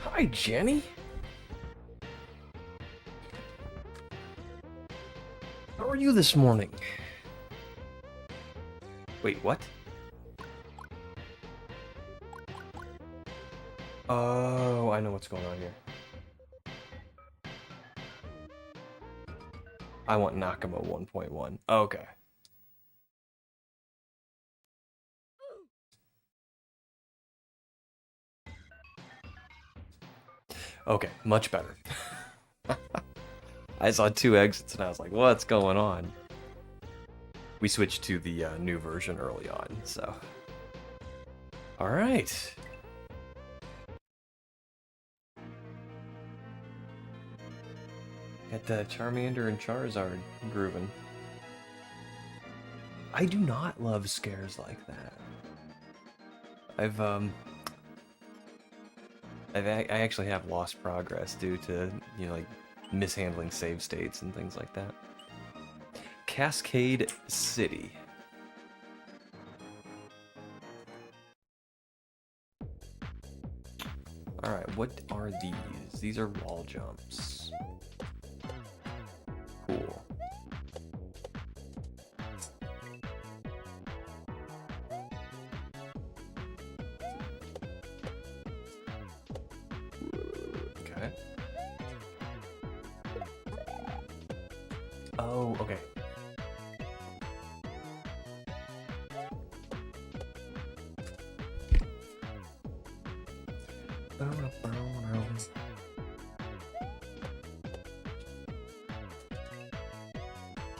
Hi, Jenny. How are you this morning? Wait, what? Oh, I know what's going on here. I want Nakama 1.1. Okay. Okay, much better. I saw 2 exits and I was like, what's going on? We switched to the new version early on, so. Alright. Got the Charmander and Charizard grooving. I do not love scares like that. I actually have lost progress due to, you know, like, mishandling save states and things like that. Cascade City. Alright, what are these? These are wall jumps. Cool. Okay. Oh, okay.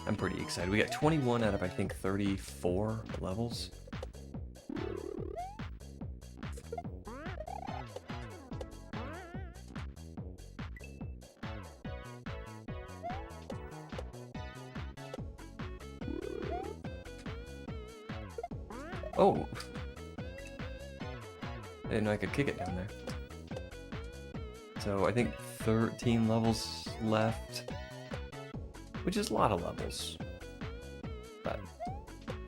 I'm pretty excited. We got 21 out of, I think, 34 levels. Oh! I didn't know I could kick it down there. So I think 13 levels left, which is a lot of levels, but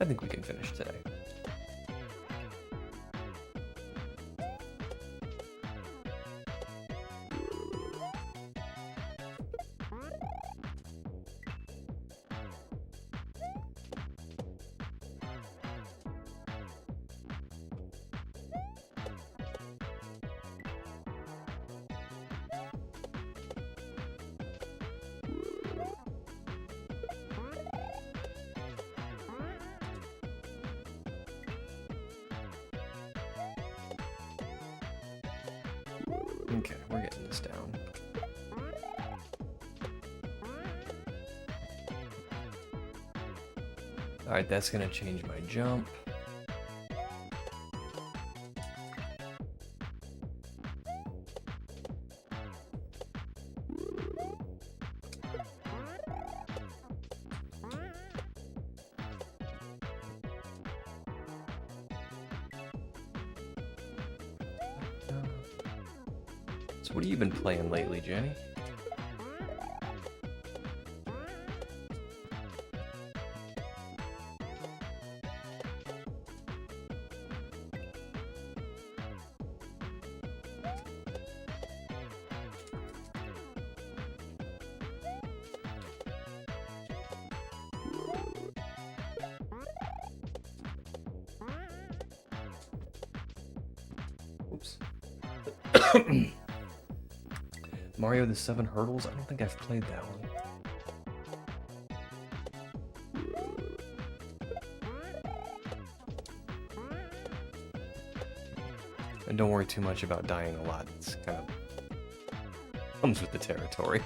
I think we can finish today. Okay, we're getting this down. Alright, that's gonna change my jump. So what have you been playing lately, Jenny? Oops. Mario the 7 Hurdles? I don't think I've played that one. And don't worry too much about dying a lot. It's kind of comes with the territory.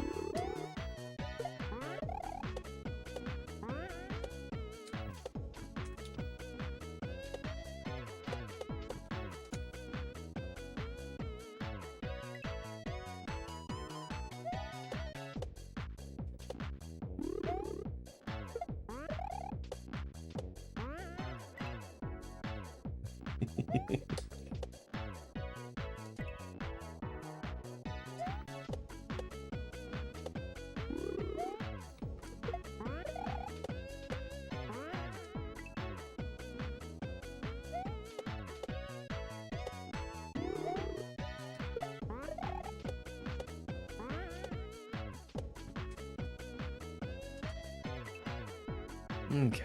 Okay.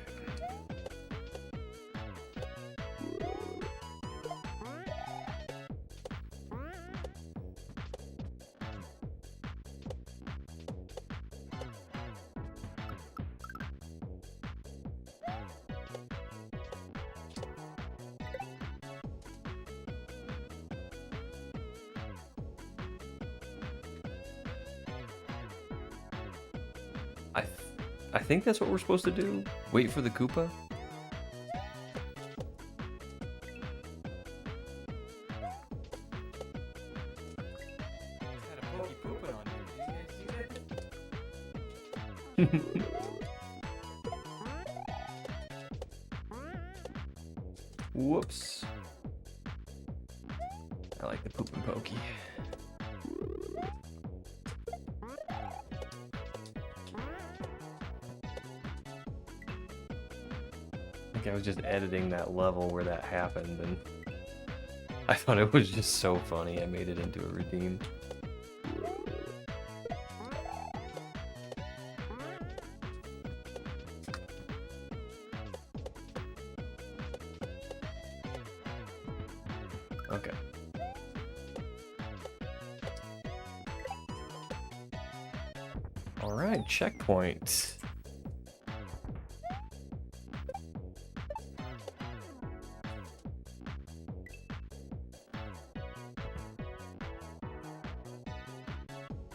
I think that's what we're supposed to do. Wait for the Koopa. Had a pokey pooping on you. Did you guys see that? Whoops. I like the poop and pokey. I think I was just editing that level where that happened, and I thought it was just so funny. I made it into a redeem. Okay. All right, checkpoint.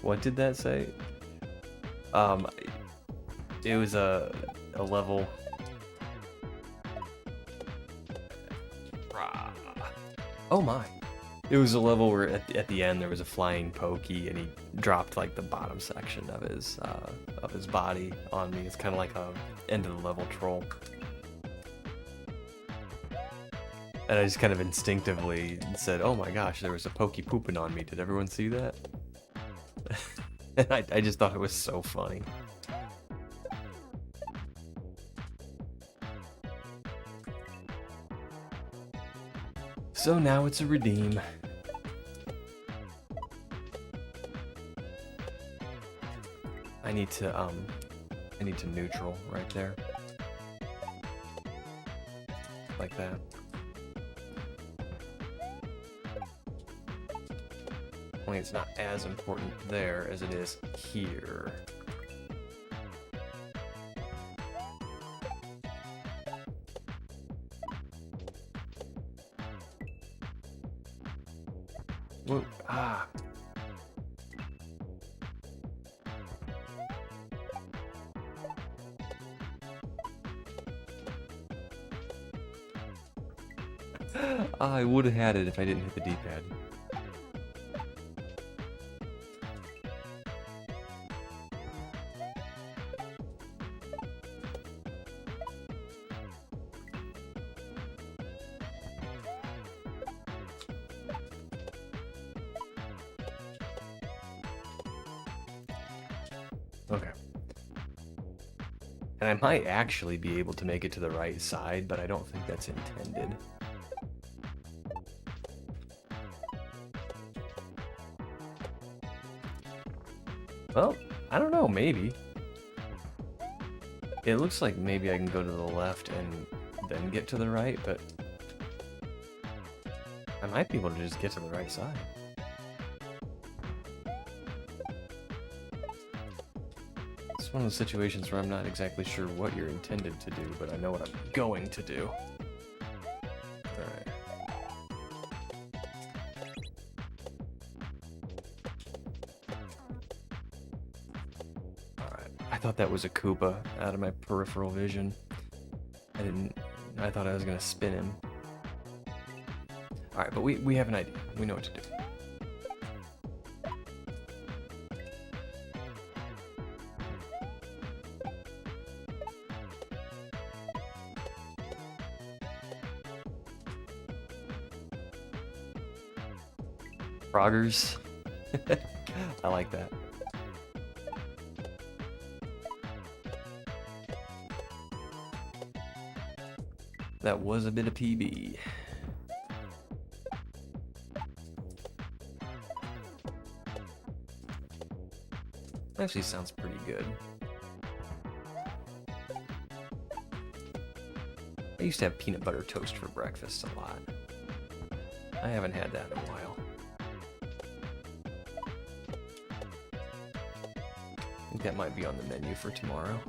What did that say? It was a level. Oh my! It was a level where at the end there was a flying pokey, and he dropped like the bottom section of his body on me. It's kind of like a end of the level troll. And I just kind of instinctively said, "Oh my gosh, there was a pokey pooping on me. Did everyone see that?" And I just thought it was so funny. So now it's a redeem. I need to neutral right there. Like that. Only it's not as important there as it is here. Whoa, ah. I would have had it if I didn't hit the D-pad. Okay. And I might actually be able to make it to the right side, but I don't think that's intended. Well, I don't know, maybe. It looks like maybe I can go to the left and then get to the right, but I might be able to just get to the right side. It's one of those situations where I'm not exactly sure what you're intended to do, but I know what I'm going to do. Alright. Alright. I thought that was a Koopa out of my peripheral vision. I thought I was gonna spin him. Alright, but we have an idea. We know what to do. Froggers. I like that. That was a bit of PB. Actually sounds pretty good. I used to have peanut butter toast for breakfast a lot. I haven't had that in a while. I think that might be on the menu for tomorrow.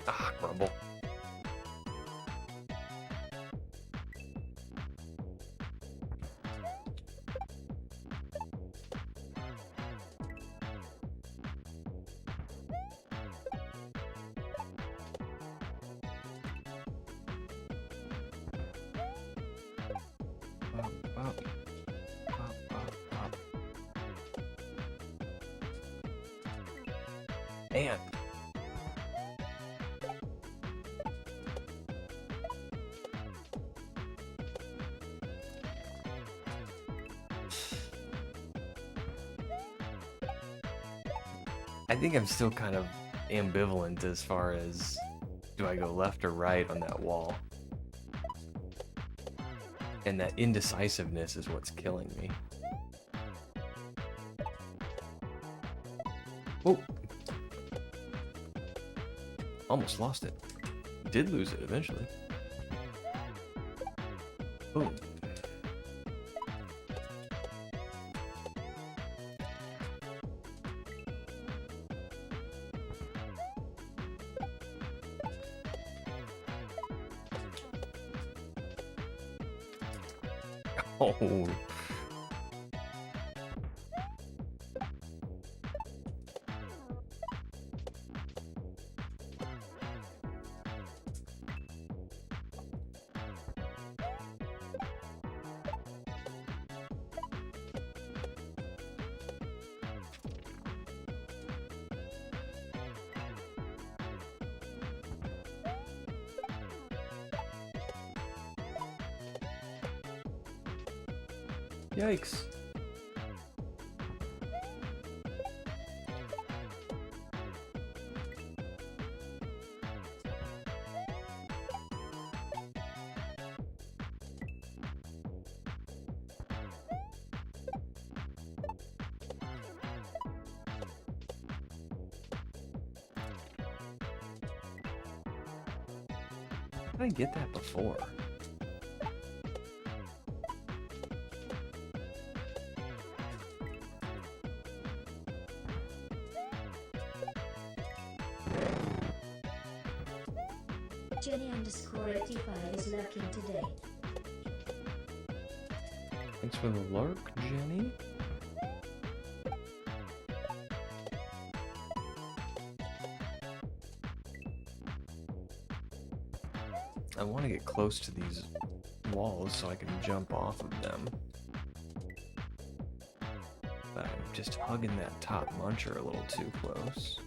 Ah, grumble. Man. I think I'm still kind of ambivalent as far as do I go left or right on that wall. And that indecisiveness is what's killing me. Oh! Almost lost it. Did lose it eventually. Boom. Oh. Yikes. How did I get that before? Jenny_85 is lurking today. Thanks for the lurk, Jenny. I want to get close to these walls so I can jump off of them. But I'm just hugging that top muncher a little too close.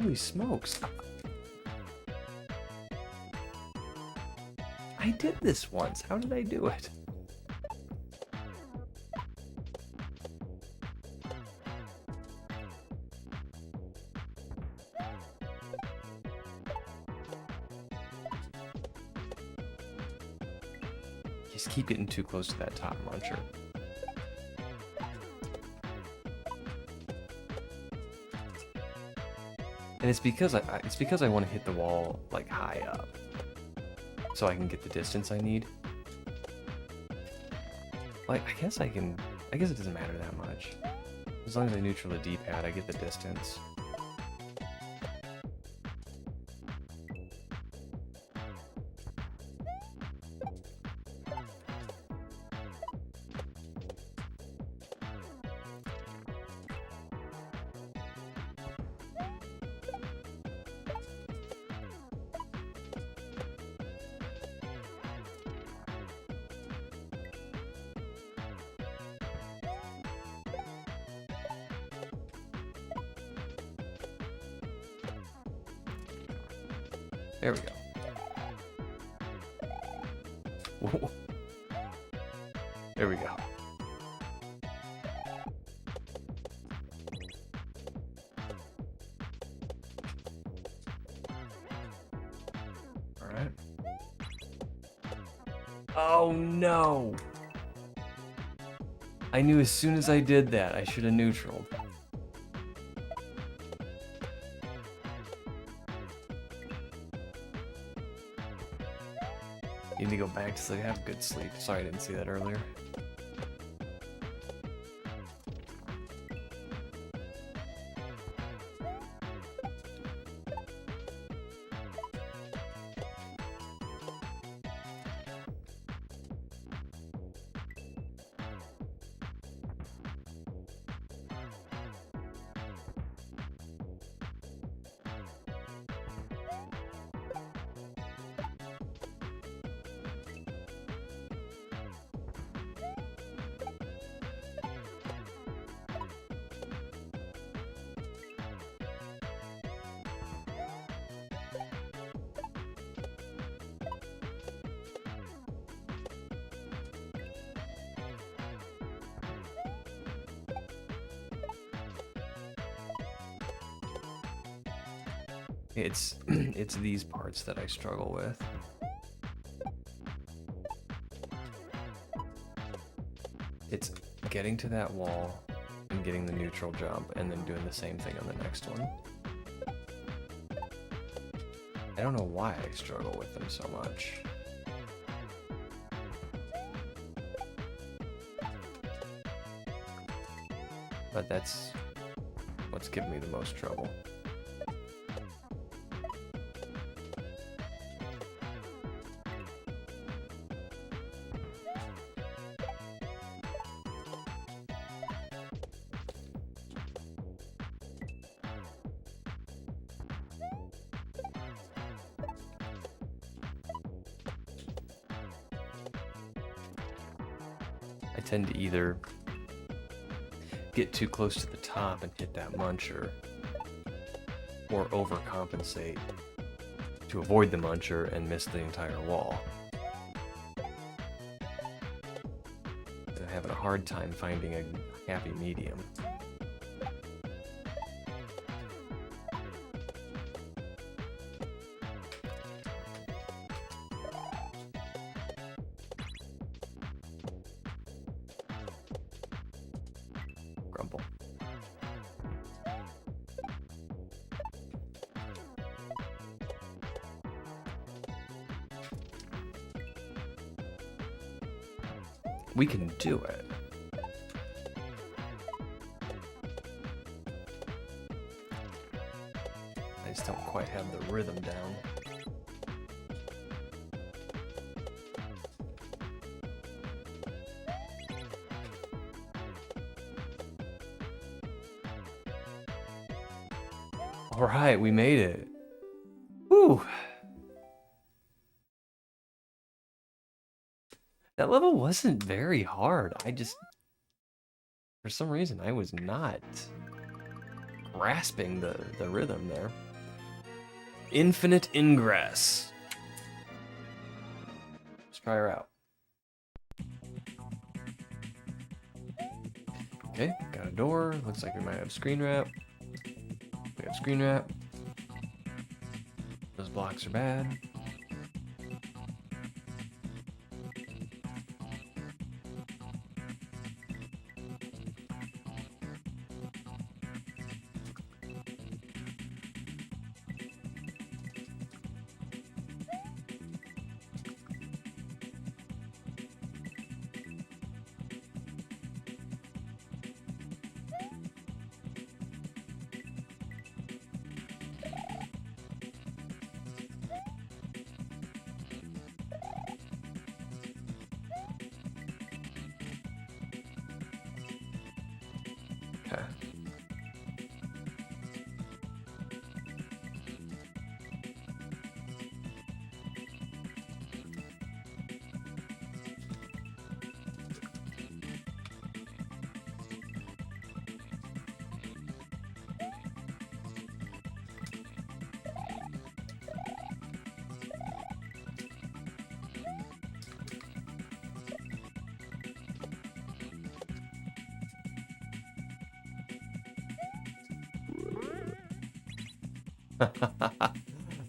Holy smokes. I did this once. How did I do it? Just keep getting too close to that top muncher. And it's because I want to hit the wall like high up, so I can get the distance I need. Like I guess it doesn't matter that much. As long as I neutral the D-pad, I get the distance. There we go. Whoa. There we go. Alright. Oh no! I knew as soon as I did that, I should have neutraled. Need to go back so I have good sleep. Sorry I didn't see that earlier. It's these parts that I struggle with. It's getting to that wall and getting the neutral jump and then doing the same thing on the next one. I don't know why I struggle with them so much. But that's what's giving me the most trouble. I tend to either get too close to the top and hit that muncher, or overcompensate to avoid the muncher and miss the entire wall. I'm having a hard time finding a happy medium. Grumble. We can do it. I just don't quite have the rhythm down. All right, we made it. Whew. That level wasn't very hard. For some reason, I was not grasping the rhythm there. Infinite Ingress. Let's try her out. Okay, got a door. Looks like we might have screen wrap. We have screen wrap. Those blocks are bad. Okay.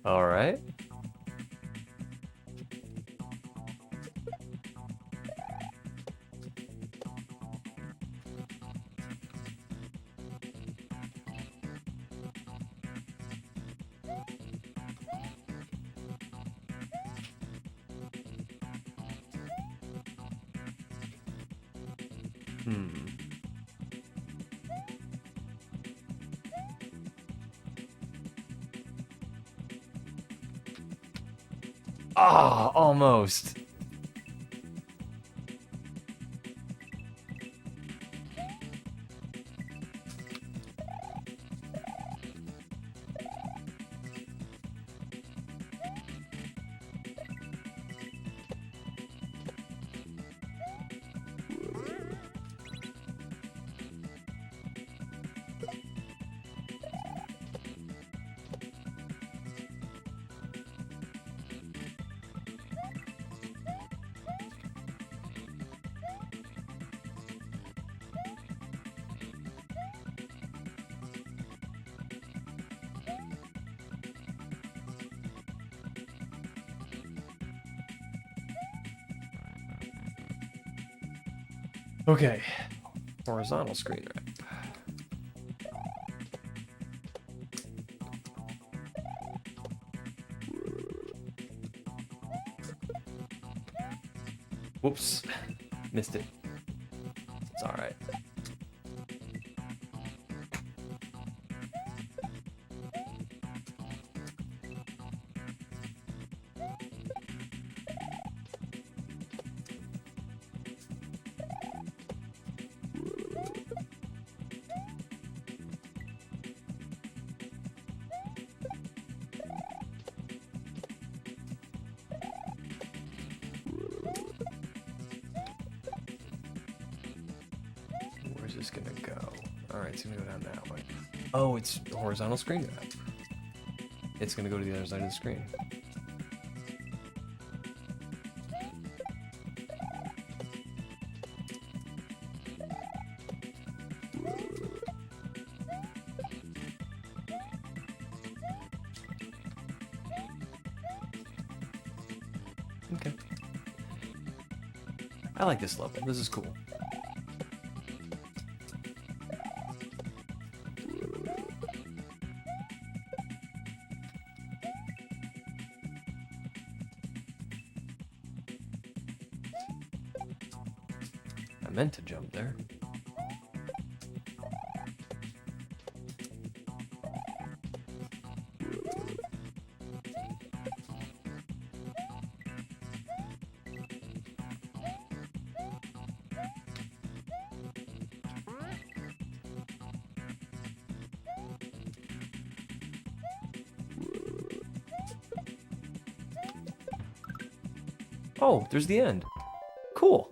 All right. Ah, almost. Okay. Horizontal screen wrap. Whoops. Missed it. It's alright. Where's this gonna go? Alright, it's gonna go down that way. Oh, it's horizontal screen wrap. It's gonna go to the other side of the screen. Okay. I like this level. This is cool. I meant to jump there. Oh, there's the end. Cool.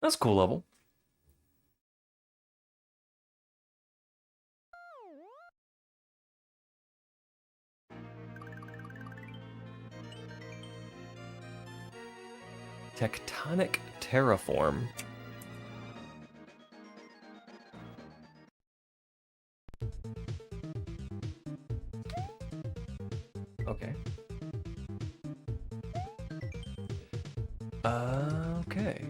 That's a cool level. Tectonic terraform. Okay. Okay.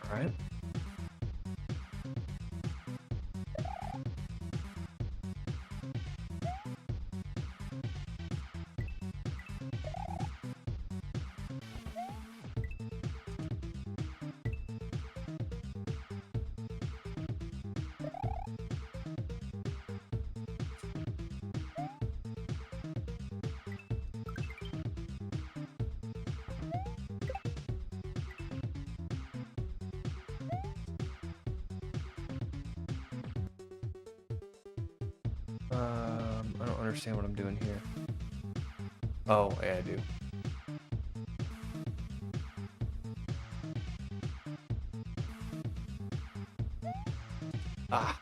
All right. understand what I'm doing here. Oh, yeah, I do. Ah.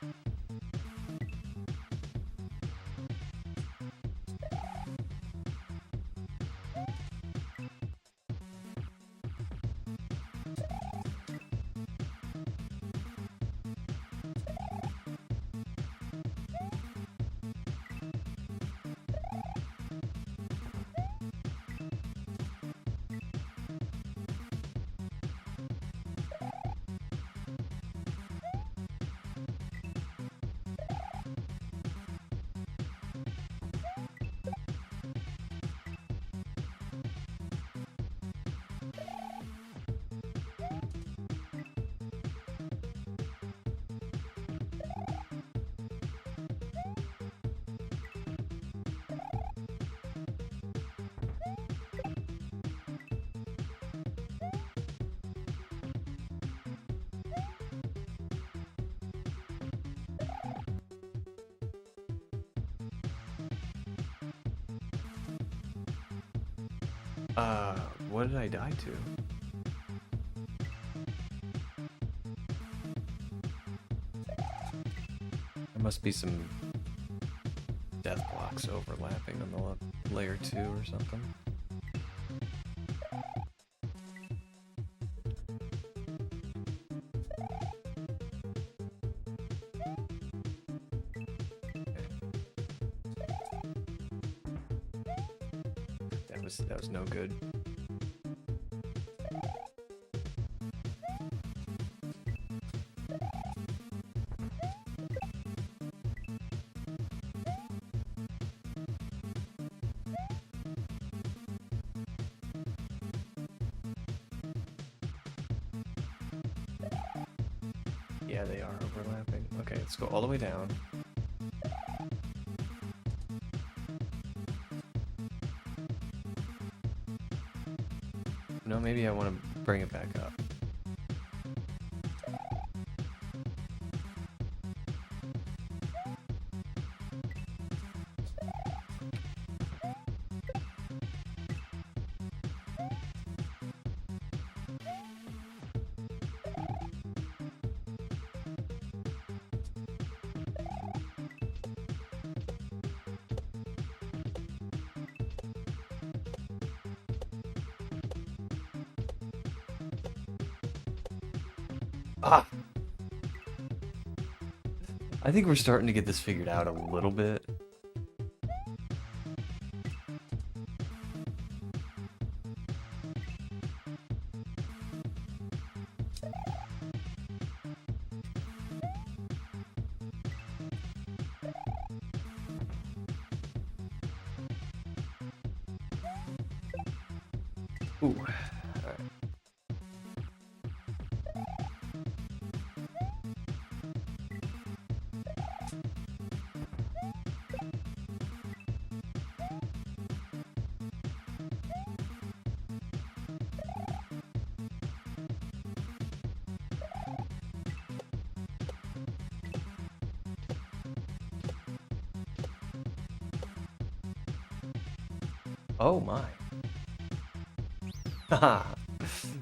What did I die to? There must be some death blocks overlapping on the layer 2 or something. That was no good. Yeah, they are overlapping. Okay, let's go all the way down. No, maybe I want to bring it back up. Ah! I think we're starting to get this figured out a little bit. Ooh. All right. Oh my. Haha.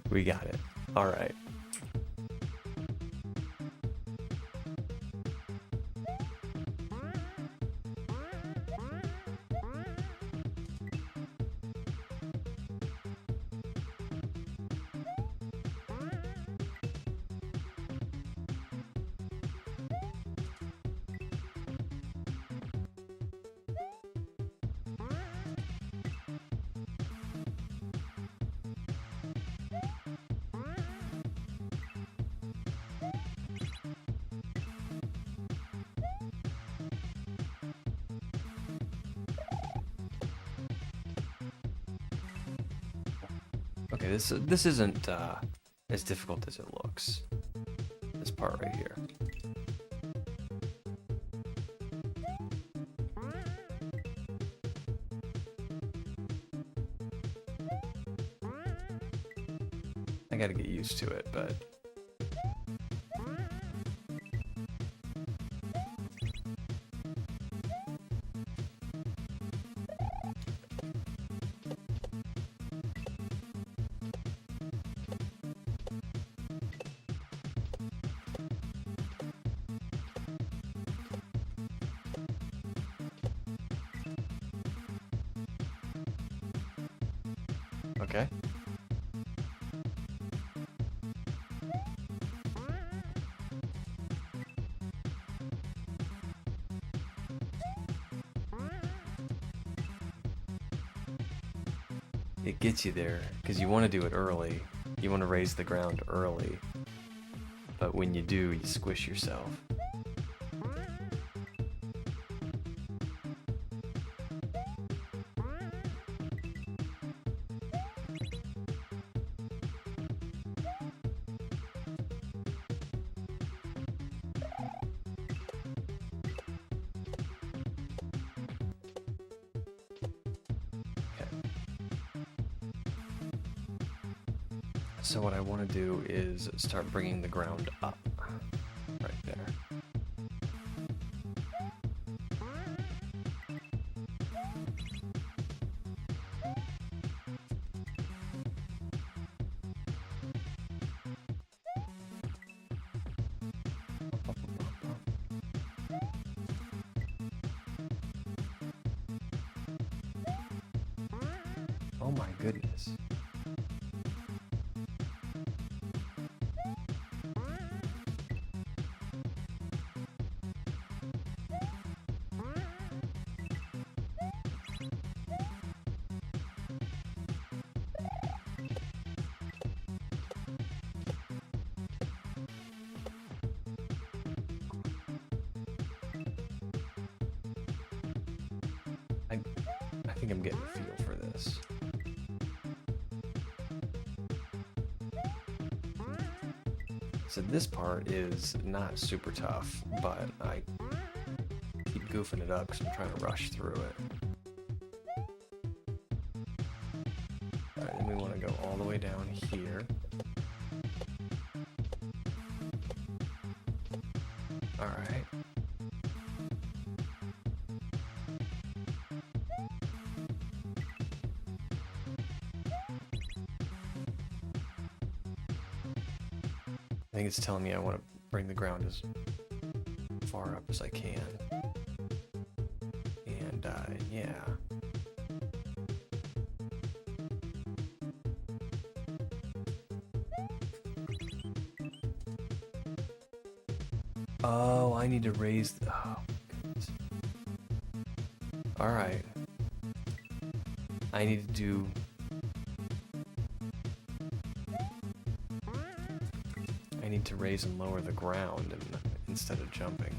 We got it. All right. Okay, this isn't as difficult as it looks. This part right here. I gotta get used to it, but... Okay. It gets you there because you want to do it early. You want to raise the ground early. But when you do, you squish yourself. So what I want to do is start bringing the ground up right there. Oh my goodness. I think I'm getting a feel for this. So this part is not super tough, but I keep goofing it up because I'm trying to rush through it. Alright, then we want to go all the way down here. Alright. I think it's telling me I want to bring the ground as far up as I can. And, yeah. Oh, I need to raise... Oh, goodness. Alright. I need to do... I need to raise and lower the ground instead of jumping.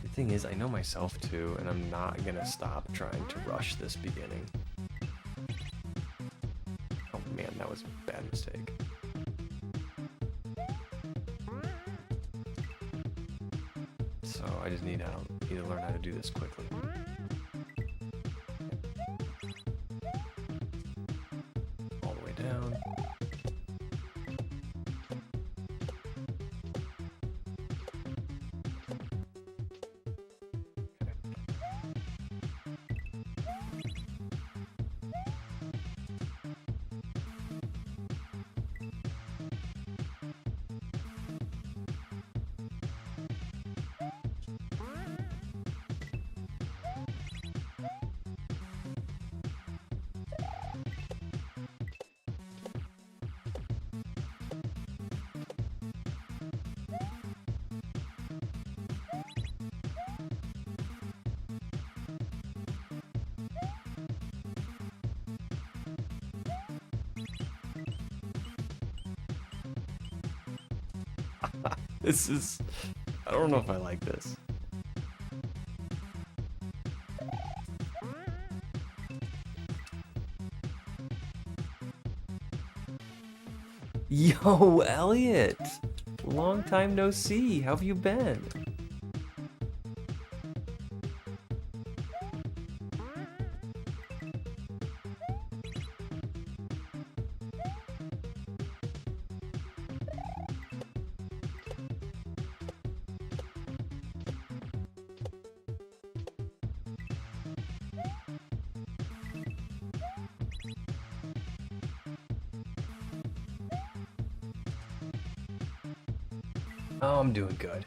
The thing is, I know myself too, and I'm not gonna stop trying to rush this beginning. Oh man, that was a bad mistake. So I just need to learn how to do this quickly. All the way down. This is... I don't know if I like this. Yo, Elliot! Long time no see. How have you been? Oh, I'm doing good.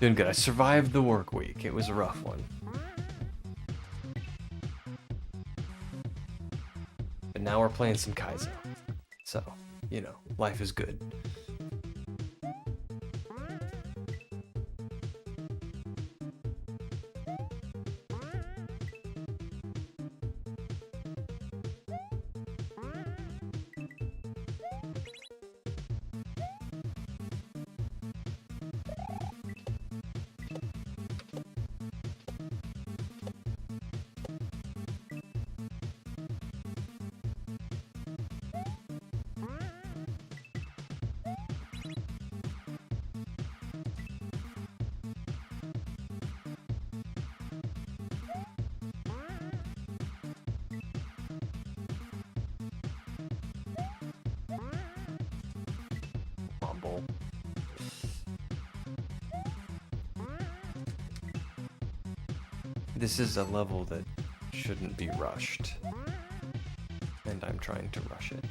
Doing good. I survived the work week. It was a rough one. But now we're playing some kaizo. So, you know, life is good. Mumble. This is a level that shouldn't be rushed. And I'm trying to rush it.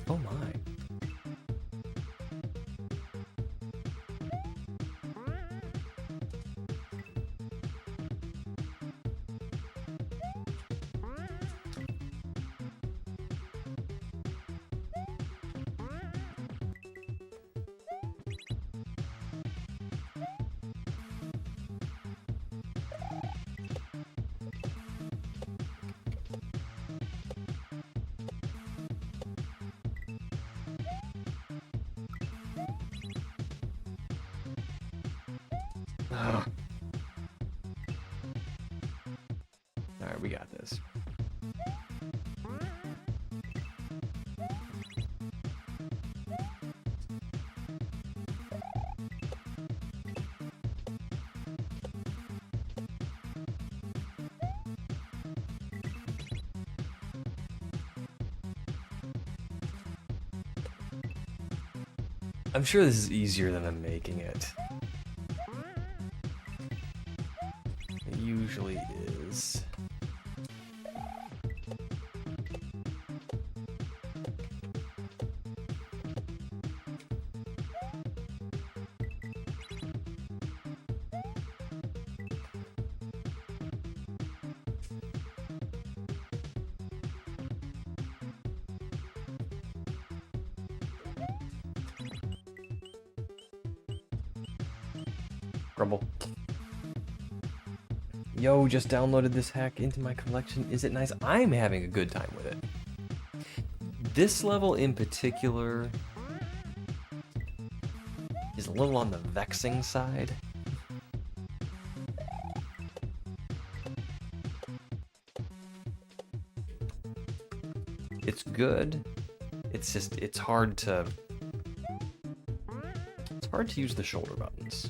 Oh my. Alright, we got this. I'm sure this is easier than I'm making it. It usually is. Grumble. Yo, just downloaded this hack into my collection. Is it nice? I'm having a good time with it. This level in particular is a little on the vexing side. It's good. It's just, it's hard to use the shoulder buttons.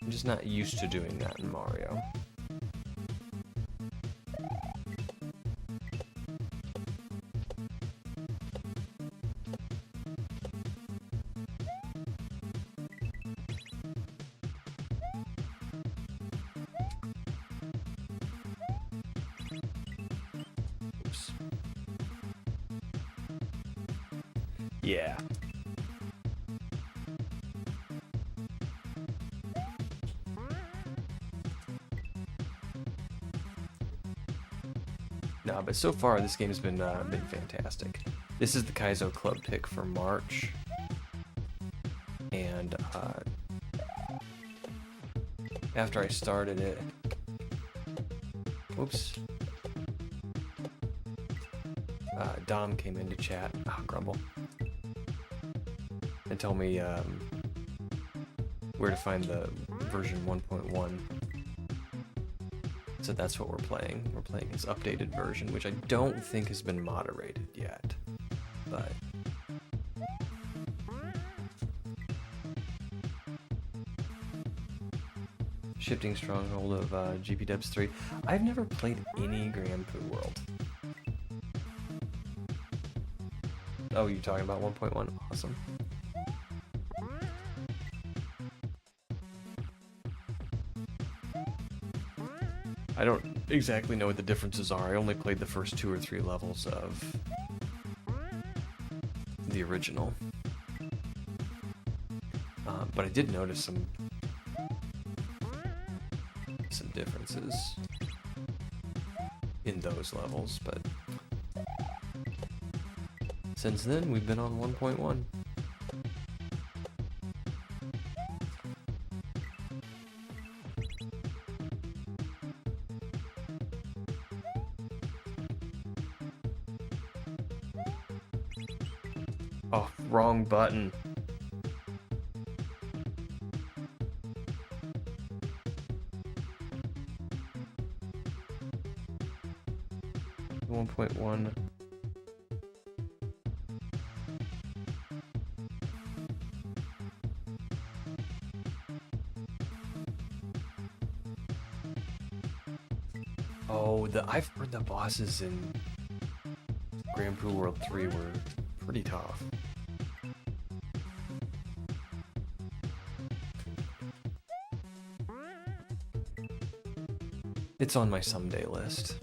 I'm just not used to doing that in Mario. Oops. Yeah. No, but so far this game has been fantastic. This is the Kaizo Club pick for March, and after I started it, whoops, Dom came into chat, Grumble, and told me where to find the version 1.1. So that's what we're playing. We're playing his updated version, which I don't think has been moderated yet. But Shifting Stronghold of GP Dubs 3. I've never played any Grand Poo World. Oh, you're talking about 1.1? Awesome. I don't exactly know what the differences are. I only played the first 2 or 3 levels of the original. But I did notice some differences in those levels, but since then we've been on 1.1. Oh, wrong button. One 1.1. Oh, I've heard the bosses in Grand Prix World 3 were pretty tough. It's on my someday list.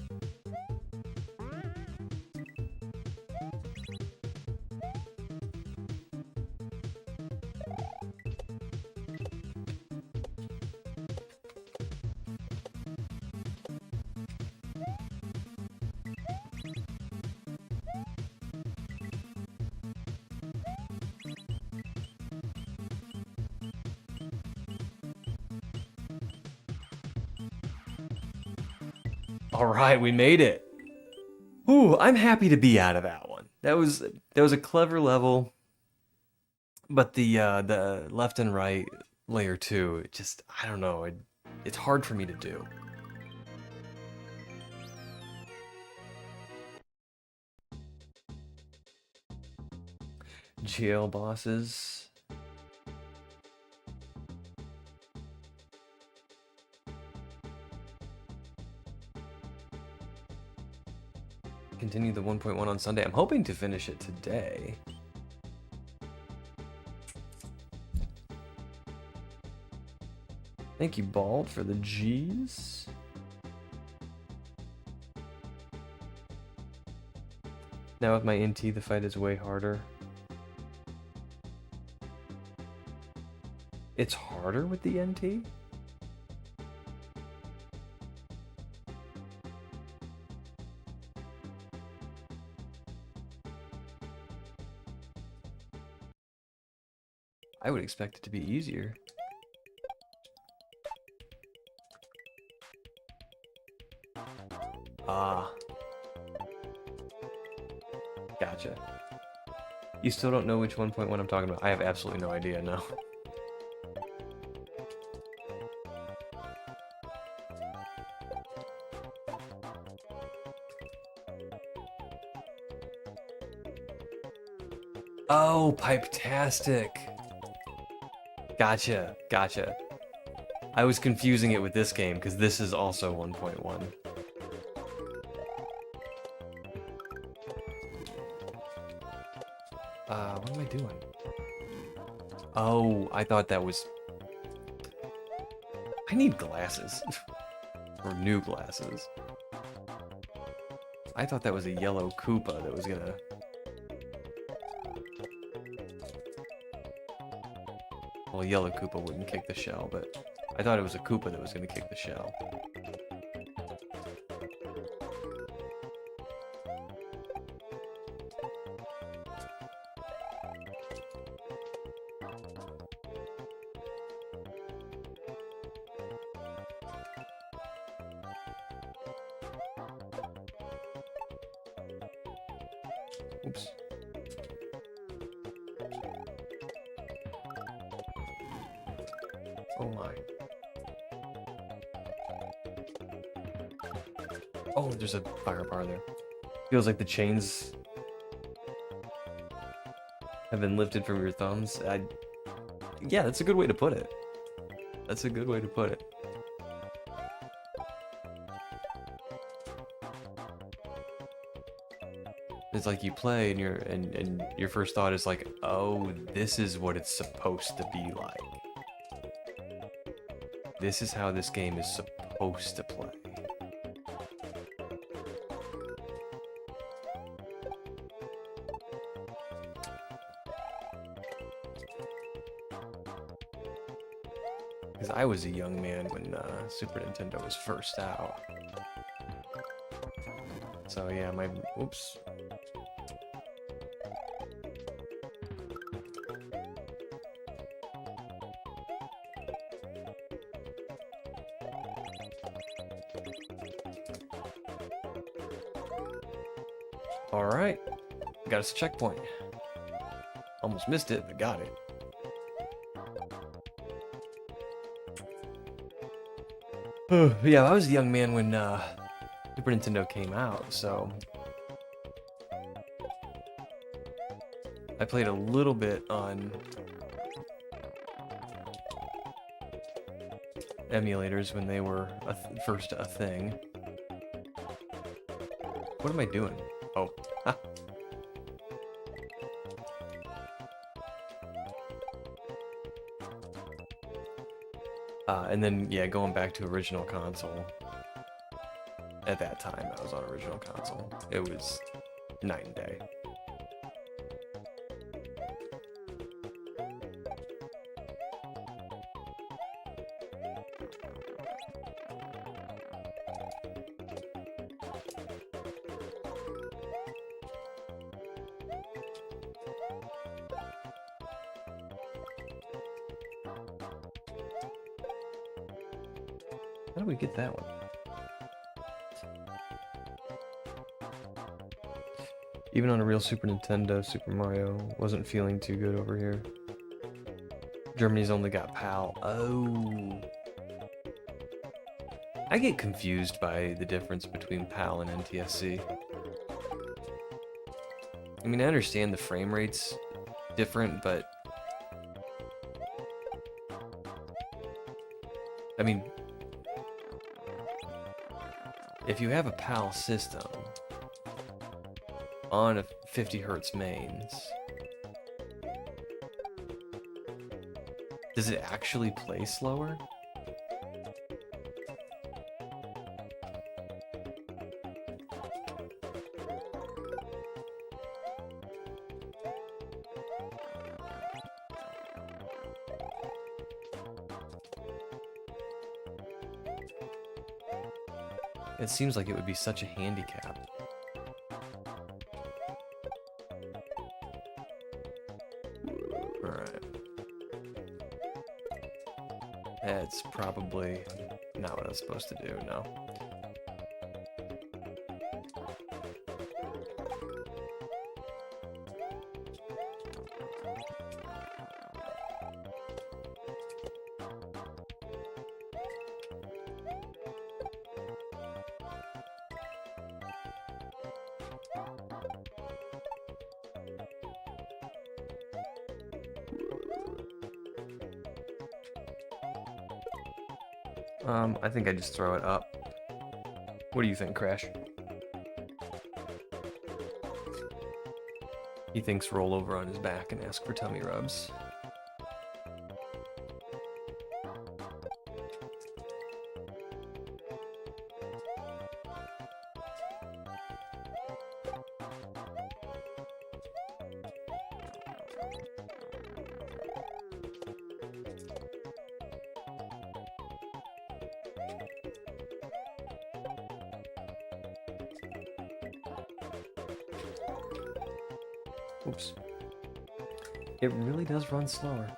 All right, we made it. Ooh, I'm happy to be out of that one. That was a clever level, but the left and right layer 2, it just, I don't know, it's hard for me to do. Jail bosses. Continue the 1.1 on Sunday. I'm hoping to finish it today. Thank you, Bald, for the G's. Now with my NT, the fight is way harder. It's harder with the NT? I would expect it to be easier. Ah. Gotcha. You still don't know which 1.1 I'm talking about? I have absolutely no idea, no. Oh, Pipe-tastic. Gotcha, gotcha. I was confusing it with this game, because this is also 1.1. What am I doing? Oh, I thought that was... I need glasses. Or new glasses. I thought that was a yellow Koopa that was gonna... Well, a yellow Koopa wouldn't kick the shell, but I thought it was a Koopa that was gonna kick the shell. Oops. Oh my. Oh, there's a fire bar there. Feels like the chains have been lifted from your thumbs. Yeah, that's a good way to put it. That's a good way to put it. It's like you play and your first thought is like, oh, this is what it's supposed to be like. This is how this game is supposed to play. Because I was a young man when Super Nintendo was first out. So yeah, oops. Alright, got us a checkpoint. Almost missed it, but got it. Yeah, I was a young man when Super Nintendo came out, so I played a little bit on emulators when they were first a thing. What am I doing? Oh. And then, yeah, going back to original console. At that time, I was on original console. It was night and day. How do we get that one? Even on a real Super Nintendo, Super Mario wasn't feeling too good over here. Germany's only got PAL. Oh. I get confused by the difference between PAL and NTSC. I mean, I understand the frame rate's different, but I mean, if you have a PAL system on a 50 hertz mains, does it actually play slower? It seems like it would be such a handicap. Alright. That's probably not what I was supposed to do, no. I think I just throw it up. What do you think, Crash? He thinks roll over on his back and ask for tummy rubs. Oops. It really does run slower.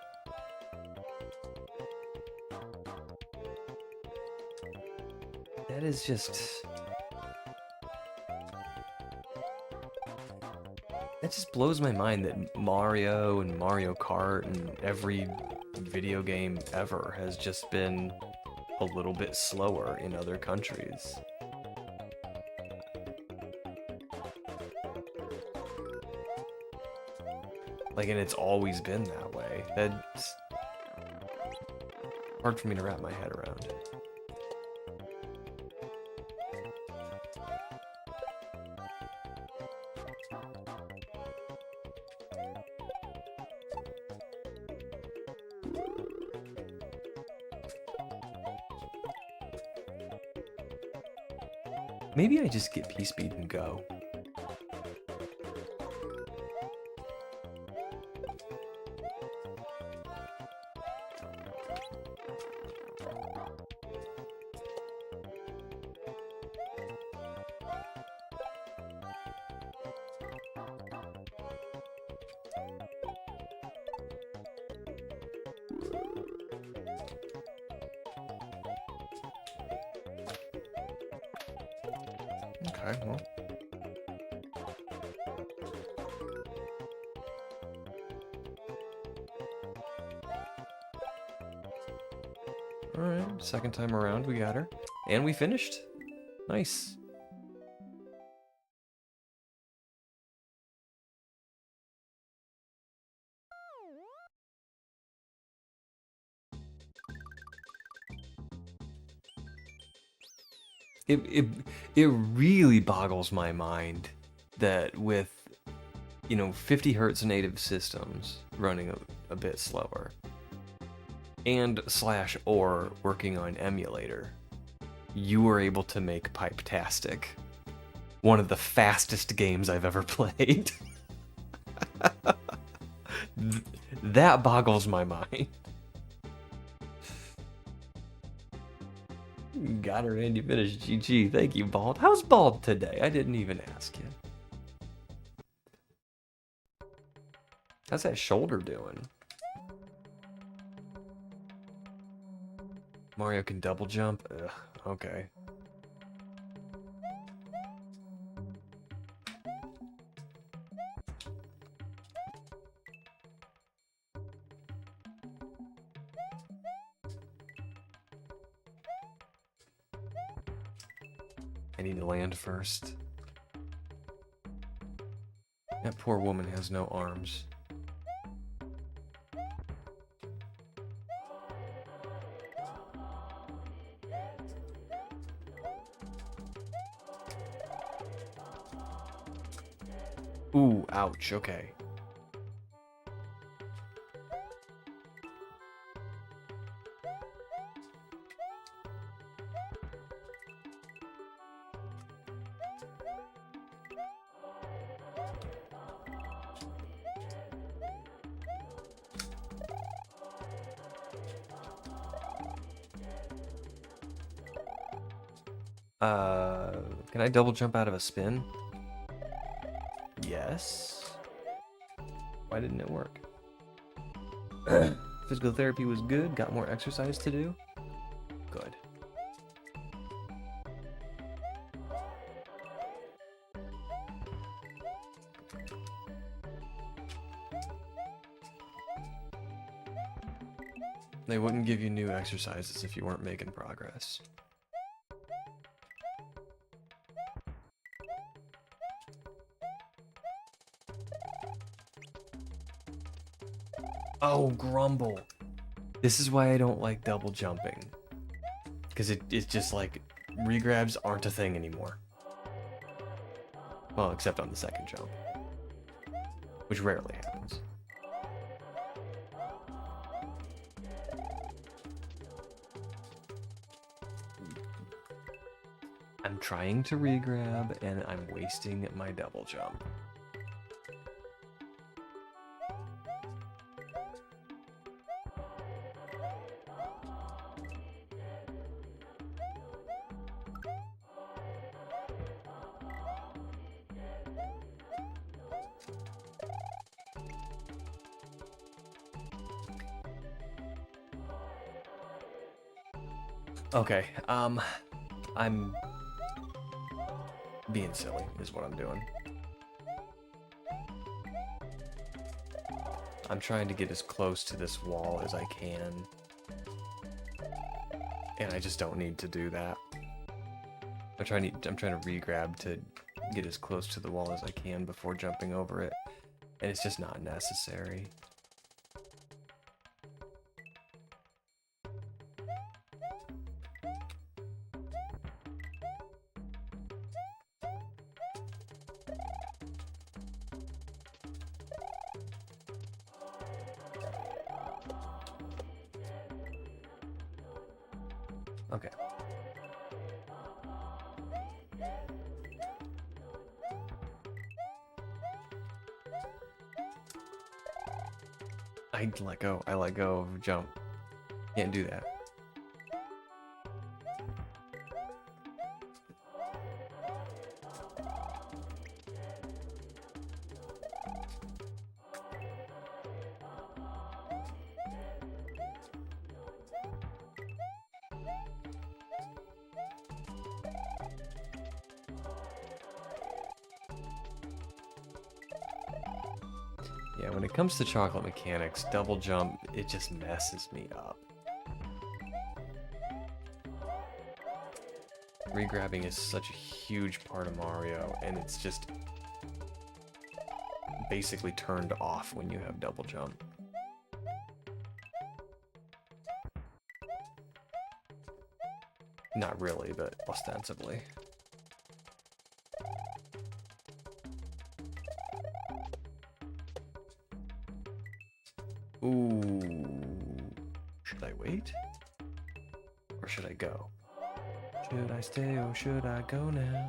That is just... That just blows my mind that Mario and Mario Kart and every video game ever has just been a little bit slower in other countries. Like, and it's always been that way. That's hard for me to wrap my head around. Maybe I just get P-Speed and go. Okay, well. Alright, second time around we got her. And we finished. Nice. It really boggles my mind that with, you know, 50 hertz native systems running a bit slower and / or working on emulator, you were able to make Pipe-tastic one of the fastest games I've ever played. That boggles my mind. Got her and you finished. GG. Thank you, Bald. How's Bald today? I didn't even ask you. How's that shoulder doing? Mario can double jump? Ugh, okay. I need to land first. That poor woman has no arms. Ooh, ouch, okay. Can I double jump out of a spin? Yes. Why didn't it work? Physical therapy was good, got more exercise to do. Good. They wouldn't give you new exercises if you weren't making progress. Oh, grumble. This is why I don't like double jumping. Because it's just like, regrabs aren't a thing anymore. Well, except on the second jump. Which rarely happens. I'm trying to regrab and I'm wasting my double jump. Okay, I'm being silly is what I'm doing. I'm trying to get as close to this wall as I can. And I just don't need to do that. I'm trying to regrab to get as close to the wall as I can before jumping over it. And it's just not necessary. Okay. I let go. I let go of jump. Can't do that. Yeah, when it comes to chocolate mechanics, double jump, it just messes me up. Regrabbing is such a huge part of Mario, and it's just basically turned off when you have double jump. Not really, but ostensibly. Ooh. Should I wait? Or should I go? Should I stay or should I go now?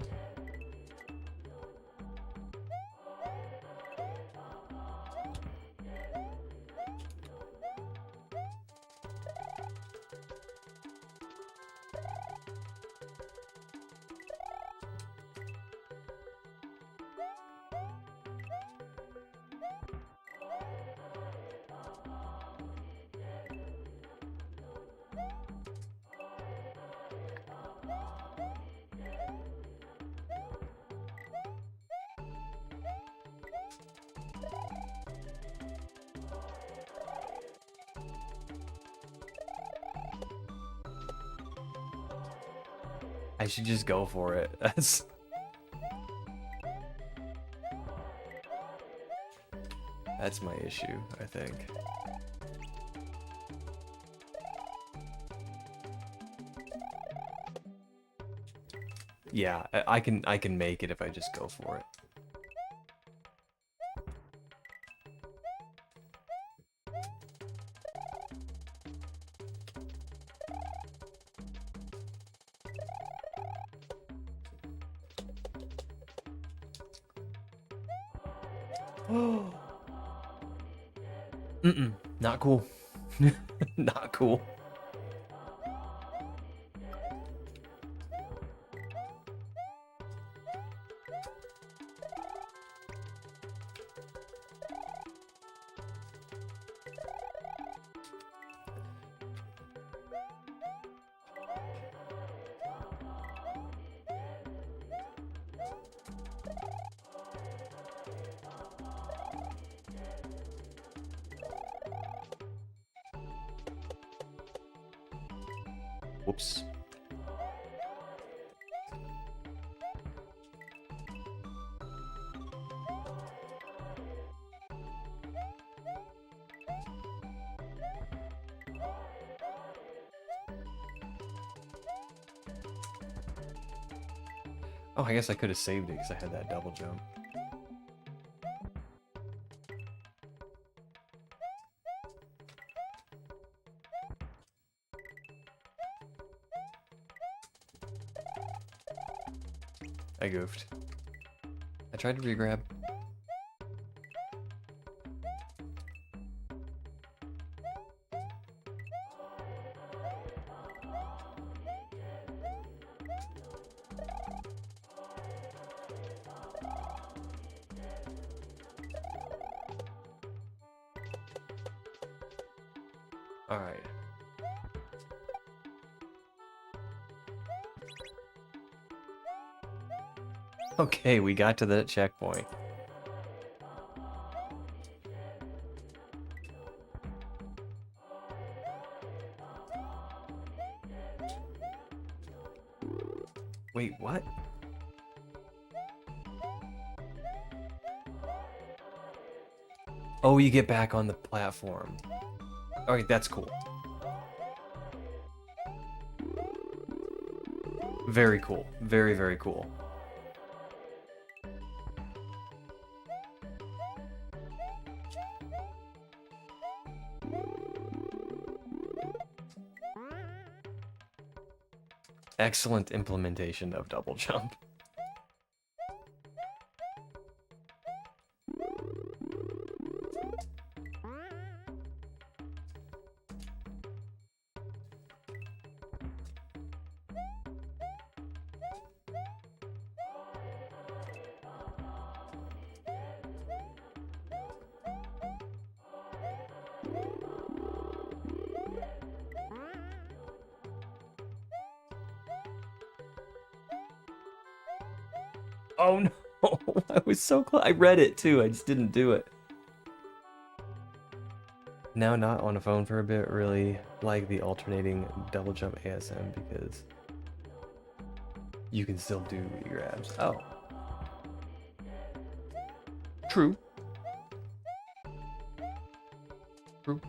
I should just go for it. That's my issue, I think. Yeah, I can make it if I just go for it. Not cool. Not cool. Whoops. Oh, I guess I could have saved it because I had that double jump. I goofed. I tried to regrab. All right. Okay, we got to the checkpoint. Wait, what? Oh, you get back on the platform. Alright, that's cool. Very cool. Very, very cool. Excellent implementation of double jump. Oh no! I was so close. I read it too. I just didn't do it. Now not on a phone for a bit. Really like the alternating double jump ASM because you can still do grabs. Oh, true. True.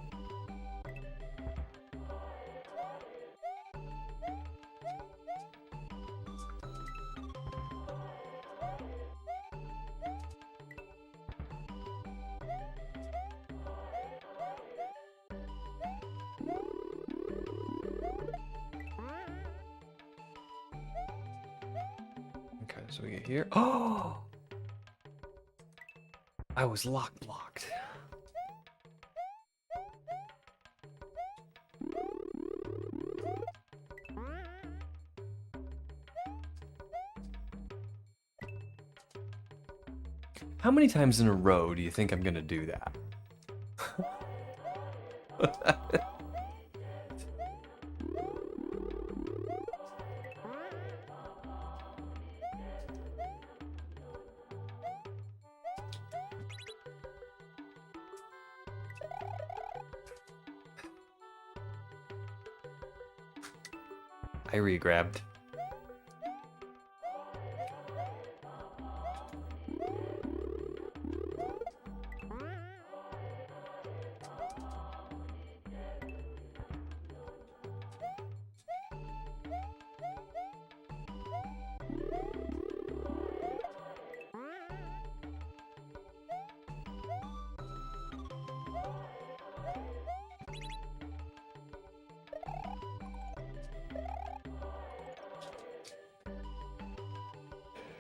Okay, so we get here. Oh! I was lock blocked. How many times in a row do you think I'm gonna do that? I re-grabbed.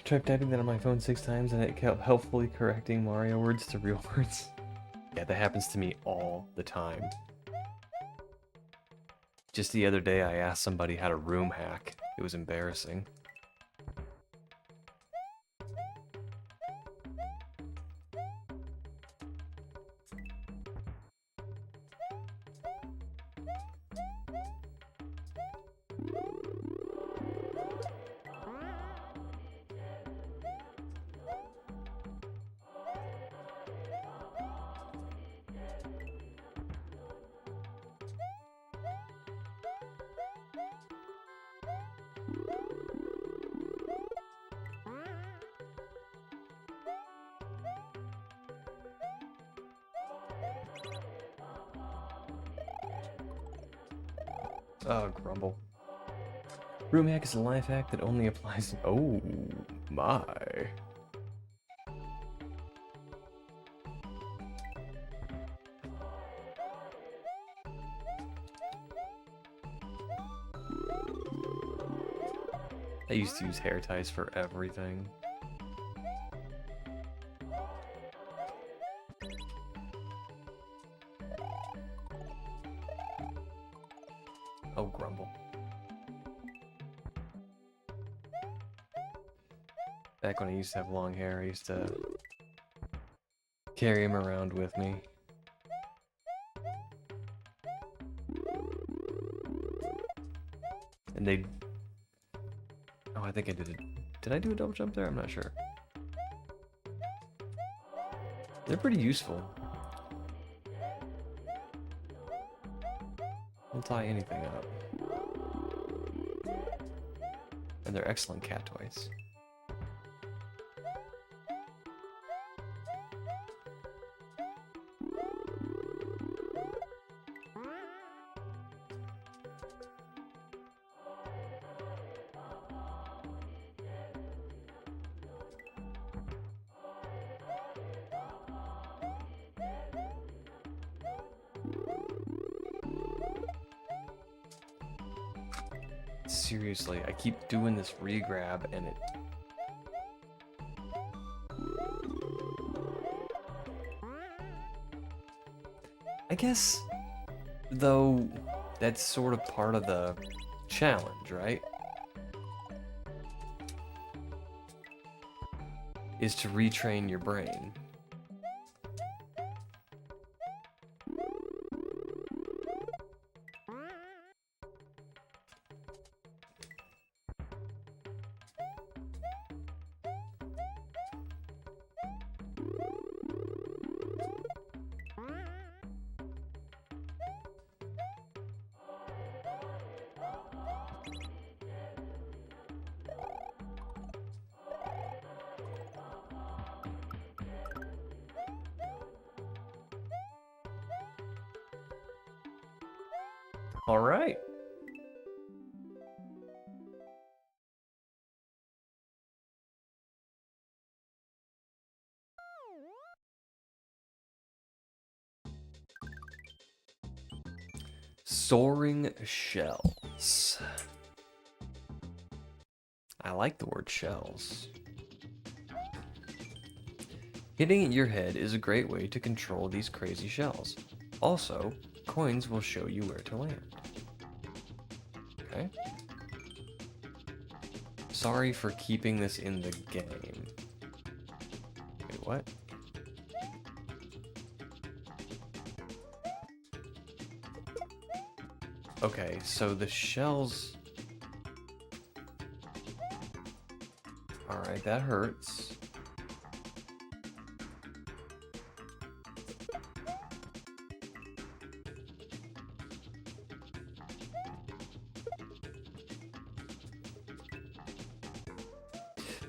Tried typing that on my phone 6 times and it kept helpfully correcting Mario words to real words. Yeah, that happens to me all the time. Just the other day I asked somebody how to room hack. It was embarrassing. Oh, grumble. Room hack is a life hack that only applies. Oh my. I used to use hair ties for everything. Oh, grumble. Back when I used to have long hair, I used to carry him around with me. And they... Oh, I think I did it. Did I do a double jump there? I'm not sure. They're pretty useful. They'll tie anything up. And they're excellent cat toys. Seriously, I keep doing this re-grab and it... I guess, though, that's sort of part of the challenge, right? is to retrain your brain. All right. Soaring shells. I like the word shells. Hitting your head is a great way to control these crazy shells. Also, coins will show you where to land. Okay. Sorry for keeping this in the game. Wait, what? Okay, so the shells... Alright, that hurts.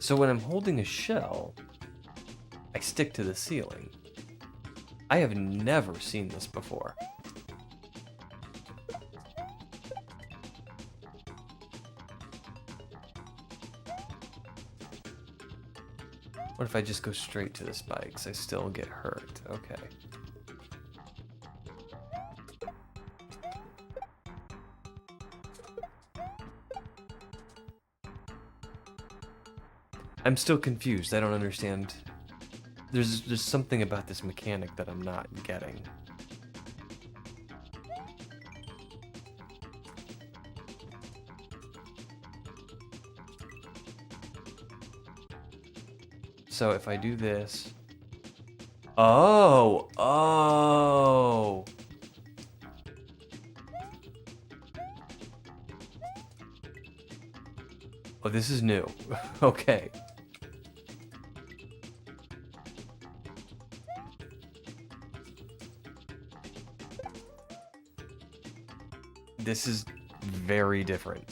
So when I'm holding a shell, I stick to the ceiling. I have never seen this before. What if I just go straight to the spikes? I still get hurt. Okay. I'm still confused. I don't understand. There's something about this mechanic that I'm not getting. So if I do this... Oh! Oh! Oh, this is new. Okay. This is very different.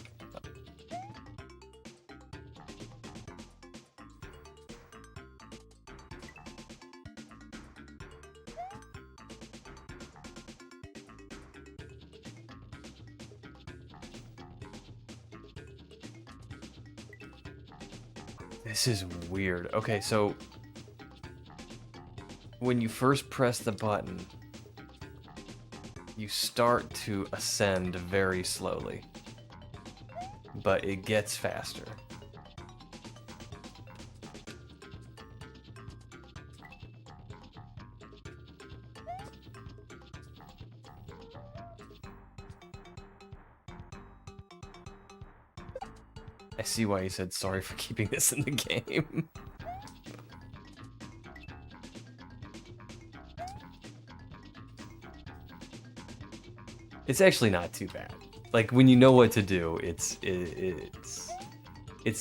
This is weird. Okay, so when you first press the button, you start to ascend very slowly, but it gets faster. I see why he said sorry for keeping this in the game. It's actually not too bad. Like when you know what to do, it's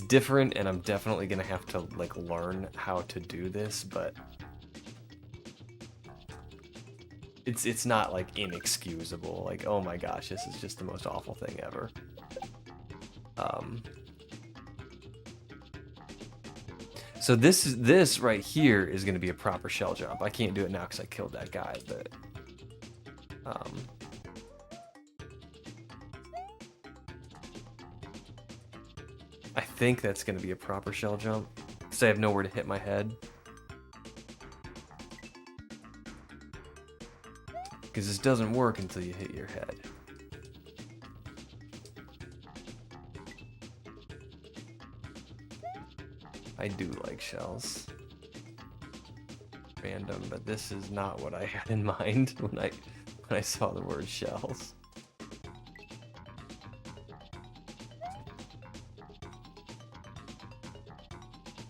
different, and I'm definitely gonna have to like learn how to do this, but it's not like inexcusable. Like, oh my gosh, this is just the most awful thing ever. So this right here is gonna be a proper shell jump. I can't do it now because I killed that guy, but I think that's gonna be a proper shell jump because I have nowhere to hit my head. Because this doesn't work until you hit your head. I do like shells. Random, but this is not what I had in mind when I saw the word shells.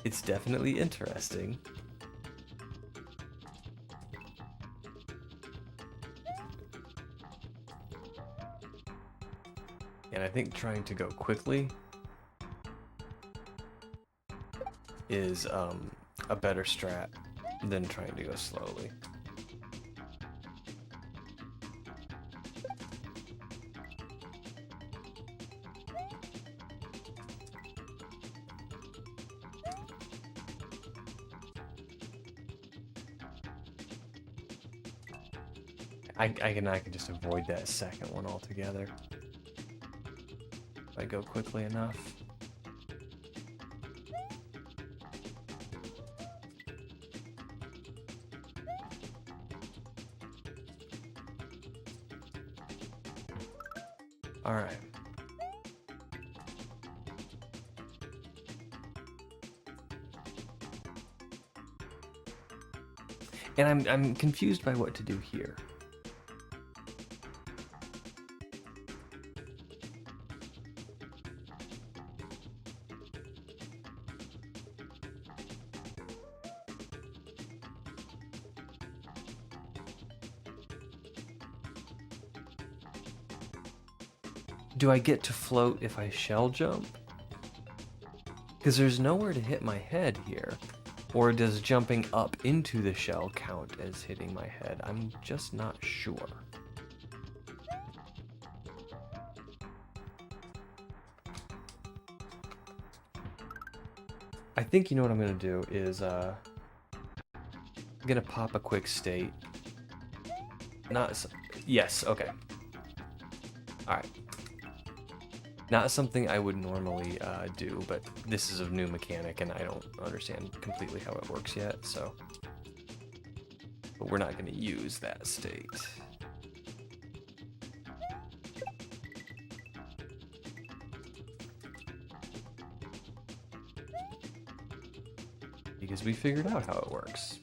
It's definitely interesting. And I think trying to go quickly is a better strat than trying to go slowly. I can just avoid that second one altogether if I go quickly enough. All right. And I'm confused by what to do here. Do I get to float if I shell jump? Because there's nowhere to hit my head here. Or does jumping up into the shell count as hitting my head? I'm just not sure. I think you know what I'm gonna do is I'm gonna pop a quick state. Yes, okay. Alright. Not something I would normally do, but this is a new mechanic and I don't understand completely how it works yet, so. But we're not going to use that state. Because we figured out how it works.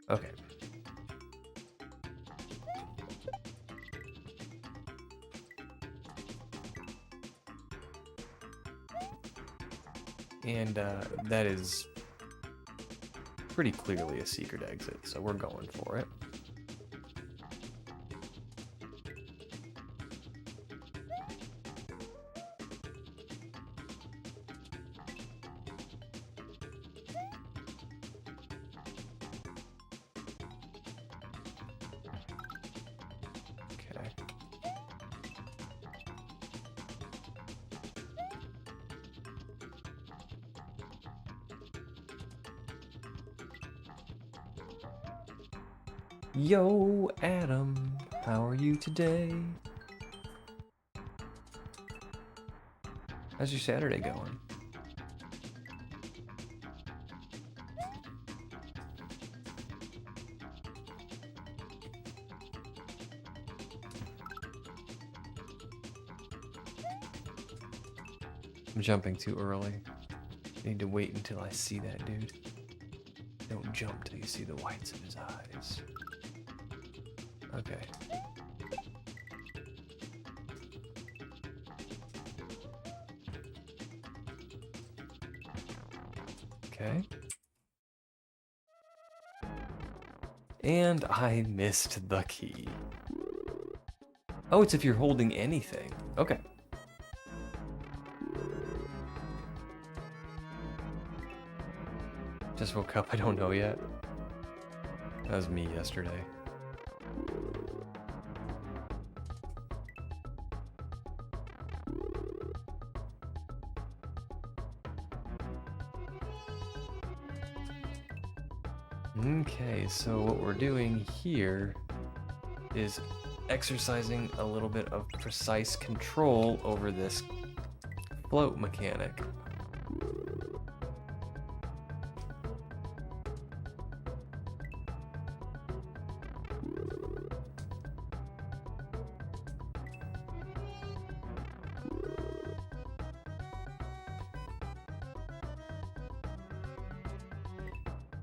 Okay. And that is pretty clearly a secret exit, so we're going for it. Okay. Yo, Adam, how are you today? How's your Saturday going? I'm jumping too early. I need to wait until I see that dude. Don't jump till you see the whites of his eyes. Okay. Okay. And I missed the key. Oh, it's if you're holding anything. Okay. Just woke up, I don't know yet. That was me yesterday. Okay, so what we're doing here is exercising a little bit of precise control over this float mechanic.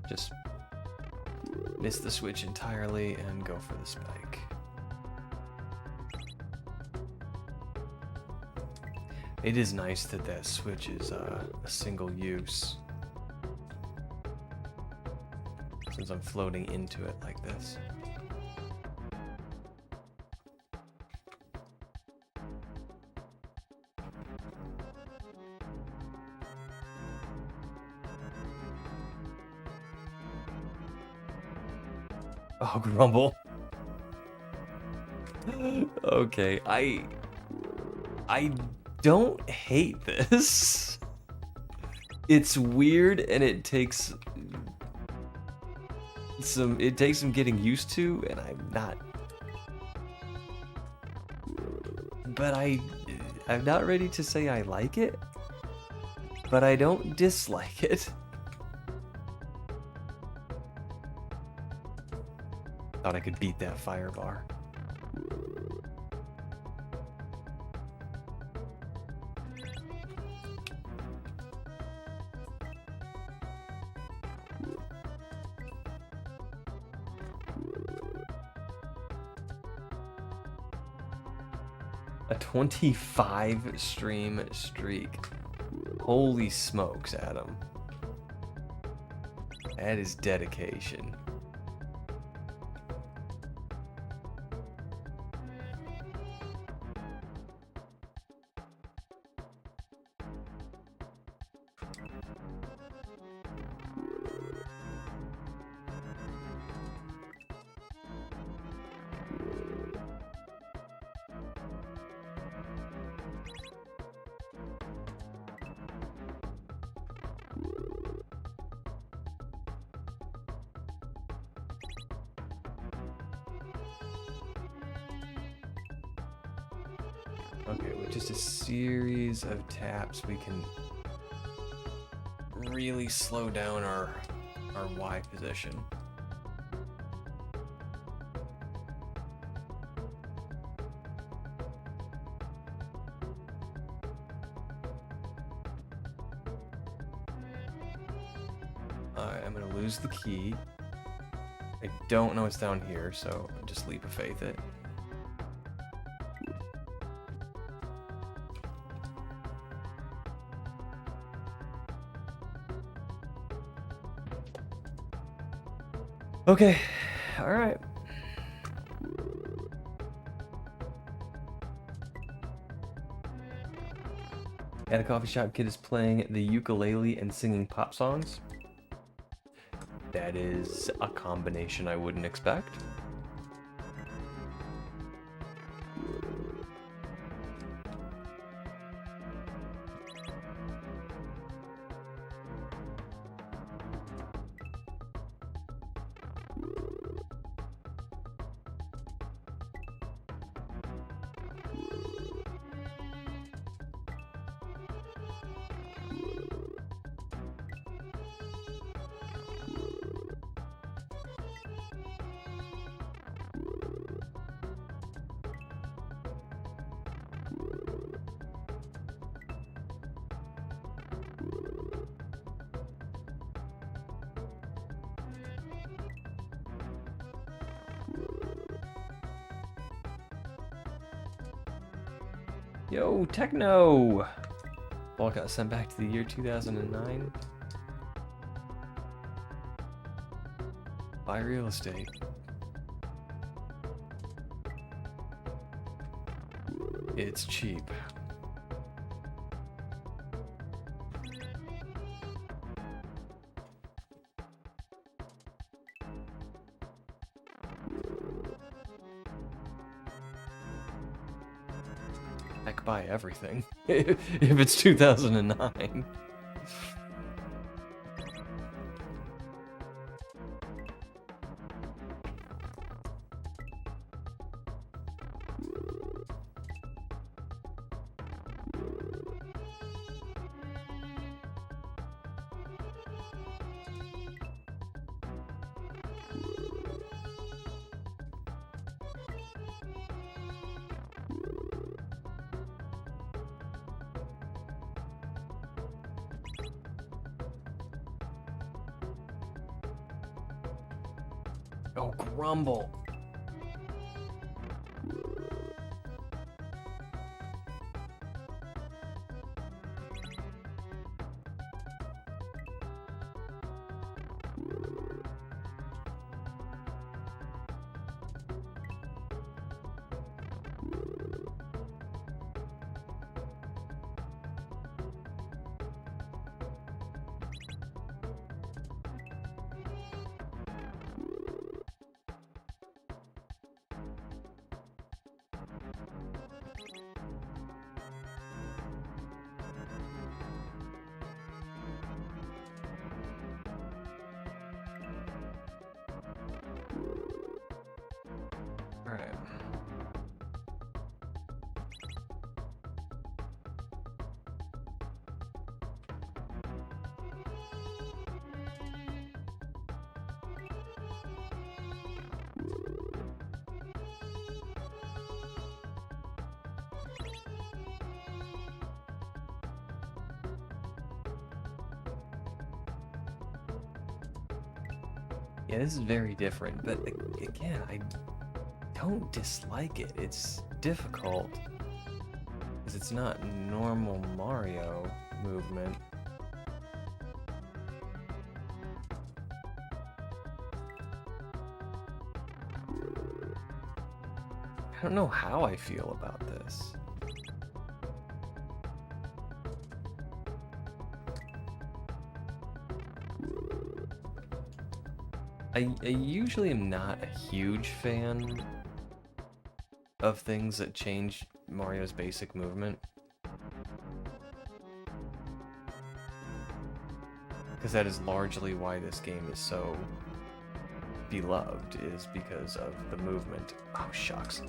Just miss the switch entirely and go for the spike. It is nice that that switch is a single use. Since I'm floating into it like this. Oh, Grumble. Okay, I don't hate this. It's weird and it takes some getting used to, and I'm not, but I'm not ready to say I like it, but I don't dislike it. Thought I could beat that fire bar. A 25 stream streak. Holy smokes, Adam. That is dedication. Okay, with just a series of taps, we can really slow down our Y position. Alright, I'm gonna lose the key. I don't know what's down here, so just leap of faith it. Okay, alright. At a coffee shop, kid is playing the ukulele and singing pop songs. That is a combination I wouldn't expect. Yo, Techno! Ball got sent back to the year 2009. Buy real estate. It's cheap. Heck, buy everything. If it's 2009. Oh, Grumble. Alright. Yeah, this is very different, but again, I don't dislike it. It's difficult because it's not normal Mario movement. I don't know how I feel about this. I usually am not a huge fan of things that change Mario's basic movement. Because that is largely why this game is so beloved, is because of the movement. Oh, shucks.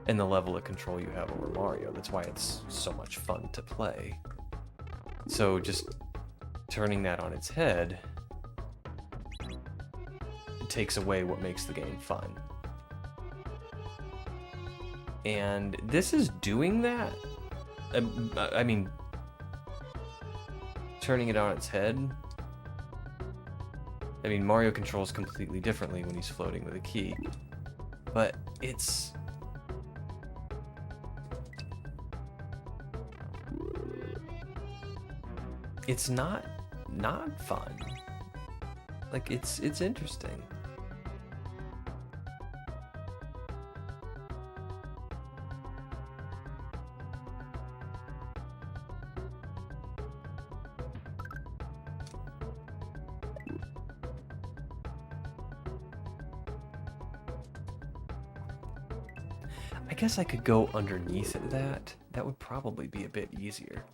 And the level of control you have over Mario. That's why it's so much fun to play. So just turning that on its head takes away what makes the game fun. And this is doing that. I mean, turning it on its head. I mean, Mario controls completely differently when he's floating with a key. But it's not fun. Like, it's interesting. I guess I could go underneath that. That would probably be a bit easier.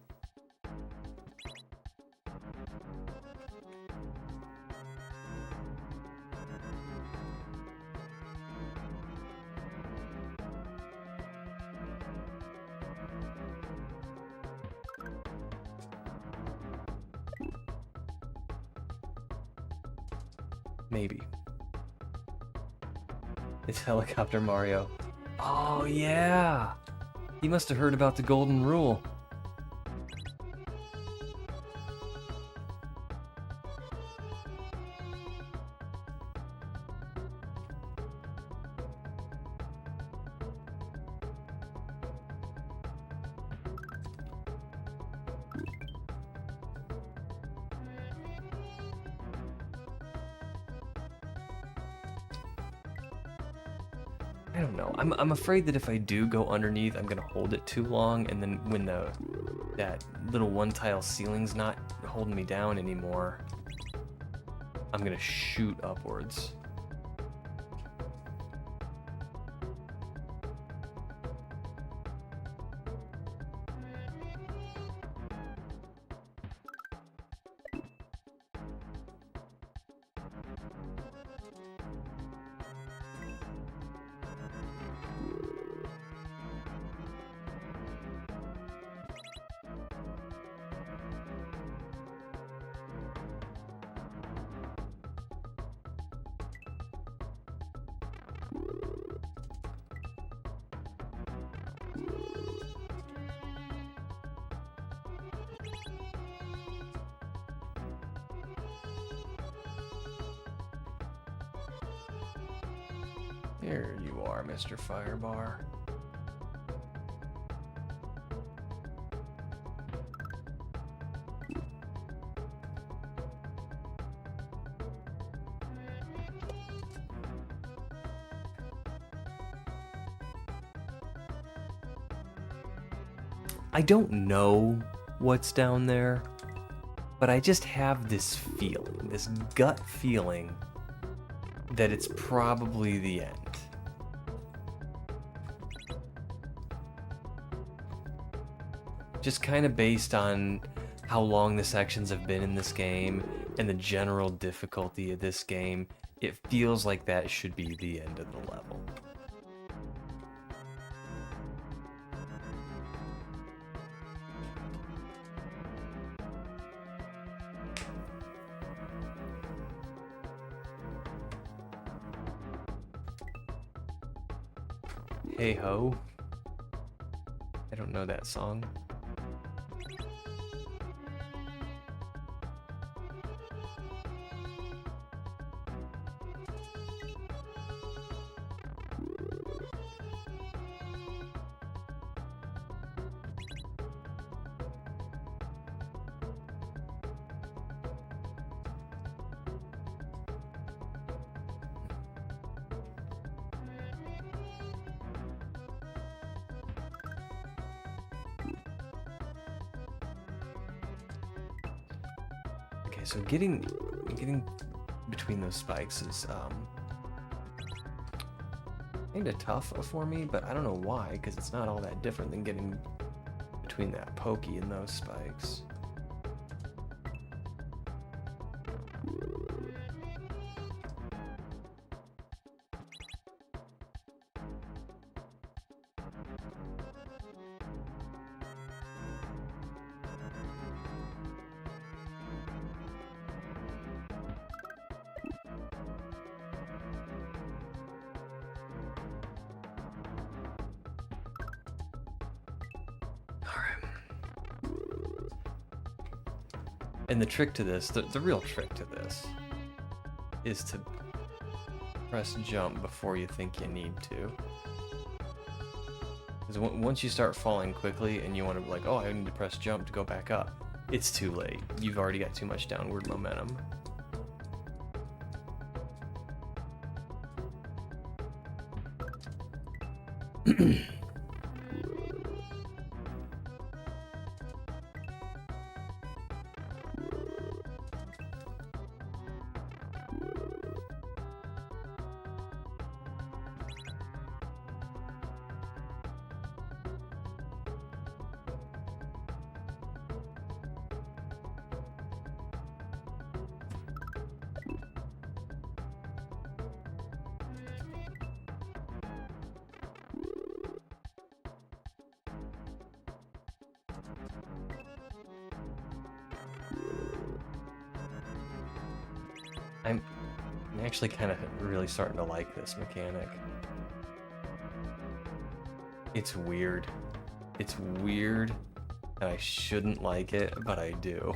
Maybe. It's Helicopter Mario. Oh, yeah! He must have heard about the golden rule. I don't know. I'm afraid that if I do go underneath, I'm gonna hold it too long, and then when that little one-tile ceiling's not holding me down anymore, I'm gonna shoot upwards. Here you are, Mr. Firebar. I don't know what's down there, but I just have this feeling, this gut feeling, that it's probably the end. Just kind of based on how long the sections have been in this game and the general difficulty of this game, it feels like that should be the end of the level. Hey Ho. I don't know that song. Okay, so getting between those spikes is kind of tough for me, but I don't know why, because it's not all that different than getting between that pokey and those spikes. And the trick to this, the real trick to this, is to press jump before you think you need to. Because once you start falling quickly and you want to be like, oh, I need to press jump to go back up, it's too late. You've already got too much downward momentum. I'm actually kind of really starting to like this mechanic. It's weird. It's weird, and I shouldn't like it, but I do.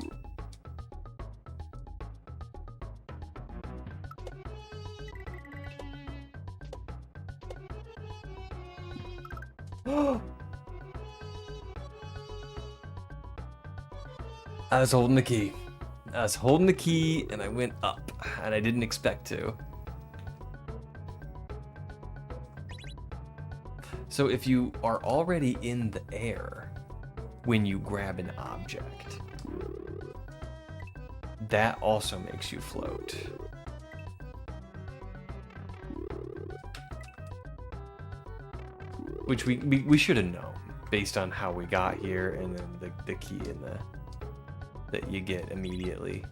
I was holding the key. I was holding the key and I went up, and I didn't expect to. So if you are already in the air when you grab an object, that also makes you float. Which we should have known based on how we got here, and then the key in the that you get immediately.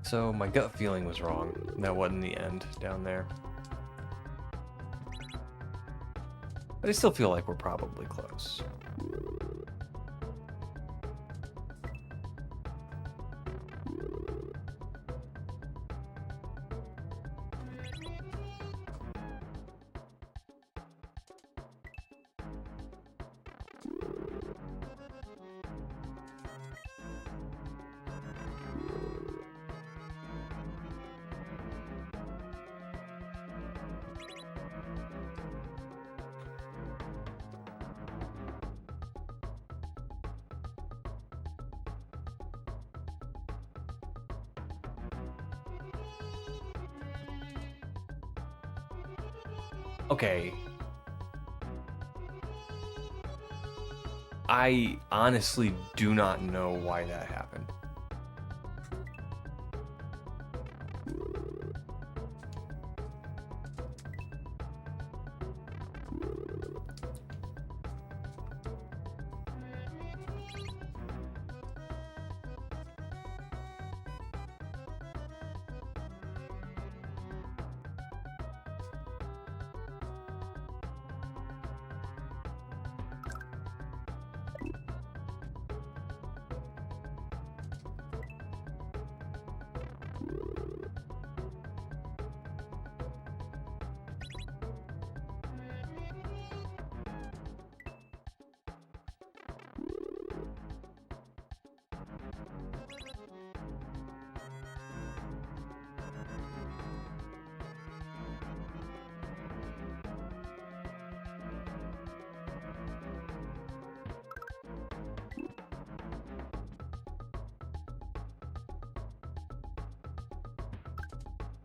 So my gut feeling was wrong. That wasn't the end down there. But I still feel like we're probably close. Okay. I honestly do not know why that happened.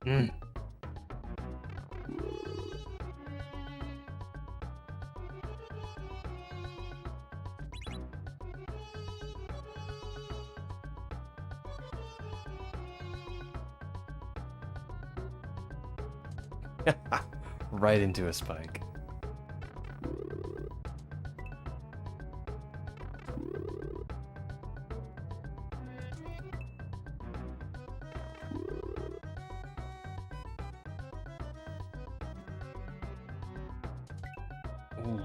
Mm. Right into a spike. Ooh.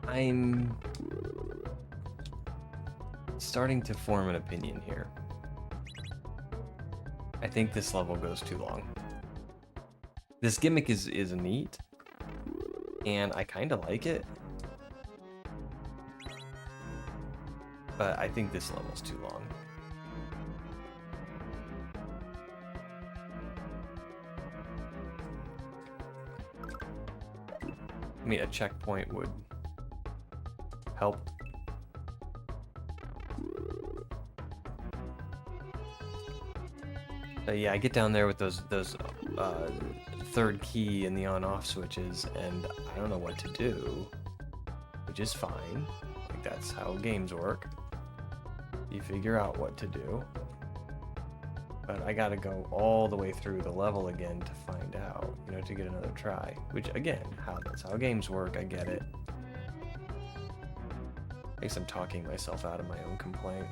I'm starting to form an opinion here. I think this level goes too long. This gimmick is neat, and I kind of like it, but I think this level's too long. I mean, a checkpoint would help. Yeah, I get down there with those third key and the on-off switches, and I don't know what to do, which is fine. Like, that's how games work. You figure out what to do. But I gotta go all the way through the level again to find out, you know, to get another try. Which, again, that's how games work, I get it. I guess I'm talking myself out of my own complaint.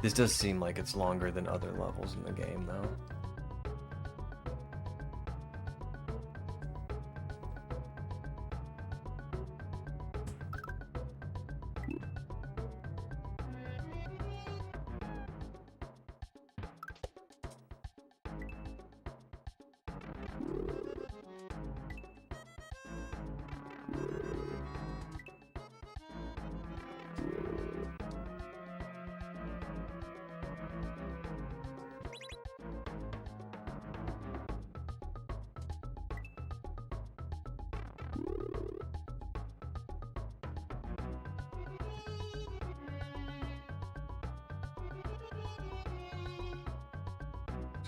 This does seem like it's longer than other levels in the game, though.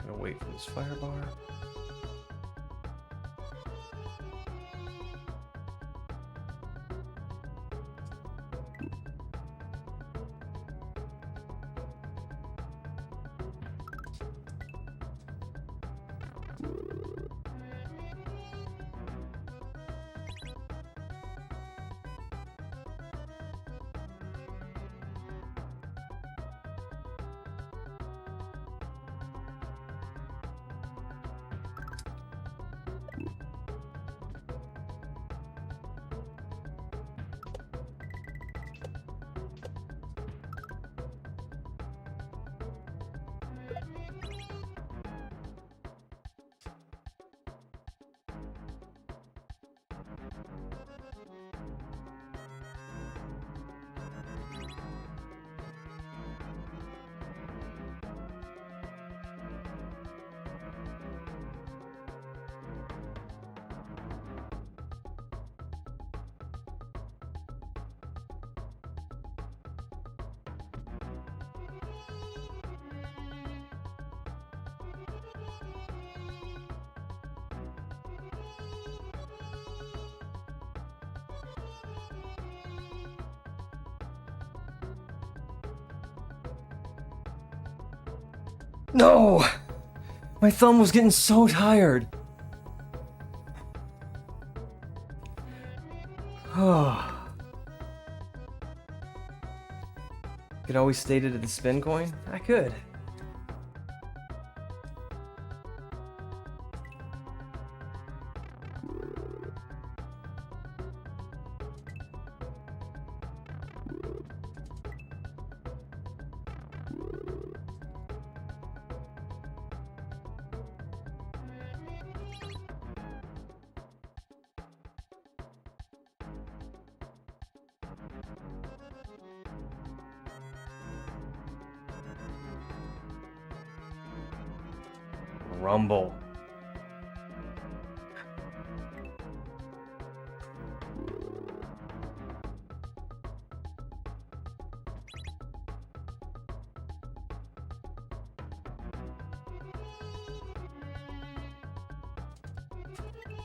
Gonna wait for this fire bar. No! My thumb was getting so tired. Oh. Could always state it at the spin coin? I could. Rumble.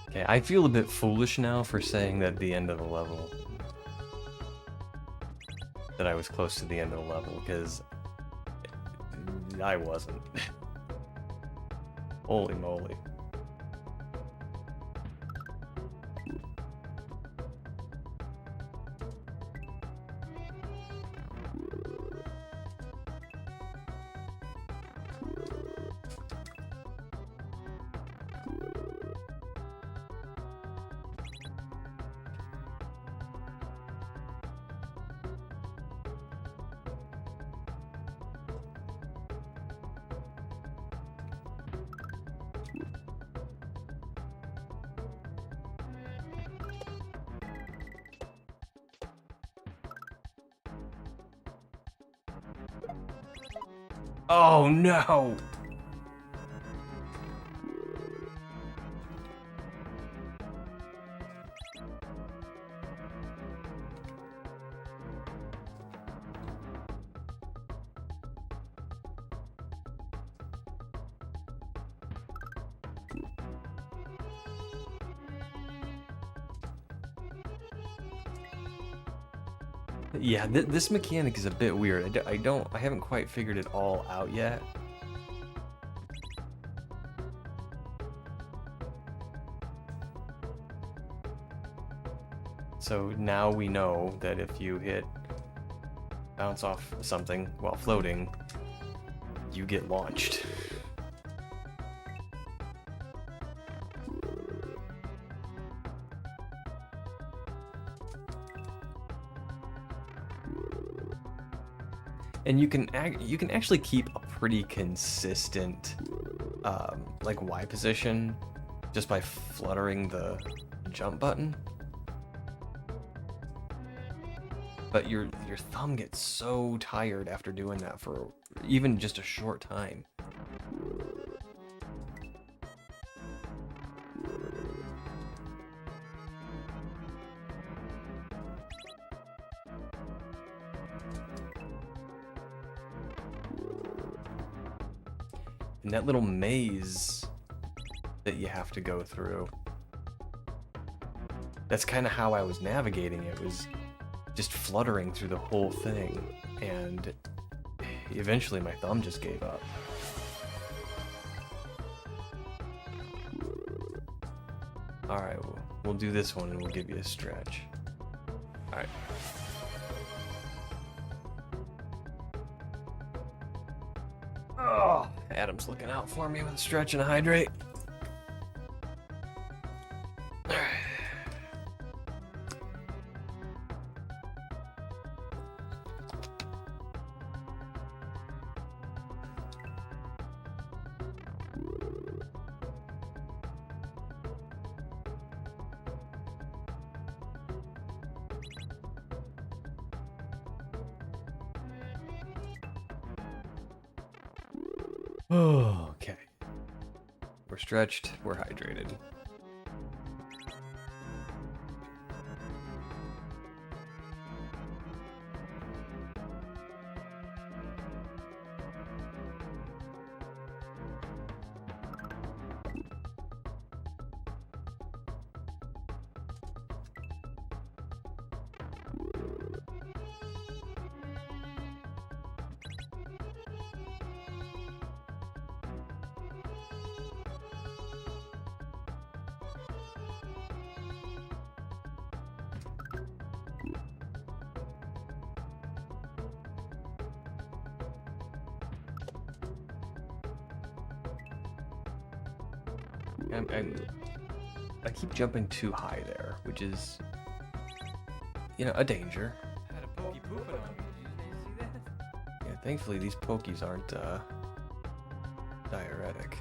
Okay, I feel a bit foolish now for saying that at the end of the level that I was close to the end of the level, because I wasn't. Holy moly. Oh no! Yeah, this mechanic is a bit weird. I haven't quite figured it all out yet. So now we know that if you hit bounce off something while floating, you get launched. And you can actually keep a pretty consistent like Y position just by fluttering the jump button. But your thumb gets so tired after doing that for even just a short time. And that little maze that you have to go through. That's kind of how I was navigating it, was just fluttering through the whole thing. And eventually my thumb just gave up. Alright, we'll do this one and we'll give you a stretch. Alright. Oh, Adam's looking out for me with a stretch and a hydrate. Okay. We're stretched, we're hydrated. I keep jumping too high there, which is, you know, a danger. I had a pokey pooping on me. Did you see that? Yeah, thankfully these pokies aren't diuretic.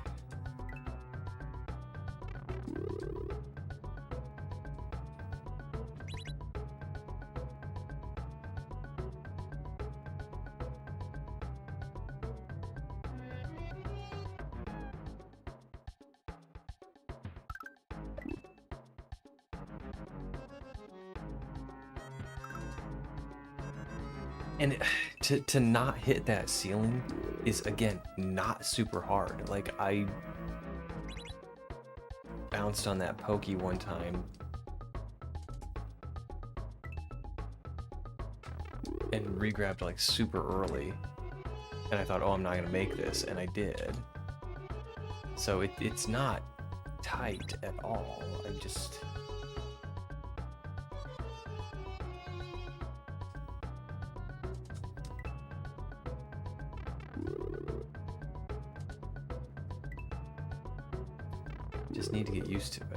And to not hit that ceiling is, again, not super hard. Like, I bounced on that pokey one time and regrabbed like super early, and I thought, oh, I'm not gonna make this, and I did. So it's not tight at all. I just... need to get used to it.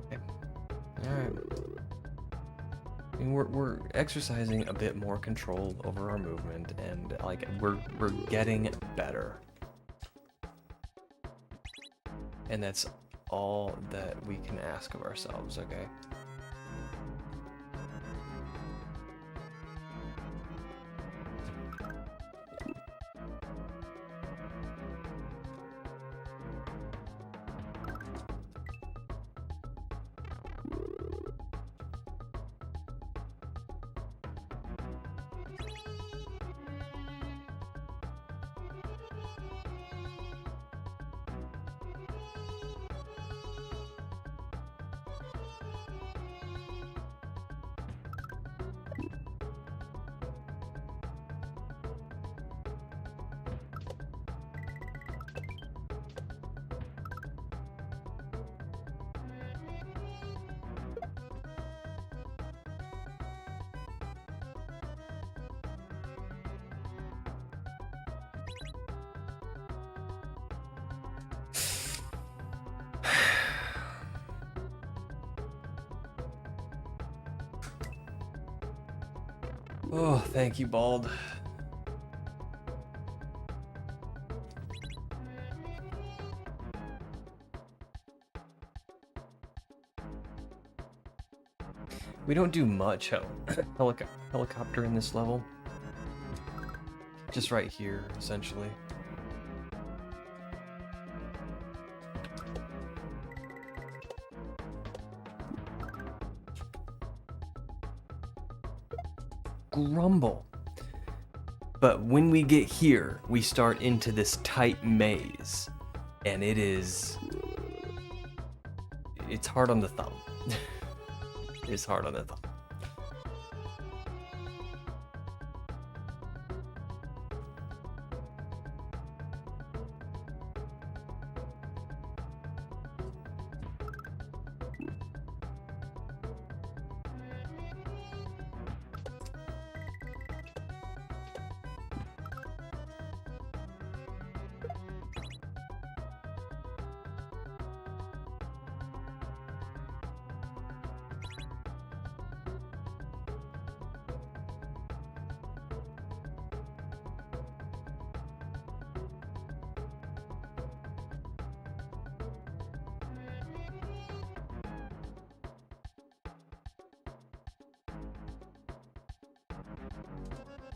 Okay. All right. I mean, we're exercising a bit more control over our movement, and like we're getting better, and that's all that we can ask of ourselves. Okay. Oh, thank you, Bald. We don't do much helicopter in this level. Just right here, essentially. Grumble. But when we get here, we start into this tight maze. And it's hard on the thumb. It's hard on the thumb.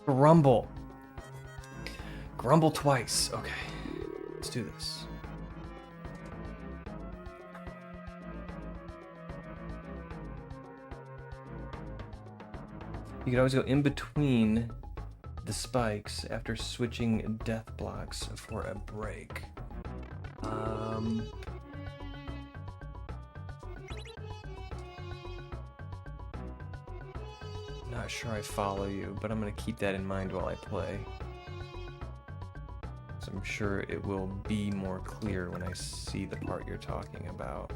Grumble. Grumble twice. Okay. Let's do this. You can always go in between the spikes after switching death blocks for a break. Not sure I follow you, but I'm gonna keep that in mind while I play. So I'm sure it will be more clear when I see the part you're talking about.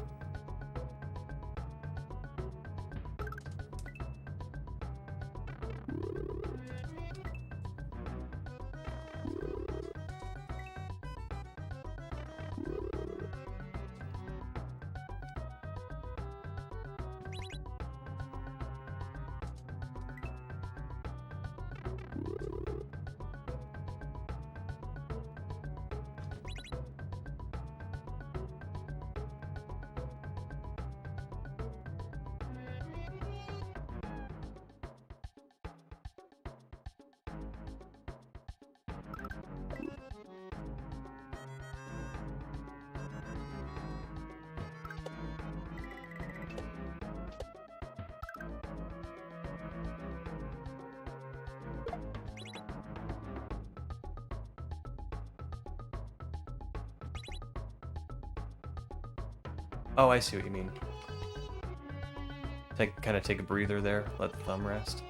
Oh, I see what you mean. Kind of take a breather there, let the thumb rest.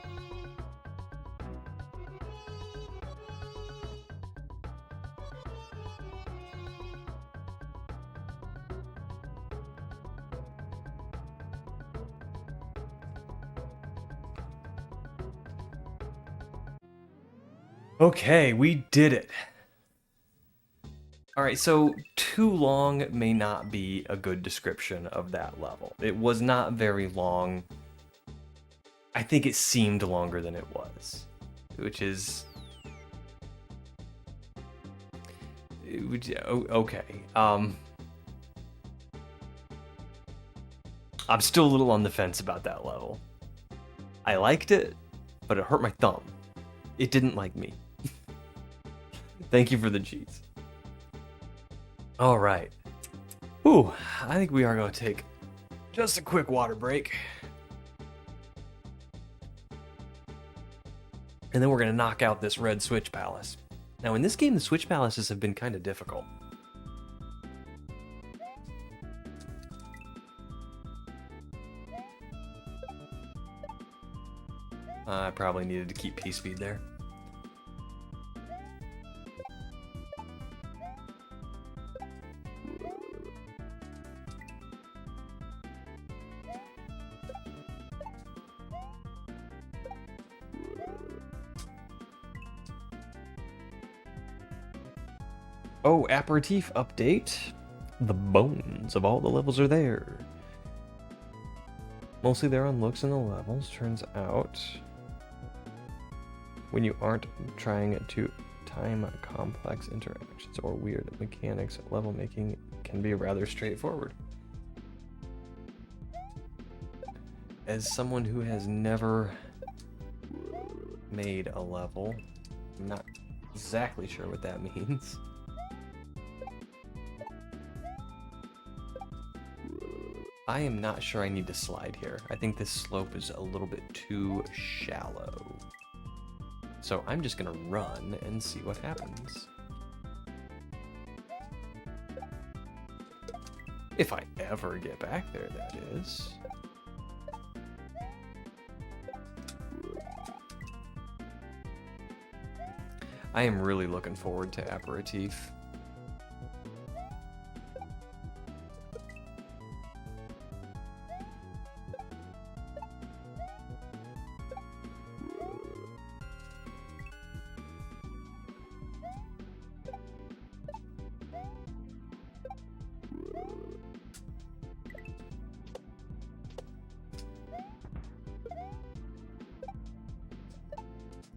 Okay, we did it. Alright, so too long may not be a good description of that level. It was not very long. I think it seemed longer than it was, which is... okay. I'm still a little on the fence about that level. I liked it, but it hurt my thumb. It didn't like me. Thank you for the cheese. All right. Ooh, I think we are going to take just a quick water break. And then we're going to knock out this red switch palace. Now, in this game, the switch palaces have been kind of difficult. I probably needed to keep P-speed there. Oh, aperitif update. The bones of all the levels are there. Mostly they're on looks in the levels. Turns out, when you aren't trying to time complex interactions or weird mechanics, level making can be rather straightforward. As someone who has never made a level, I'm not exactly sure what that means. I am not sure I need to slide here. I think this slope is a little bit too shallow. So I'm just gonna run and see what happens. If I ever get back there, that is. I am really looking forward to aperitif.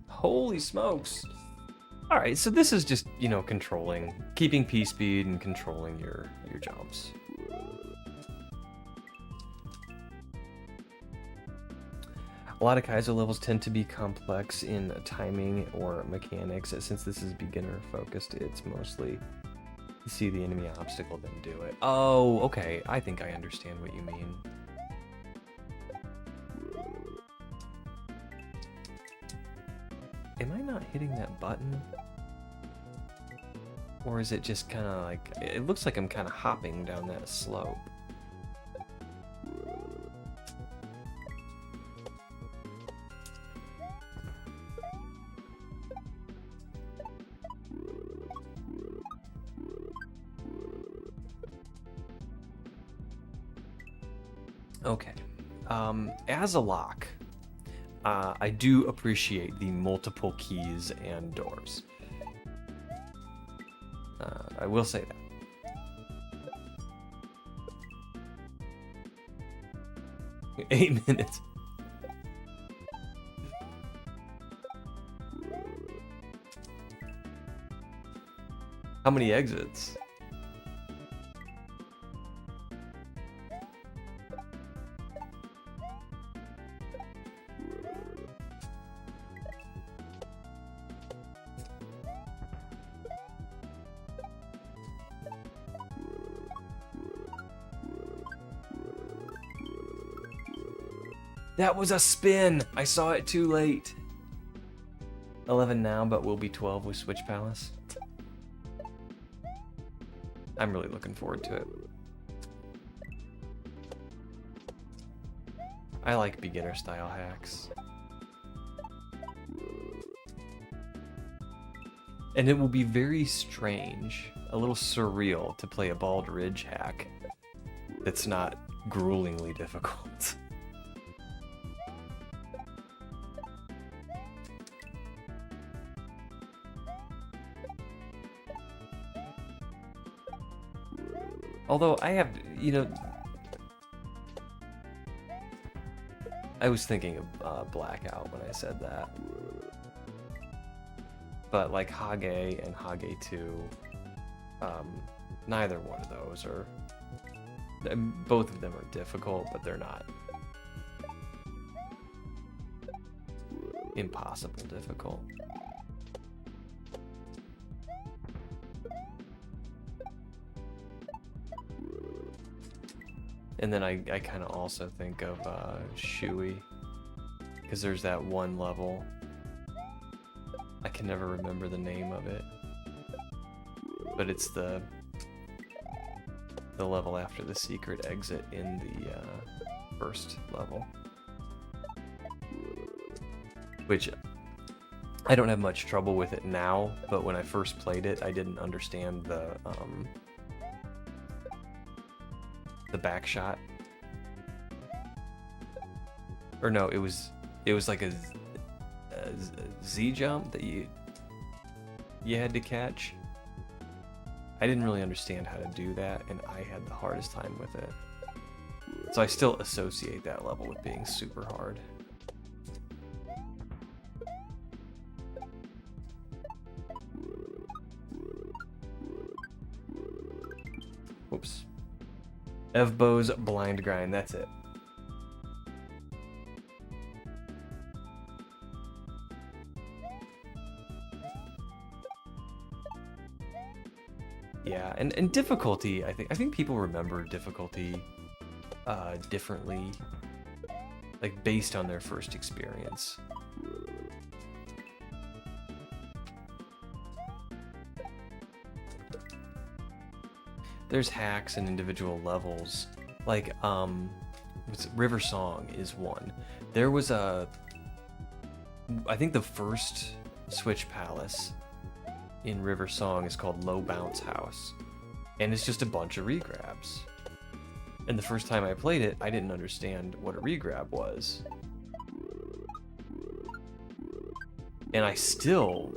Holy smokes. All right, so this is just, you know, keeping P speed and controlling your jumps. A lot of kaizo levels tend to be complex in timing or mechanics. Since this is beginner focused, it's mostly see the enemy obstacle, then do it. Oh, okay, I think I understand what you mean. Am I not hitting that button? Or is it just kind of like... It looks like I'm kind of hopping down that slope. Okay. As a lock, I do appreciate the multiple keys and doors. I will say that. Eight minutes. How many exits? That was a spin! I saw it too late. 11 now, but we'll be 12 with Switch Palace. I'm really looking forward to it. I like beginner style hacks. And it will be very strange, a little surreal to play a Bald Ridge hack that's not gruelingly difficult. Although I have, you know, I was thinking of Blackout when I said that. But like Hage and Hage 2, neither one of those are, both of them are difficult, but they're not impossible difficult. And then I kind of also think of Shui, because there's that one level. I can never remember the name of it, but it's the level after the secret exit in the first level, which I don't have much trouble with it now, but when I first played it, I didn't understand the back shot. Or no, it was like a Z jump that you had to catch. I didn't really understand how to do that, and I had the hardest time with it. So I still associate that level with being super hard. Whoops. Evbo's Blind Grind, that's it. Yeah, and difficulty, I think people remember difficulty differently, like based on their first experience. There's hacks and individual levels, like River Song is one. There was I think the first Switch Palace in River Song is called Low Bounce House, and it's just a bunch of regrabs. And the first time I played it, I didn't understand what a regrab was. And I still,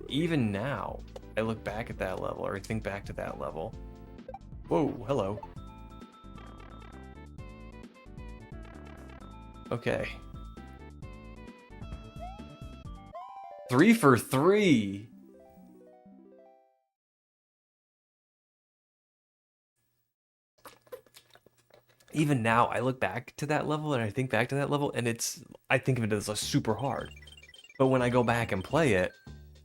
even now, I look back at that level, or I think back to that level. Whoa, hello. Okay. 3 for 3! Even now, I look back to that level and I think back to that level, and I think of it as like super hard. But when I go back and play it,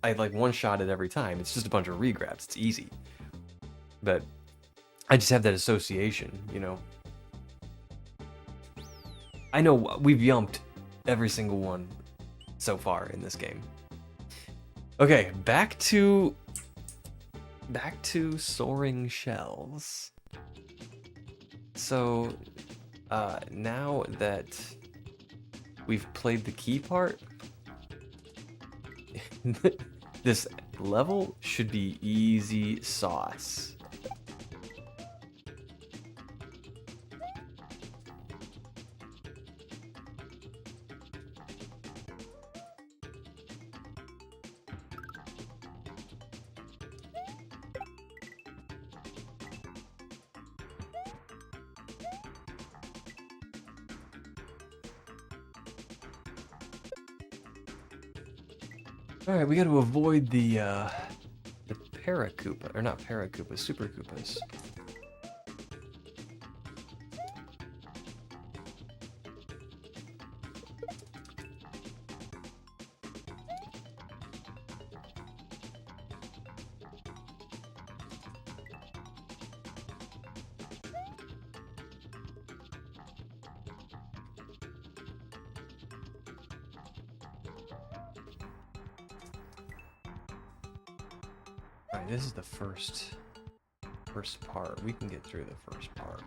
I like one-shot it every time. It's just a bunch of regrabs. It's easy. But I just have that association, you know. I know we've yumped every single one so far in this game. Okay, back to soaring shells. So, now that we've played the key part, this level should be easy sauce. All right, we got to avoid the Paracoopa, or not Paracoopas, Super Koopas. Alright, this is the first part. We can get through the first part.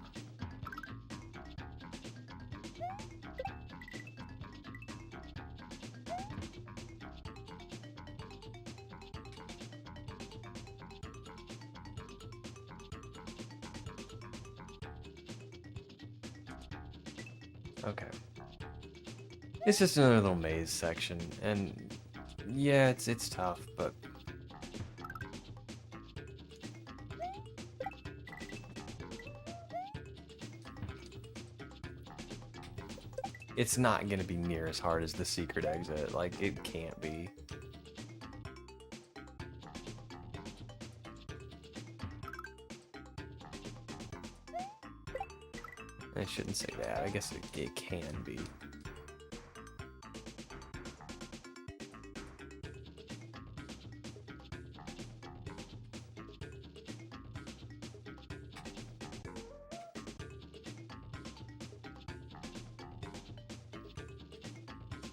Okay. It's just another little maze section, and yeah, it's tough, but it's not gonna be near as hard as the secret exit. Like, it can't be. I shouldn't say that. I guess it can be.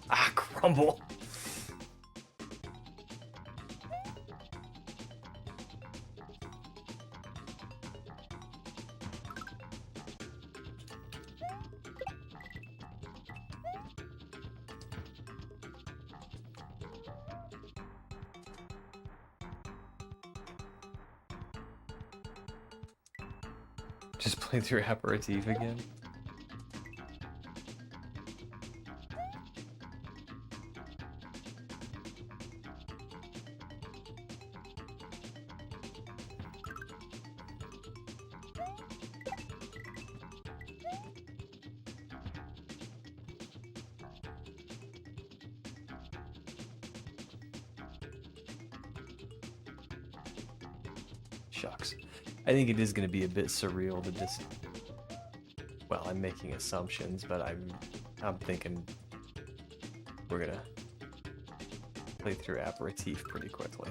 Ah, crumble. Just play through Aperitif again. Shucks. I think it is going to be a bit surreal to just... Well, I'm making assumptions, but I'm thinking we're going to play through Aperitif pretty quickly.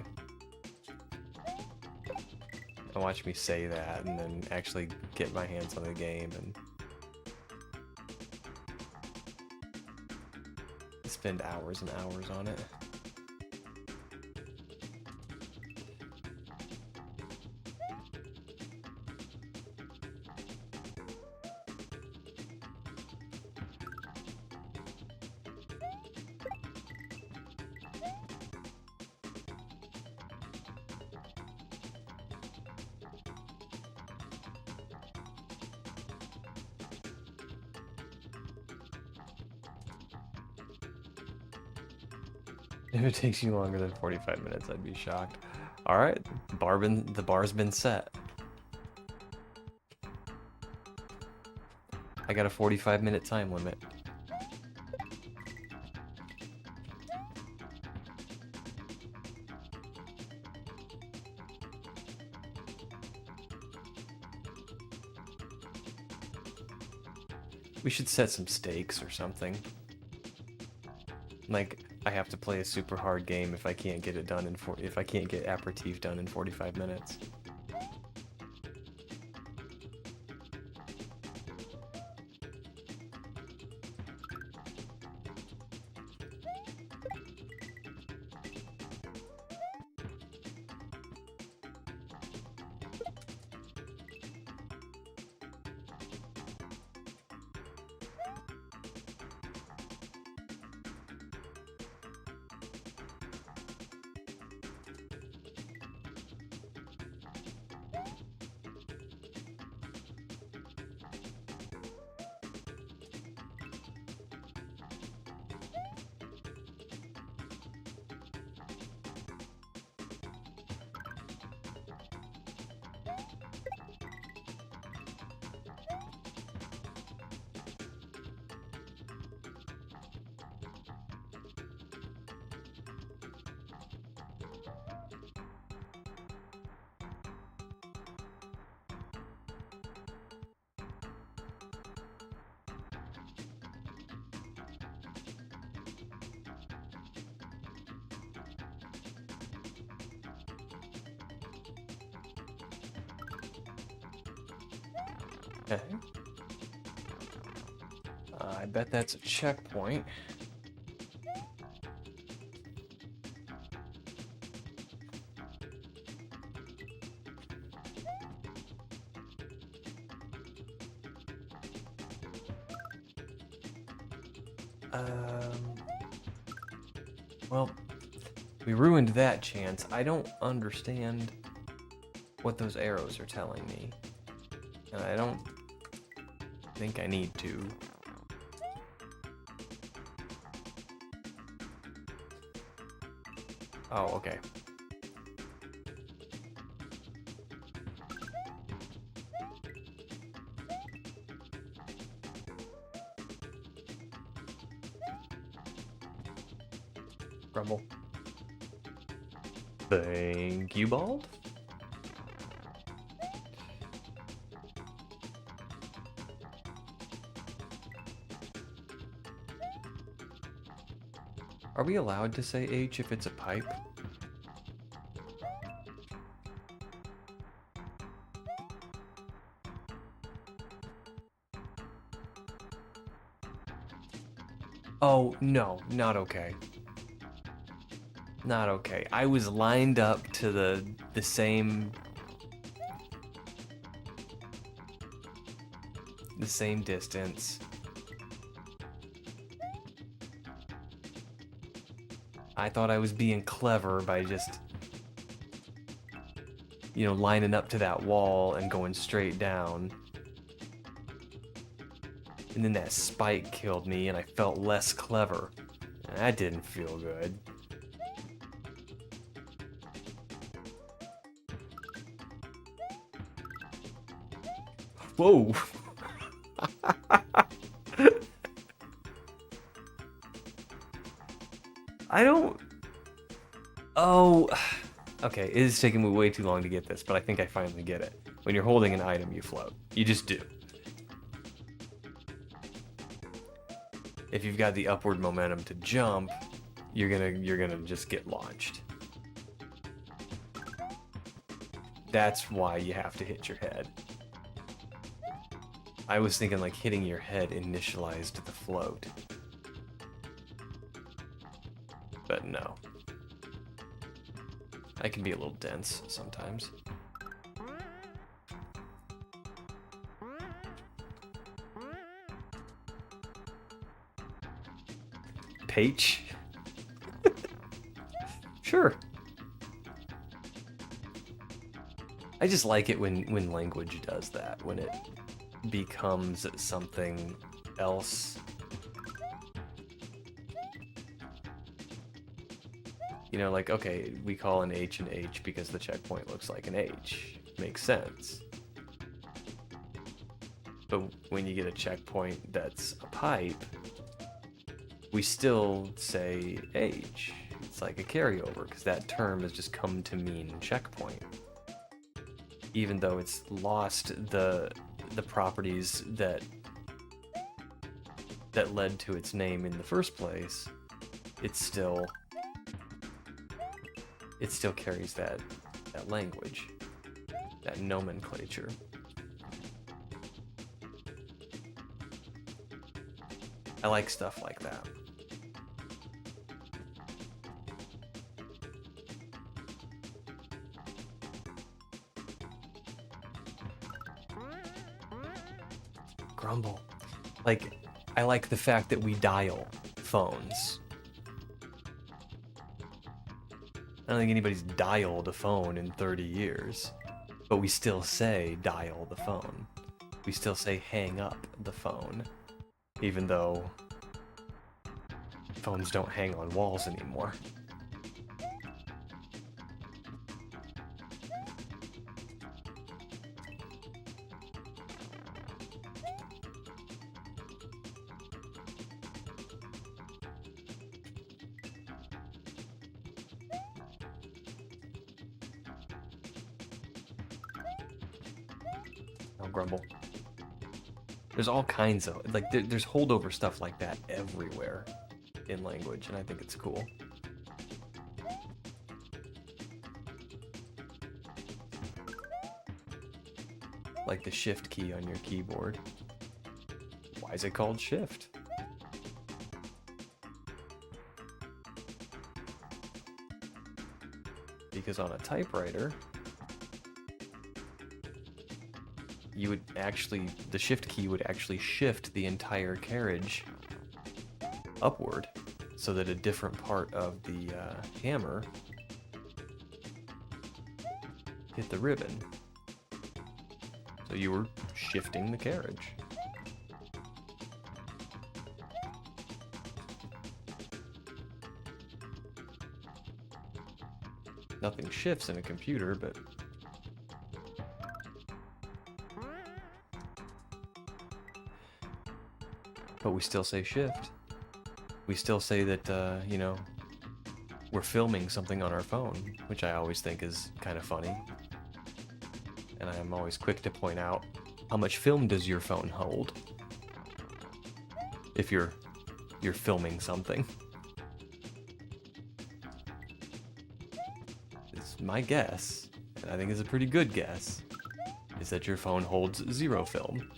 And watch me say that and then actually get my hands on the game and spend hours and hours on it. If it takes you longer than 45 minutes, I'd be shocked. Alright, the bar's been set. I got a 45-minute time limit. We should set some stakes or something. Like, I have to play a super hard game if I can't get it done if I can't get aperitif done in 45 minutes. Okay. I bet that's a checkpoint. Well, we ruined that chance. I don't understand what those arrows are telling me. And I don't think I need to. Oh, okay. Grumble. Thank you, Bald. Are we allowed to say H if it's a pipe? Oh, no, not okay. Not okay. I was lined up to the same distance. I thought I was being clever by just, you know, lining up to that wall and going straight down. And then that spike killed me and I felt less clever. And that didn't feel good. Whoa! I don't... Oh... Okay, it is taking me way too long to get this, but I think I finally get it. When you're holding an item, you float. You just do. If you've got the upward momentum to jump, you're gonna just get launched. That's why you have to hit your head. I was thinking like hitting your head initialized the float. But no. I can be a little dense sometimes. Page? Sure. I just like it when language does that, when it becomes something else. You know, like, okay, we call an H an H because the checkpoint looks like an H. Makes sense. But when you get a checkpoint that's a pipe, we still say H. It's like a carryover, because that term has just come to mean checkpoint. Even though it's lost the properties that led to its name in the first place, it still carries that language, that nomenclature. I like stuff like that. Grumble. Like, I like the fact that we dial phones. I don't think anybody's dialed a phone in 30 years, but we still say dial the phone. We still say hang up the phone, even though phones don't hang on walls anymore. Grumble. There's all kinds of, like, there's holdover stuff like that everywhere in language, and I think it's cool. Like the shift key on your keyboard. Why is it called shift? Because on a typewriter, you would actually, the shift key would actually shift the entire carriage upward so that a different part of the hammer hit the ribbon. So you were shifting the carriage. Nothing shifts in a computer, but we still say shift. We still say that, you know, we're filming something on our phone, which I always think is kind of funny. And I'm always quick to point out, how much film does your phone hold? If you're filming something. It's my guess, and I think it's a pretty good guess, is that your phone holds 0 film.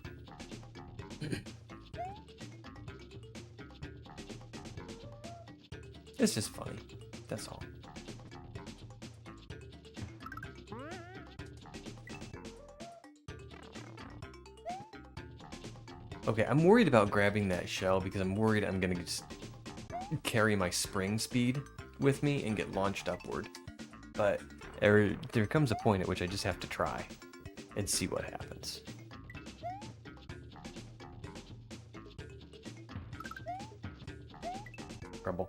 It's just funny, that's all. Okay, I'm worried about grabbing that shell because I'm worried I'm gonna just carry my spring speed with me and get launched upward. But there comes a point at which I just have to try and see what happens. Grumble.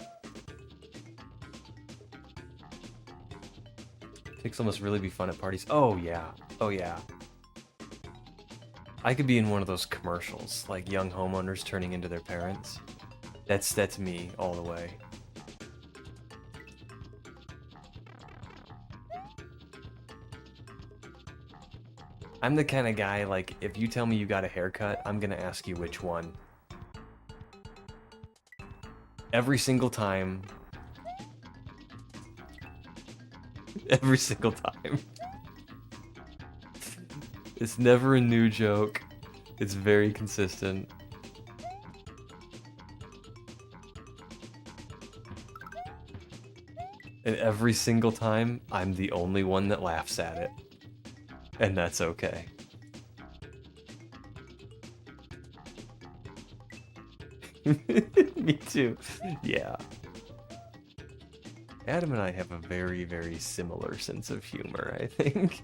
Pixel must really be fun at parties. Oh yeah, oh yeah. I could be in one of those commercials, like young homeowners turning into their parents. That's me all the way. I'm the kind of guy, like, if you tell me you got a haircut, I'm gonna ask you which one. Every single time. Every single time. It's never a new joke. It's very consistent. And every single time, I'm the only one that laughs at it. And that's okay. Me too. Yeah. Adam and I have a very, very similar sense of humor, I think.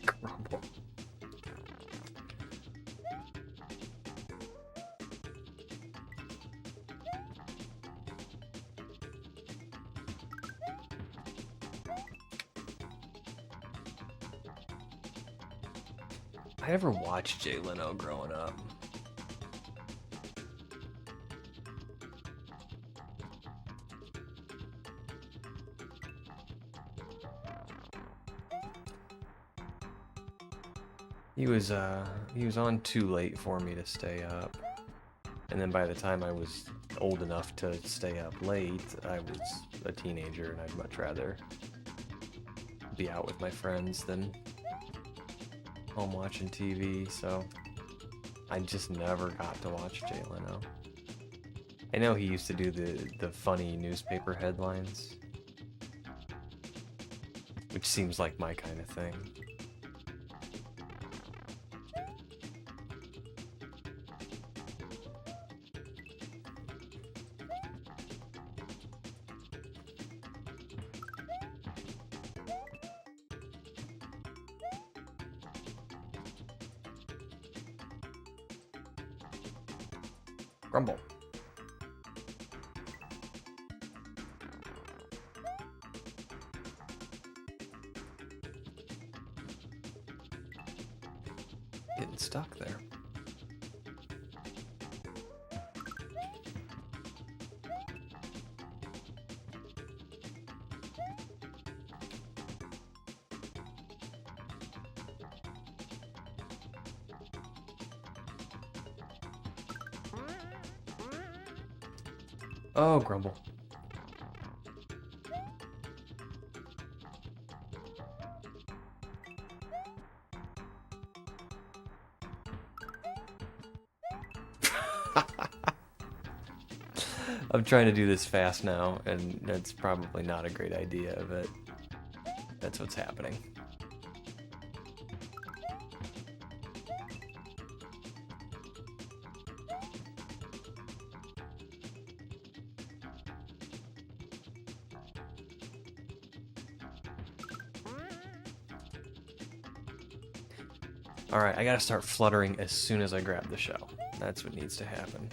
Grumble. I never watched Jay Leno growing up. He was on too late for me to stay up. And then by the time I was old enough to stay up late, I was a teenager and I'd much rather be out with my friends than home watching TV, so I just never got to watch Jay Leno. I know he used to do the funny newspaper headlines, which seems like my kind of thing. Grumble. Getting stuck there. Oh, Grumble. I'm trying to do this fast now, and that's probably not a great idea, but that's what's happening. Alright, I gotta start fluttering as soon as I grab the shell. That's what needs to happen.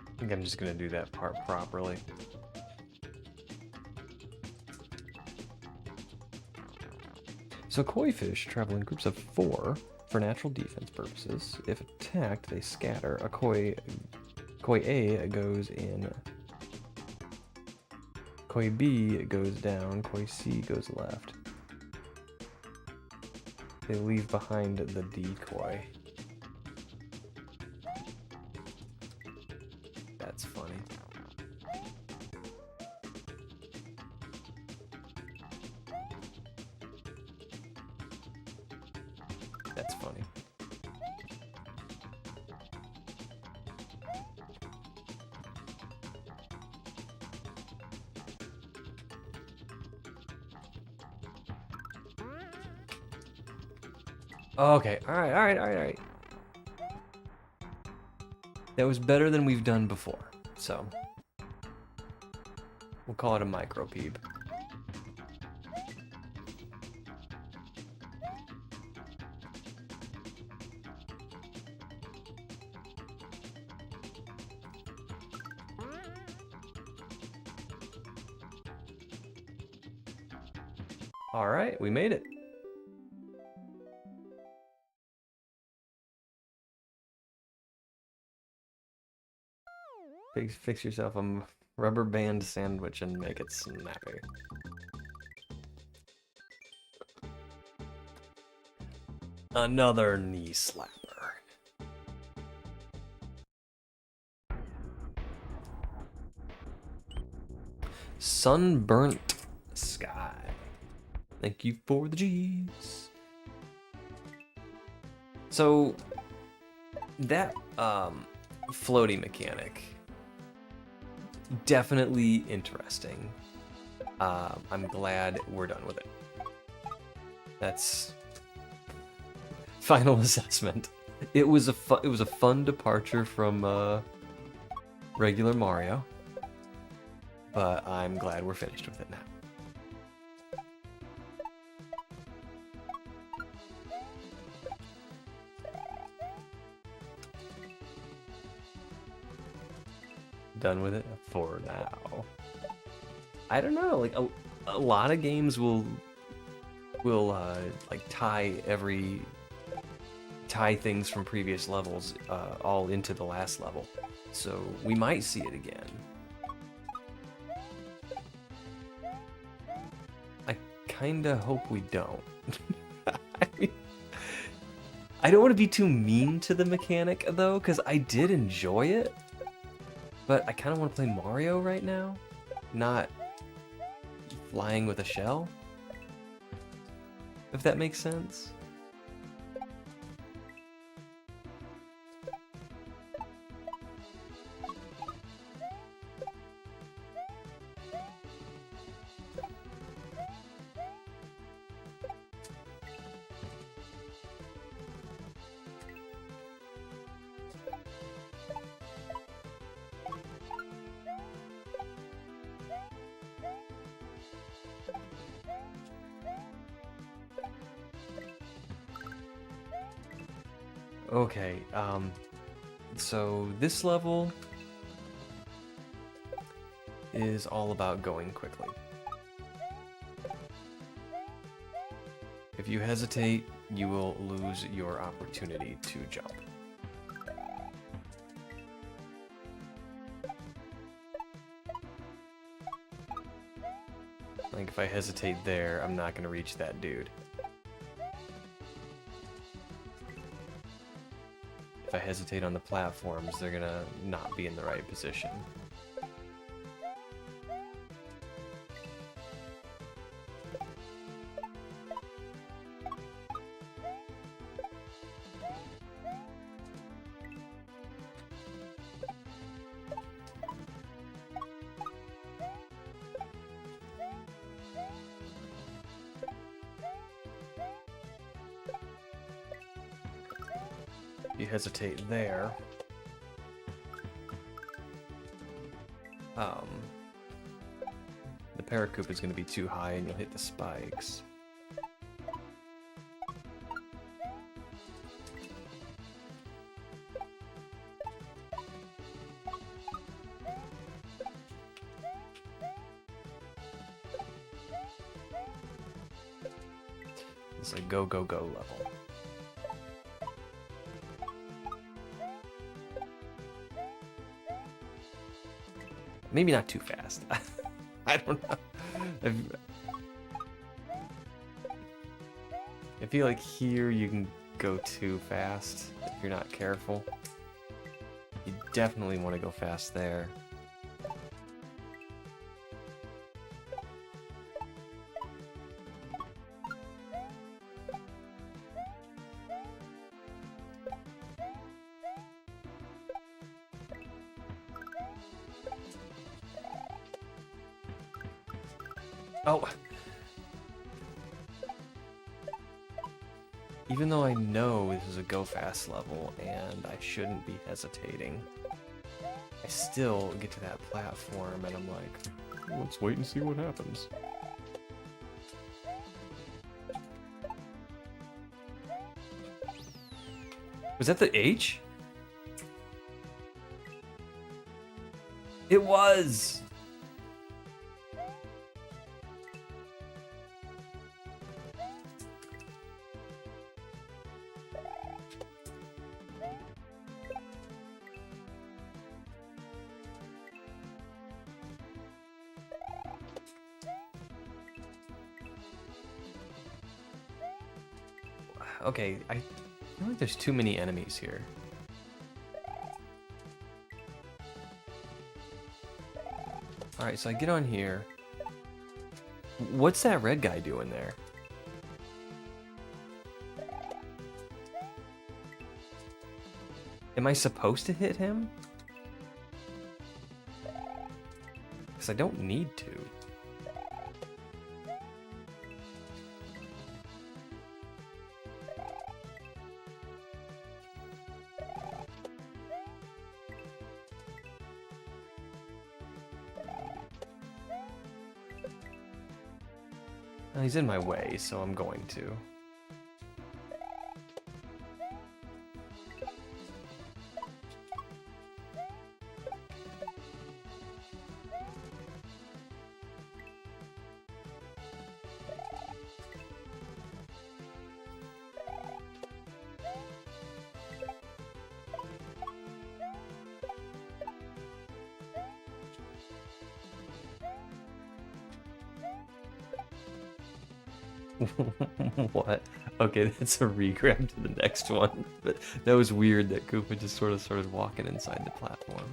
I think I'm just gonna do that part properly. So koi fish travel in groups of 4 for natural defense purposes. If attacked, they scatter. A koi A goes in. Koi B goes down. Koi C goes left. They leave behind the decoy. That's funny. That's funny. Okay, alright. That was better than we've done before, so we'll call it a micro peeb. Alright, we made it. Fix yourself a rubber band sandwich and make it snappy. Another knee slapper. Sunburnt sky. Thank you for the G's. So that floaty mechanic, definitely interesting. I'm glad we're done with it. That's final assessment. It was a fun departure from regular Mario, but I'm glad we're finished with it now. Done with it for now. I don't know, like a lot of games will like tie things from previous levels all into the last level, so we might see it again. I kinda hope we don't. I don't want to be too mean to the mechanic though, because I did enjoy it. But I kind of want to play Mario right now, not flying with a shell, if that makes sense. Okay, so this level is all about going quickly. If you hesitate, you will lose your opportunity to jump. Like if I hesitate there, I'm not gonna reach that dude. If I hesitate on the platforms, they're gonna not be in the right position. If you hesitate there, the paracoup is going to be too high and you'll hit the spikes. is a go, go, go level. Maybe not too fast. I don't know. I feel like here you can go too fast if you're not careful. You definitely want to go fast there. Oh! Even though I know this is a go fast level and I shouldn't be hesitating, I still get to that platform and I'm like, let's wait and see what happens. Was that the H? It was! Okay, I feel like there's too many enemies here. Alright, so I get on here. What's that red guy doing there? Am I supposed to hit him? Because I don't need to. Well, he's in my way, so I'm going to. What? Okay, that's a regrab to the next one. But that was weird that Koopa just sort of started walking inside the platform.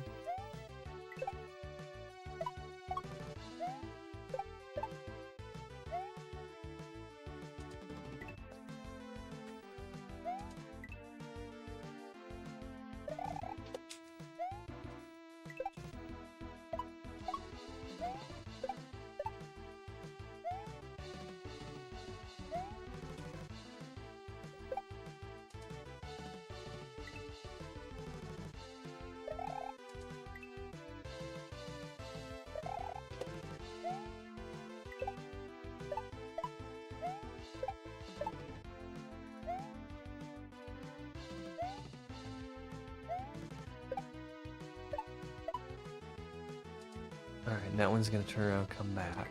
Alright, that one's gonna turn around and come back.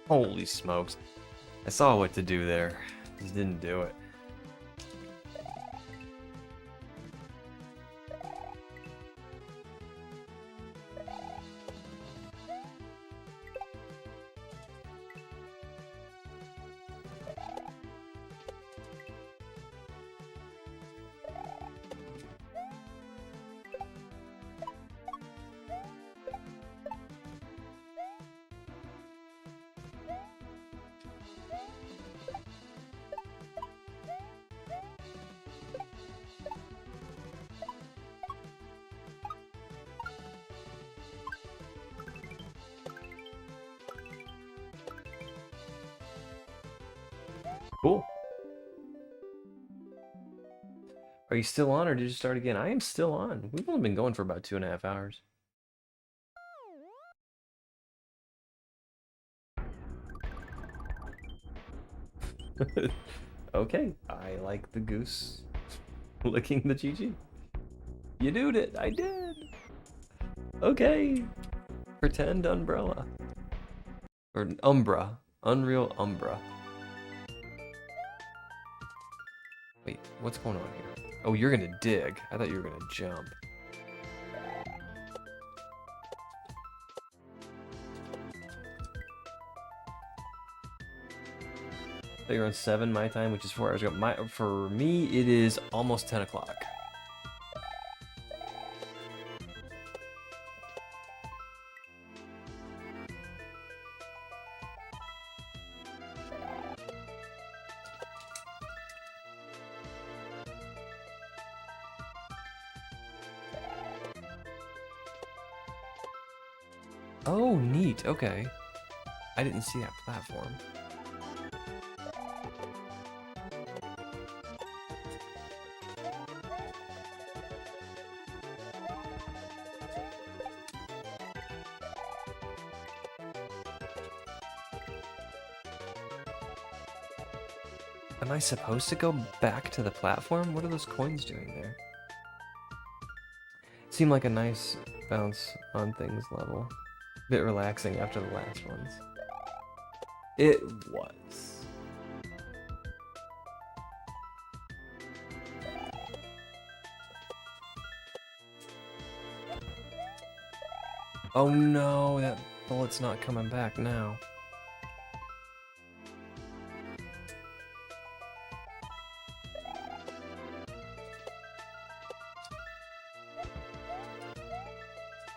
Holy smokes. I saw what to do there. Just didn't do it. Cool. Are you still on, or did you start again? I am still on. We've only been going for about 2.5 hours. Okay, I like the goose licking the GG. You doed it. I did. Okay. Pretend umbrella. Or Umbra. Unreal Umbra. Wait, what's going on here? Oh, you're gonna dig. I thought you were gonna jump. So you're on 7 my time, which is 4 hours ago. For me, it is almost 10 o'clock. Oh, neat. Okay. I didn't see that platform. Am I supposed to go back to the platform? What are those coins doing there? Seemed like a nice bounce on things level. Bit relaxing after the last ones. It was. Oh no, that bullet's not coming back now.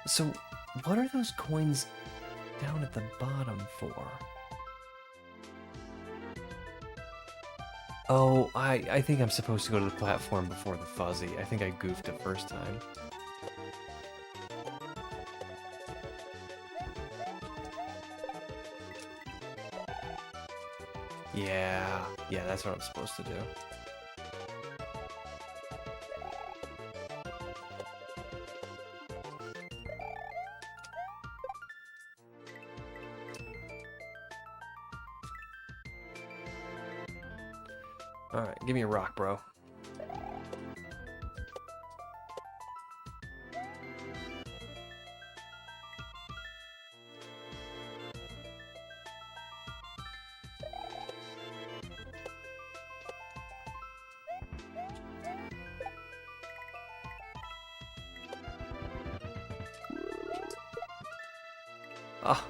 So, what are those coins down at the bottom for? Oh, I think I'm supposed to go to the platform before the fuzzy. I think I goofed the first time. Yeah, that's what I'm supposed to do. Alright, give me a rock, bro. Ah.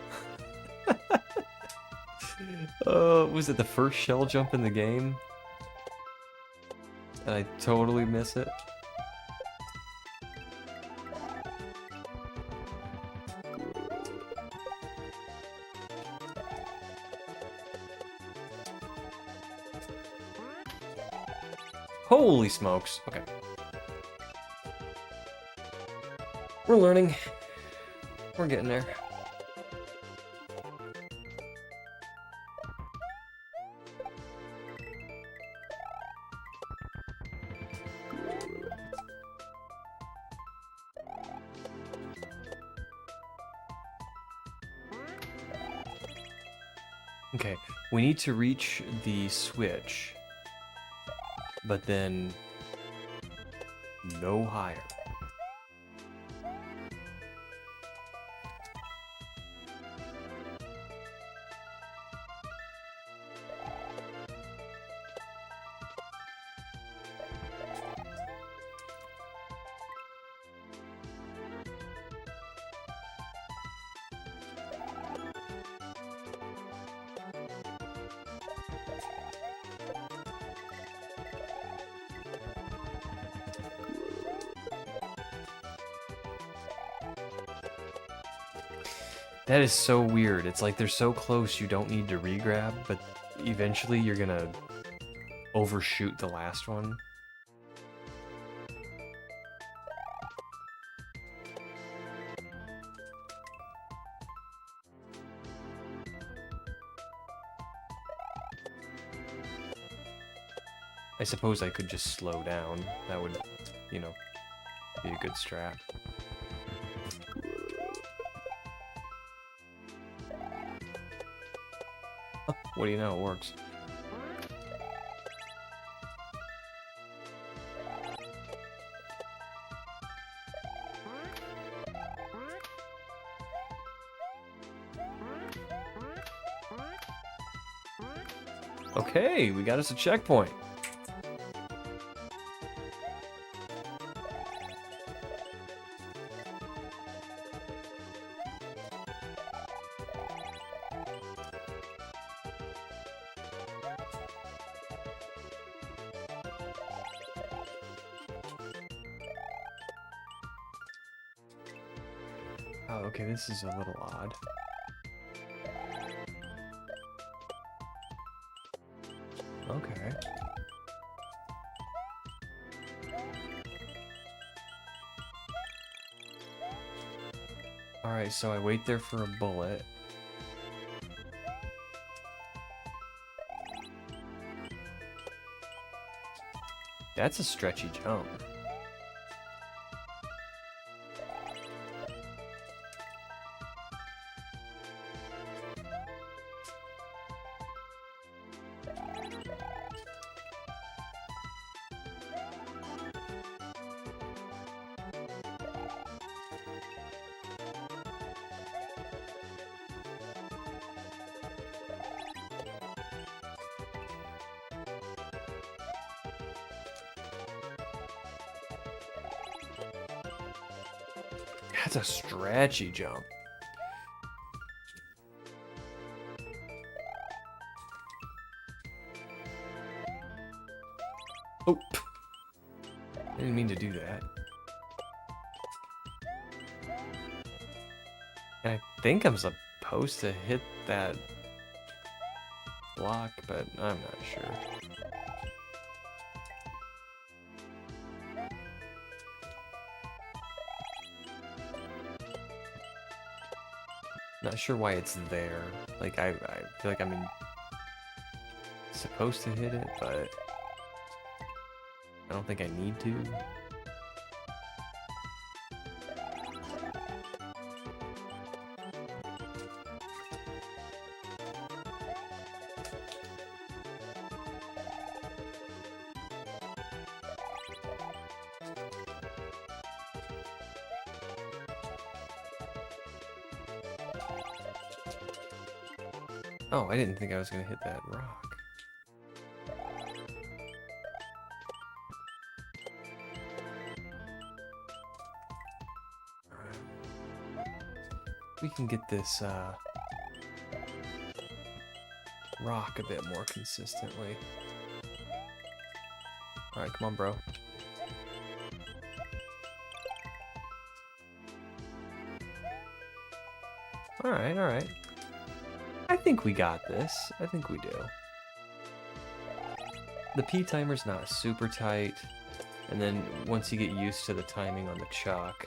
Was it the first shell jump in the game? And I totally miss it. Holy smokes. Okay. We're learning. We're getting there. Okay, we need to reach the switch, but then no higher. That is so weird. It's like they're so close you don't need to re-grab, but eventually you're gonna overshoot the last one. I suppose I could just slow down. That would, you know, be a good strat. What do you know? It works. Okay, we got us a checkpoint. Oh, okay, this is a little odd. Okay. Alright, so I wait there for a bullet. That's a stretchy jump. That's a stretchy jump. Oh, I didn't mean to do that. And I think I'm supposed to hit that block, but I'm not sure. Not sure why it's there. Like, I feel like I'm supposed to hit it, but I don't think I need to. Oh, I didn't think I was gonna hit that rock. We can get this rock a bit more consistently. Alright, come on, bro. Alright. I think we got this. I think we do. The P timer's not super tight, and then once you get used to the timing on the chuck,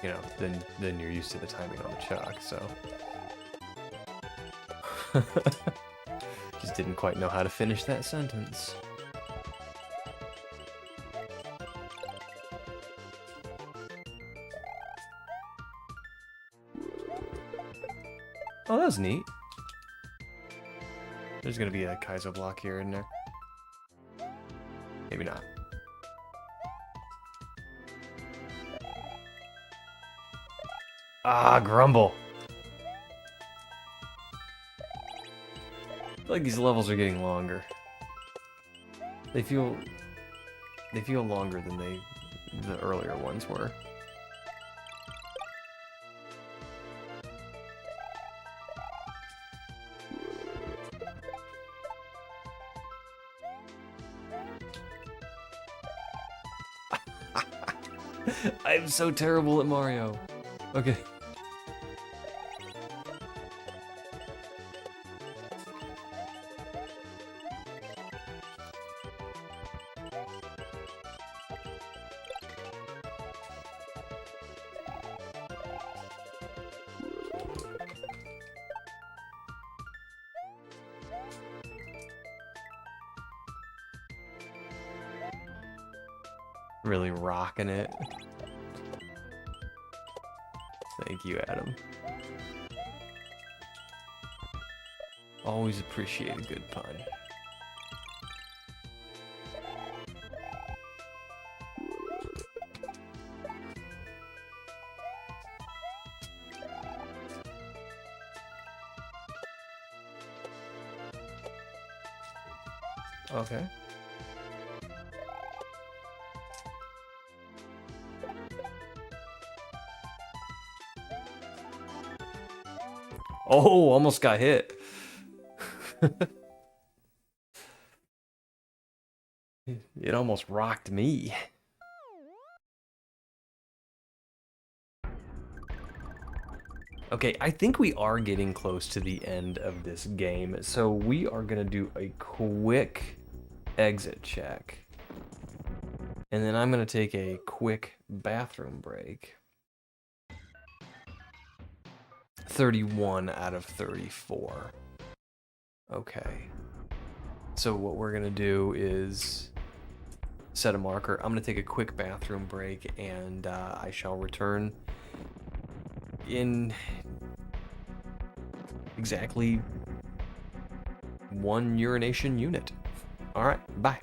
you know, then you're used to the timing on the chuck, so. Just didn't quite know how to finish that sentence. Oh, that was neat. There's gonna be a kaizo block here in there. Maybe not. Ah, grumble. I feel like these levels are getting longer. They feel longer than the earlier ones were. I'm so terrible at Mario. Okay. Really rocking it. Thank you, Adam. Always appreciate a good pun. Okay. Oh, almost got hit. It almost rocked me. Okay, I think we are getting close to the end of this game, so we are gonna do a quick exit check. And then I'm gonna take a quick bathroom break. 31 out of 34. Okay. So what we're gonna do is set a marker. I'm gonna take a quick bathroom break, and I shall return in exactly 1 urination unit. All right, bye.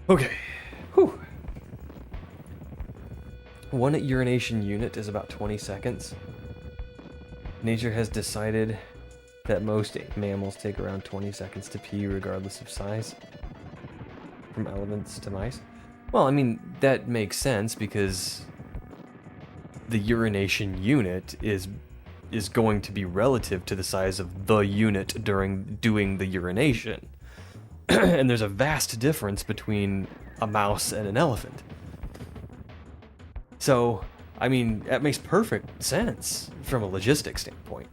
Okay. Whew. 1 urination unit is about 20 seconds. Nature has decided that most mammals take around 20 seconds to pee regardless of size. From elephants to mice. Well, I mean, that makes sense because the urination unit is going to be relative to the size of the unit during doing the urination. And there's a vast difference between a mouse and an elephant. So, I mean, that makes perfect sense from a logistics standpoint.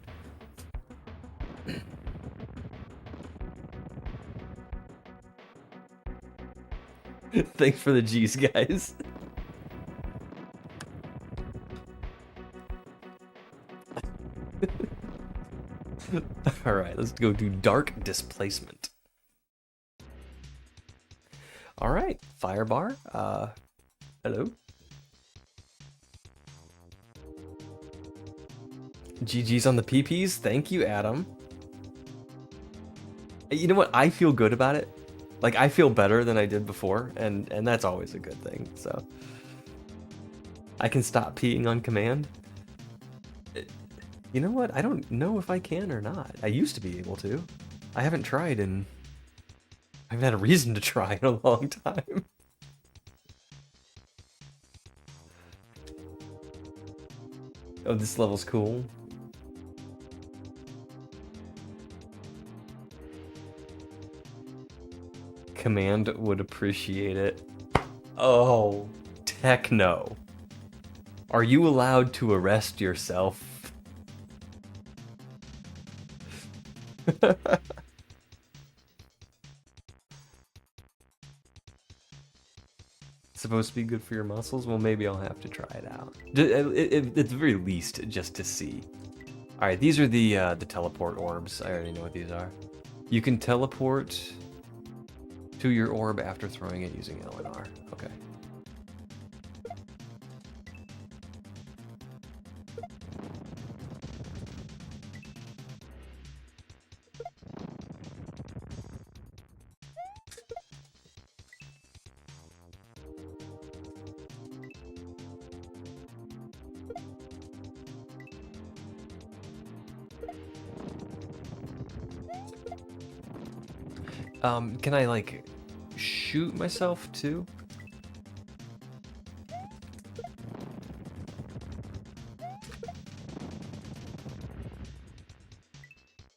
Thanks for the G's, guys. Alright, let's go do dark displacement. Alright, Firebar, hello? GG's on the PPs, thank you, Adam. You know what, I feel good about it. Like, I feel better than I did before, and that's always a good thing, so. I can stop peeing on command. You know what, I don't know if I can or not. I used to be able to. I haven't tried in... I haven't had a reason to try in a long time. Oh, this level's cool. Command would appreciate it. Oh, techno. Are you allowed to arrest yourself? Supposed to be good for your muscles? Well, maybe I'll have to try it out. At the very least, just to see. Alright, these are the teleport orbs. I already know what these are. You can teleport to your orb after throwing it using LNR. Okay. Can I, like, shoot myself, too?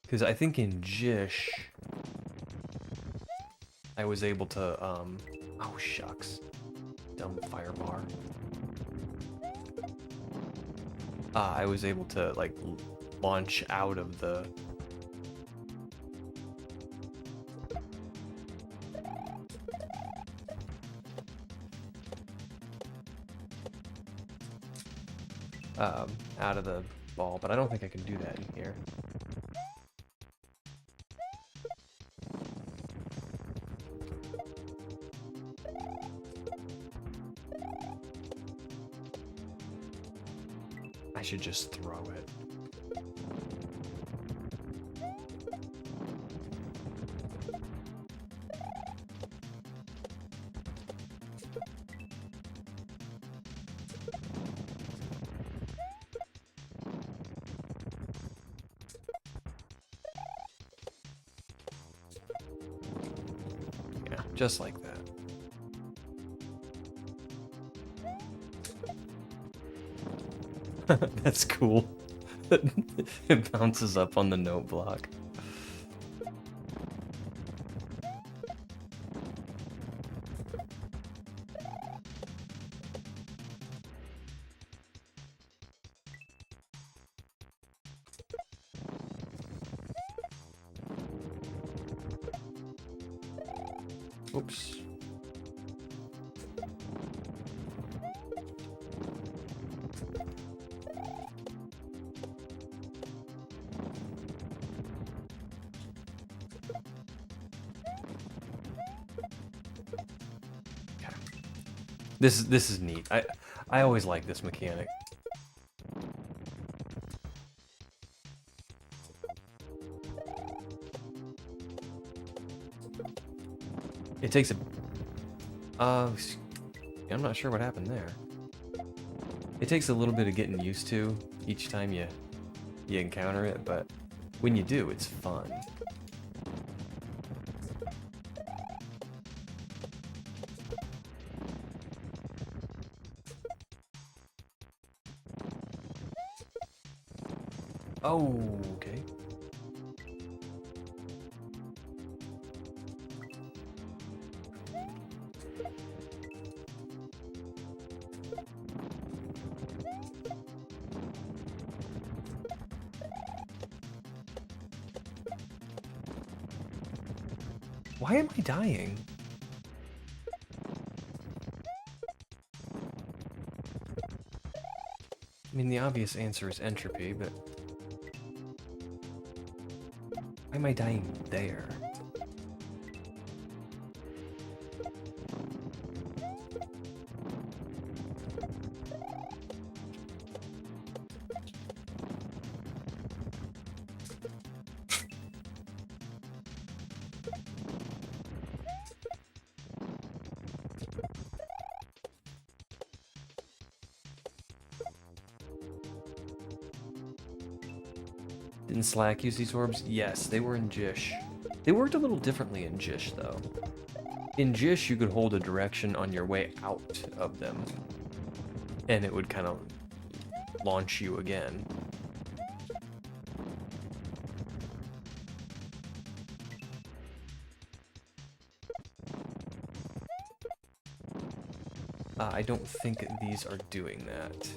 Because I think in Jish, I was able to, oh, shucks. Dumb firebar. I was able to, like, launch out of the... out of the ball, but I don't think I can do that in here. I should just throw it. Yeah, just like that. That's cool. It bounces up on the note block. Oops. This is neat. I always like this mechanic. It takes a I'm not sure what happened there. It takes a little bit of getting used to each time you encounter it, but when you do, it's fun. Oh, okay. Why am I dying? I mean, the obvious answer is entropy, but why am I dying there? Didn't Slack use these orbs? Yes, they were in Jish. They worked a little differently in Jish, though. In Jish, you could hold a direction on your way out of them, and it would kind of launch you again. I don't think these are doing that.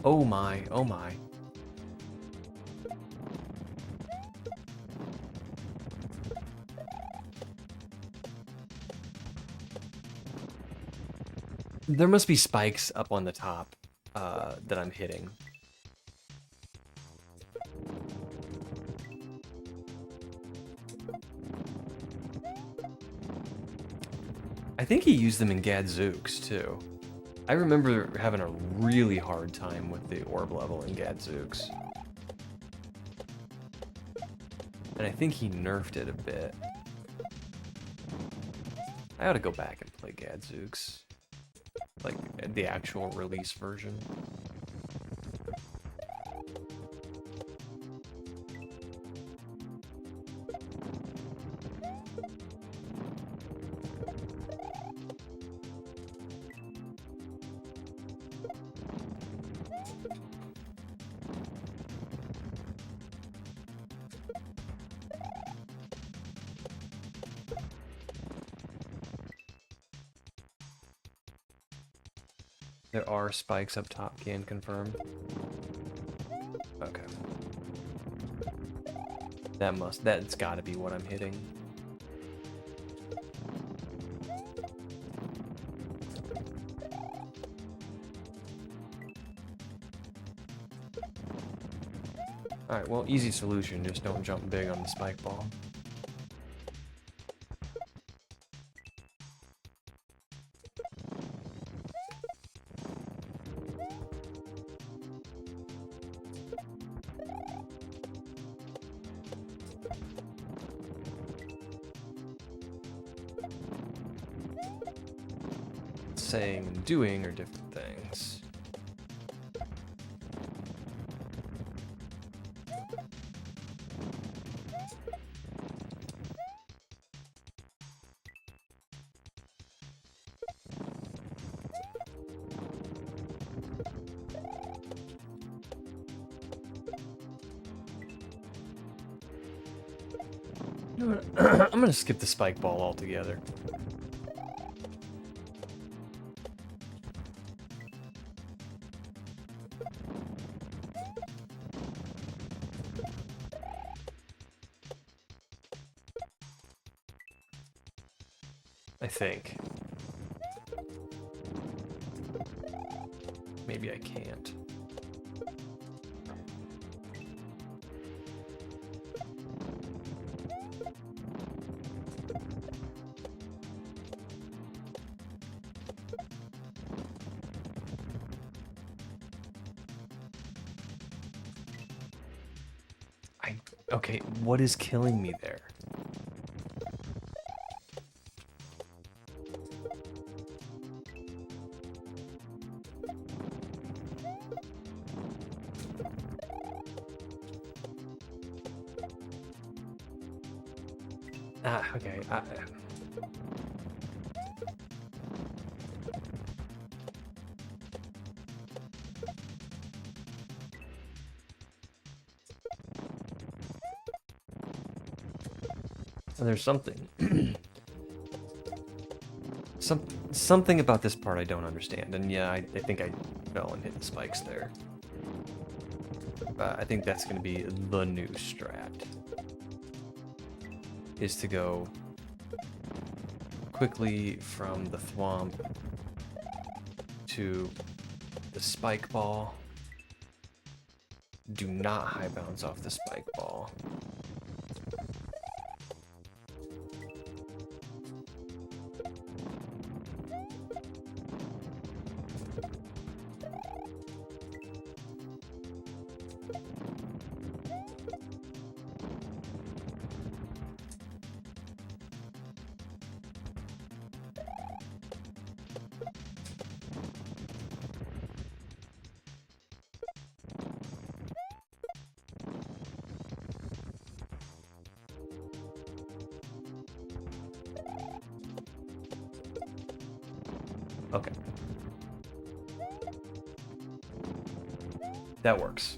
Oh my, oh my. There must be spikes up on the top that I'm hitting. I think he used them in Gadzooks too. I remember having a really hard time with the orb level in Gadzooks. And I think he nerfed it a bit. I ought to go back and play Gadzooks. Like, the actual release version. There are spikes up top, can confirm. Okay. That's gotta be what I'm hitting. Alright, well, easy solution, just don't jump big on the spike ball. Saying and doing are different things. You know what? I'm gonna skip the spike ball altogether. I think. Maybe I can't. Okay, what is killing me there? Okay. There's something. Something about this part I don't understand, and yeah, I think I fell and hit the spikes there. I think that's going to be the new strat. Is to go quickly from the thwomp to the spike ball. Do not high bounce off the spike ball. Okay. That works.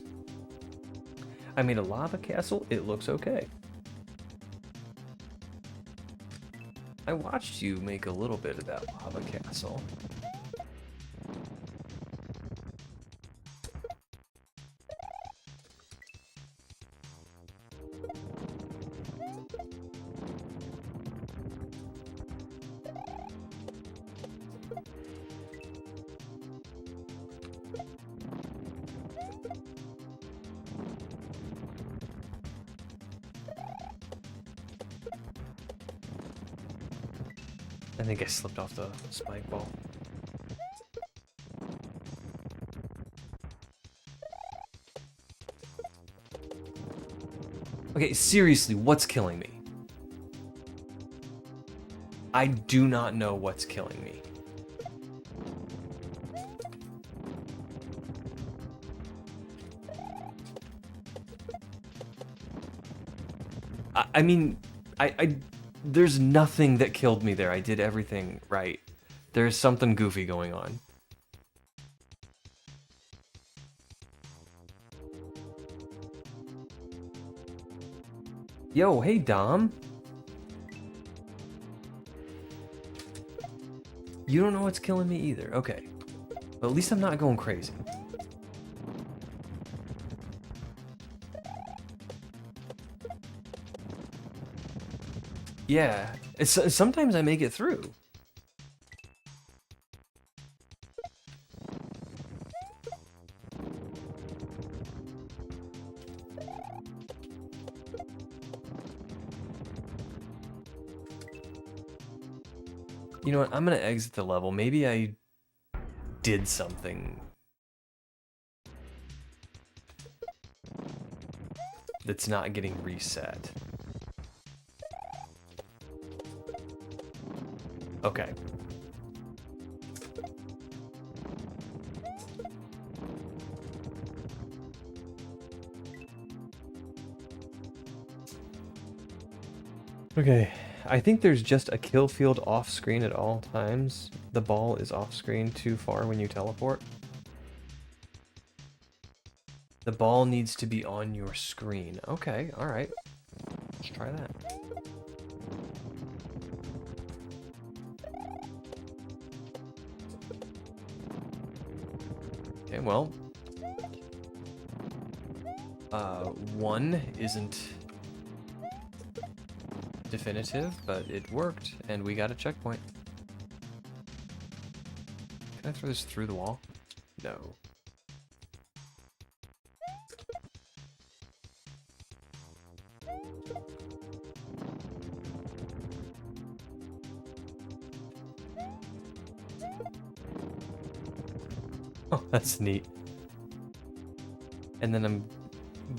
I made a lava castle. It looks okay. I watched you make a little bit of that lava castle. I think I slipped off the spike ball. Okay, seriously, what's killing me? I do not know what's killing me. I mean, there's nothing that killed me there. I did everything right. There's something goofy going on. Yo, hey Dom. You don't know what's killing me either. Okay. But at least I'm not going crazy. Yeah, sometimes I make it through. You know what? I'm gonna exit the level. Maybe I did something that's not getting reset. Okay. Okay, I think there's just a kill field off screen at all times. The ball is off screen too far when you teleport. The ball needs to be on your screen. Okay, alright. Let's try that. Okay, well. 1 isn't definitive, but it worked, and we got a checkpoint. Can I throw this through the wall? No. Oh, that's neat. And then I'm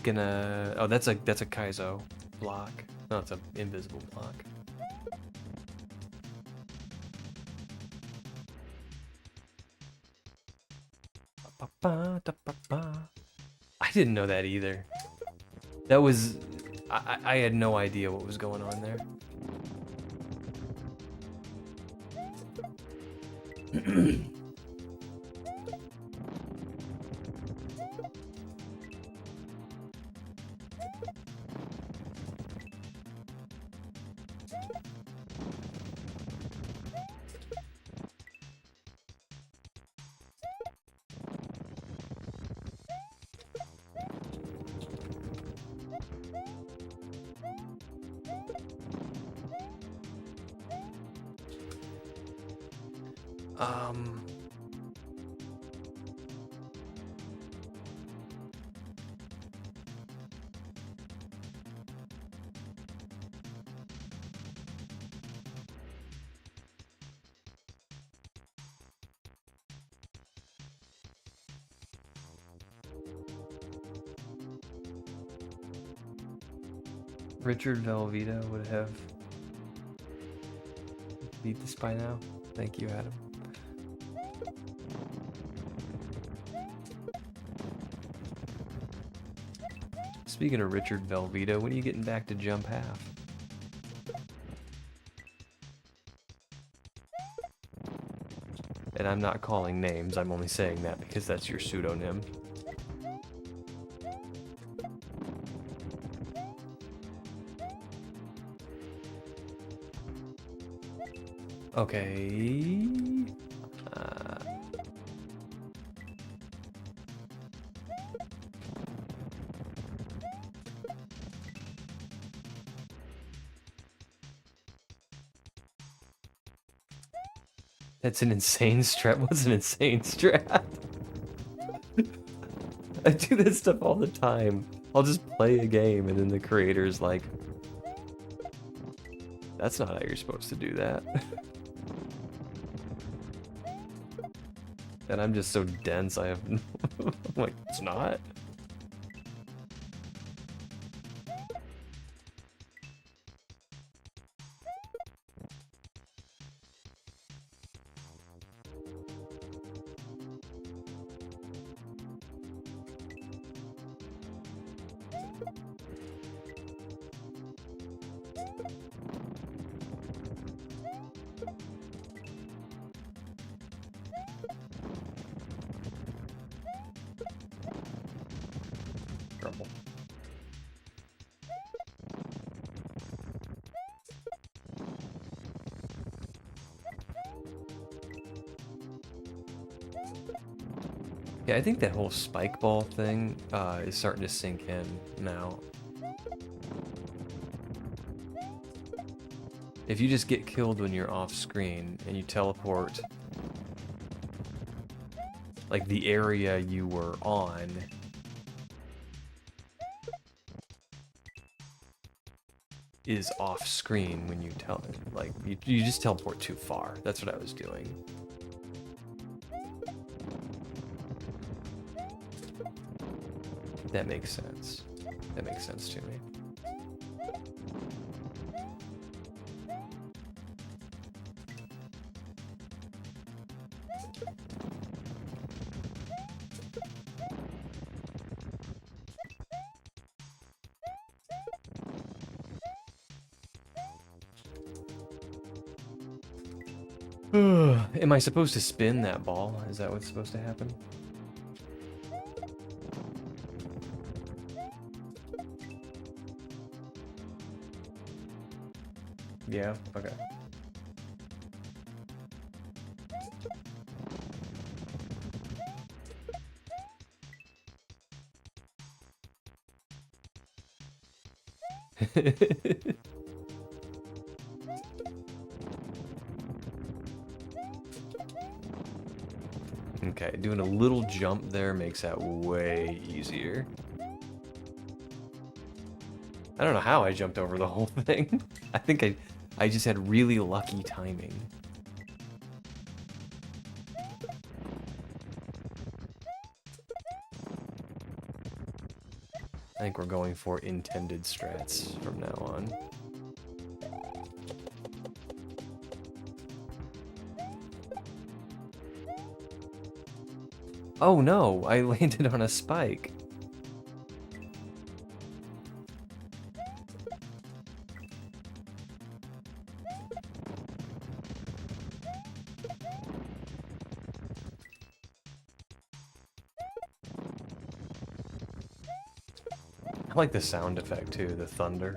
gonna... Oh, that's a kaizo block. No, it's an invisible block. I didn't know that either. That was... I had no idea what was going on there. Richard Velveeta would have beat this by now. Thank you, Adam. Speaking of Richard Velveeta, when are you getting back to jump half? And I'm not calling names, I'm only saying that because that's your pseudonym. Okay. That's an insane strat. What's an insane strat? I do this stuff all the time. I'll just play a game and then the creator's like, that's not how you're supposed to do that. And I'm just so dense, I have I'm like, it's not. trouble. Yeah, I think that whole spike ball thing is starting to sink in now. If you just get killed when you're off screen and you teleport, like the area you were on, is off screen when you you just teleport too far. That's what I was doing. That makes sense. That makes sense to me. Am I supposed to spin that ball? Is that what's supposed to happen? Yeah, okay. Okay, doing a little jump there makes that way easier. I don't know how I jumped over the whole thing. I think I just had really lucky timing. I think we're going for intended strats from now on. Oh no, I landed on a spike. I like the sound effect too, the thunder.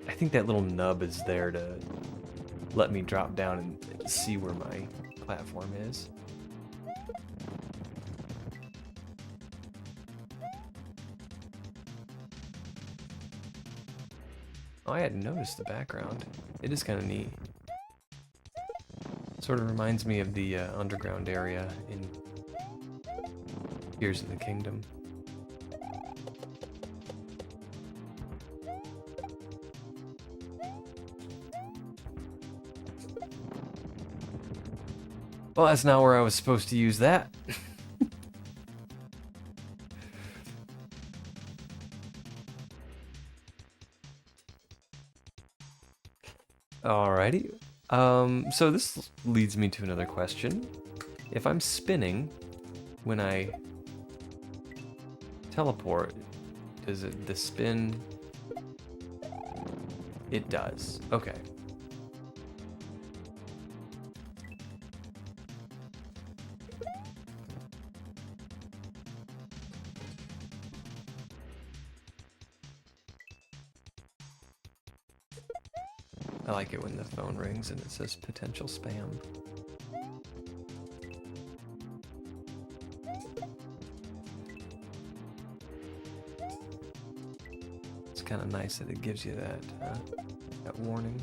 I think that little nub is there to let me drop down and see where my platform is. Oh, I hadn't noticed the background. It is kind of neat. Sort of reminds me of the underground area in Tears of the Kingdom. Well, that's not where I was supposed to use that. Alrighty. So this leads me to another question. If I'm spinning when I teleport, does it the spin? It does. Okay. I like it when the phone rings and it says potential spam. It's kind of nice that it gives you that warning.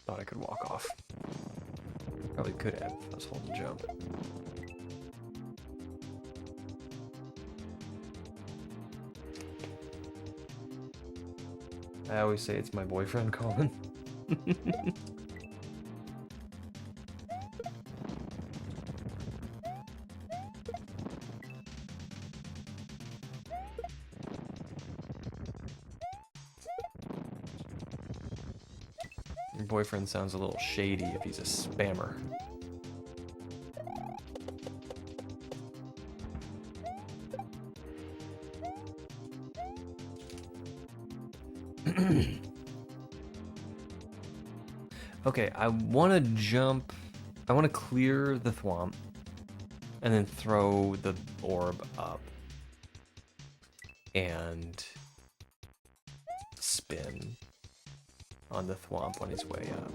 Thought I could walk off. Probably could have. I was holding jump. I always say it's my boyfriend calling. Your boyfriend sounds a little shady if he's a spammer. Okay, I want to jump. I want to clear the thwomp and then throw the orb up and spin on the thwomp on his way up.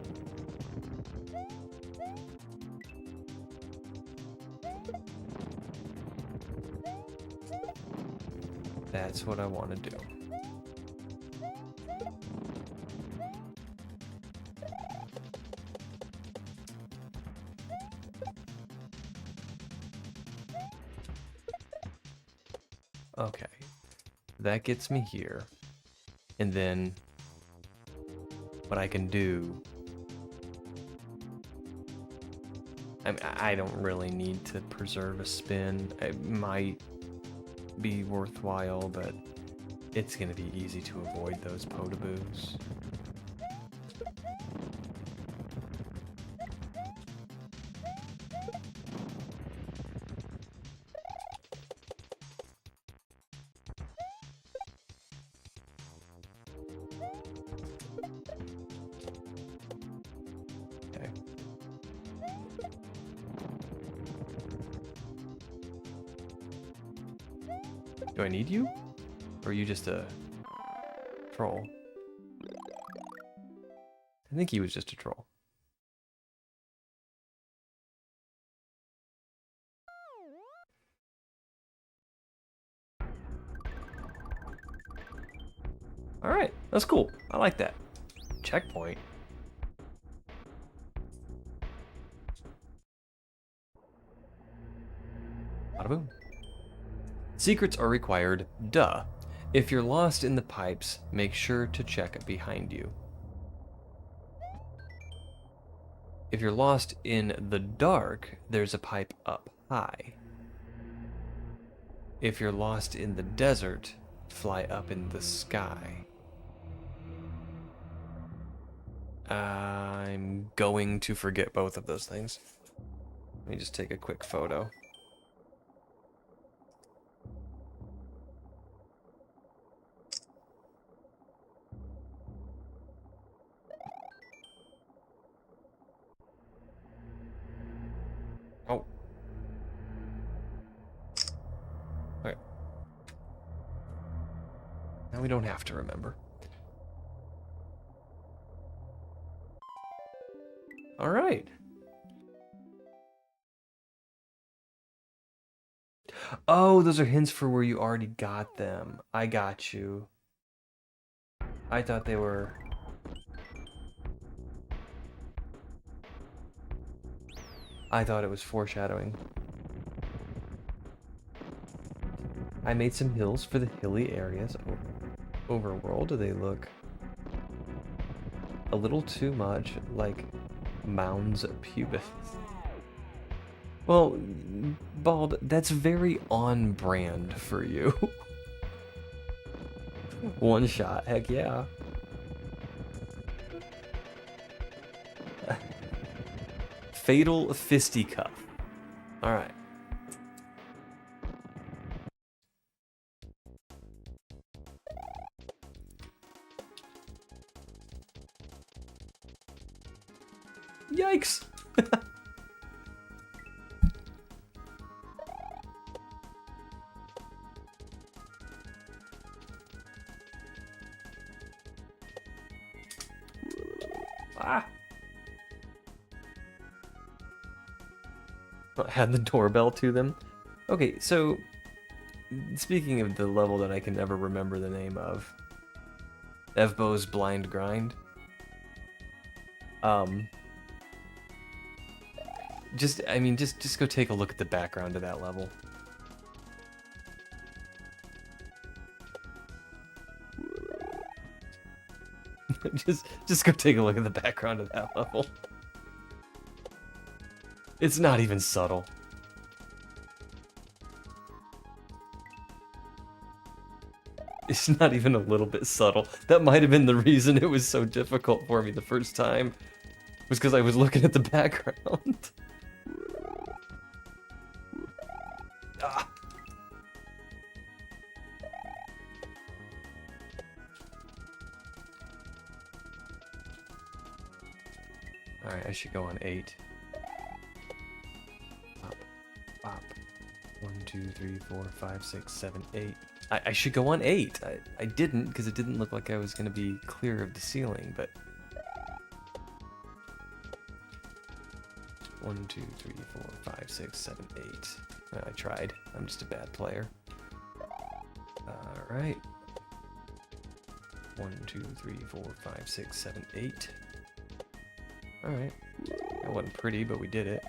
That's what I want to do. Okay, that gets me here, and then what I can do, I don't really need to preserve a spin. It might be worthwhile, but it's gonna be easy to avoid those potaboos. Okay. Do I need you? Or are you just a troll? I think he was just a troll. Alright, that's cool. I like that. Checkpoint. Bada boom. Secrets are required, duh. If you're lost in the pipes, make sure to check behind you. If you're lost in the dark, there's a pipe up high. If you're lost in the desert, fly up in the sky. I'm going to forget both of those things. Let me just take a quick photo. Oh. Okay. Now we don't have to remember. All right. Oh, those are hints for where you already got them. I got you. I thought they were... I thought it was foreshadowing. I made some hills for the hilly areas. Overworld, do they look a little too much like mounds pubis? Well, Bald, that's very on brand for you. One shot, heck yeah. Fatal fisticuff. Alright. Yikes! Ah! Had the doorbell to them. Okay, so speaking of the level that I can never remember the name of, Evbo's Blind Grind. I mean, just go take a look at the background of that level. just go take a look at the background of that level. It's not even subtle. It's not even a little bit subtle. That might have been the reason it was so difficult for me the first time. Was because I was looking at the background. Ah. Alright, I should go on 8. Pop, pop. 1, 2, 3, 4, 5, 6, 7, 8. I should go on 8. I didn't because it didn't look like I was going to be clear of the ceiling, but... 1, 2, 3, 4, 5, 6, 7, 8. I tried. I'm just a bad player. Alright. 1, 2, 3, 4, 5, 6, 7, 8. Alright. That wasn't pretty, but we did it.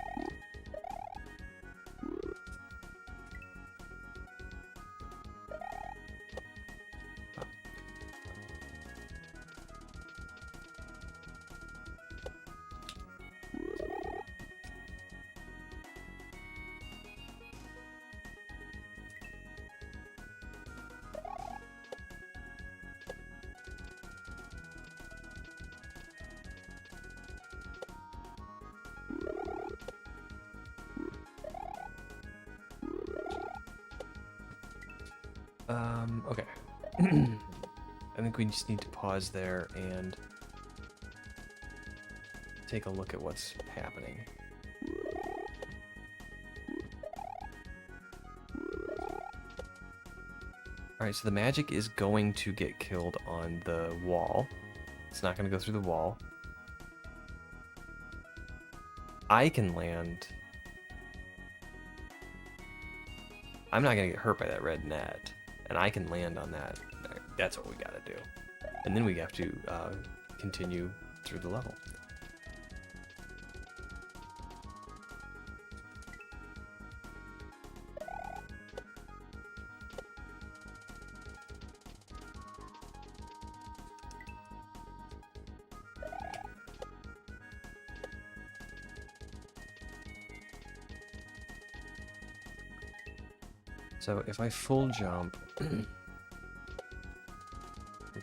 Okay. I think we just need to pause there and take a look at what's happening. Alright, so the magic is going to get killed on the wall. It's not going to go through the wall. I can land. I'm not going to get hurt by that red net. And I can land on that. That's what we gotta do. And then we have to continue through the level. So if I full jump from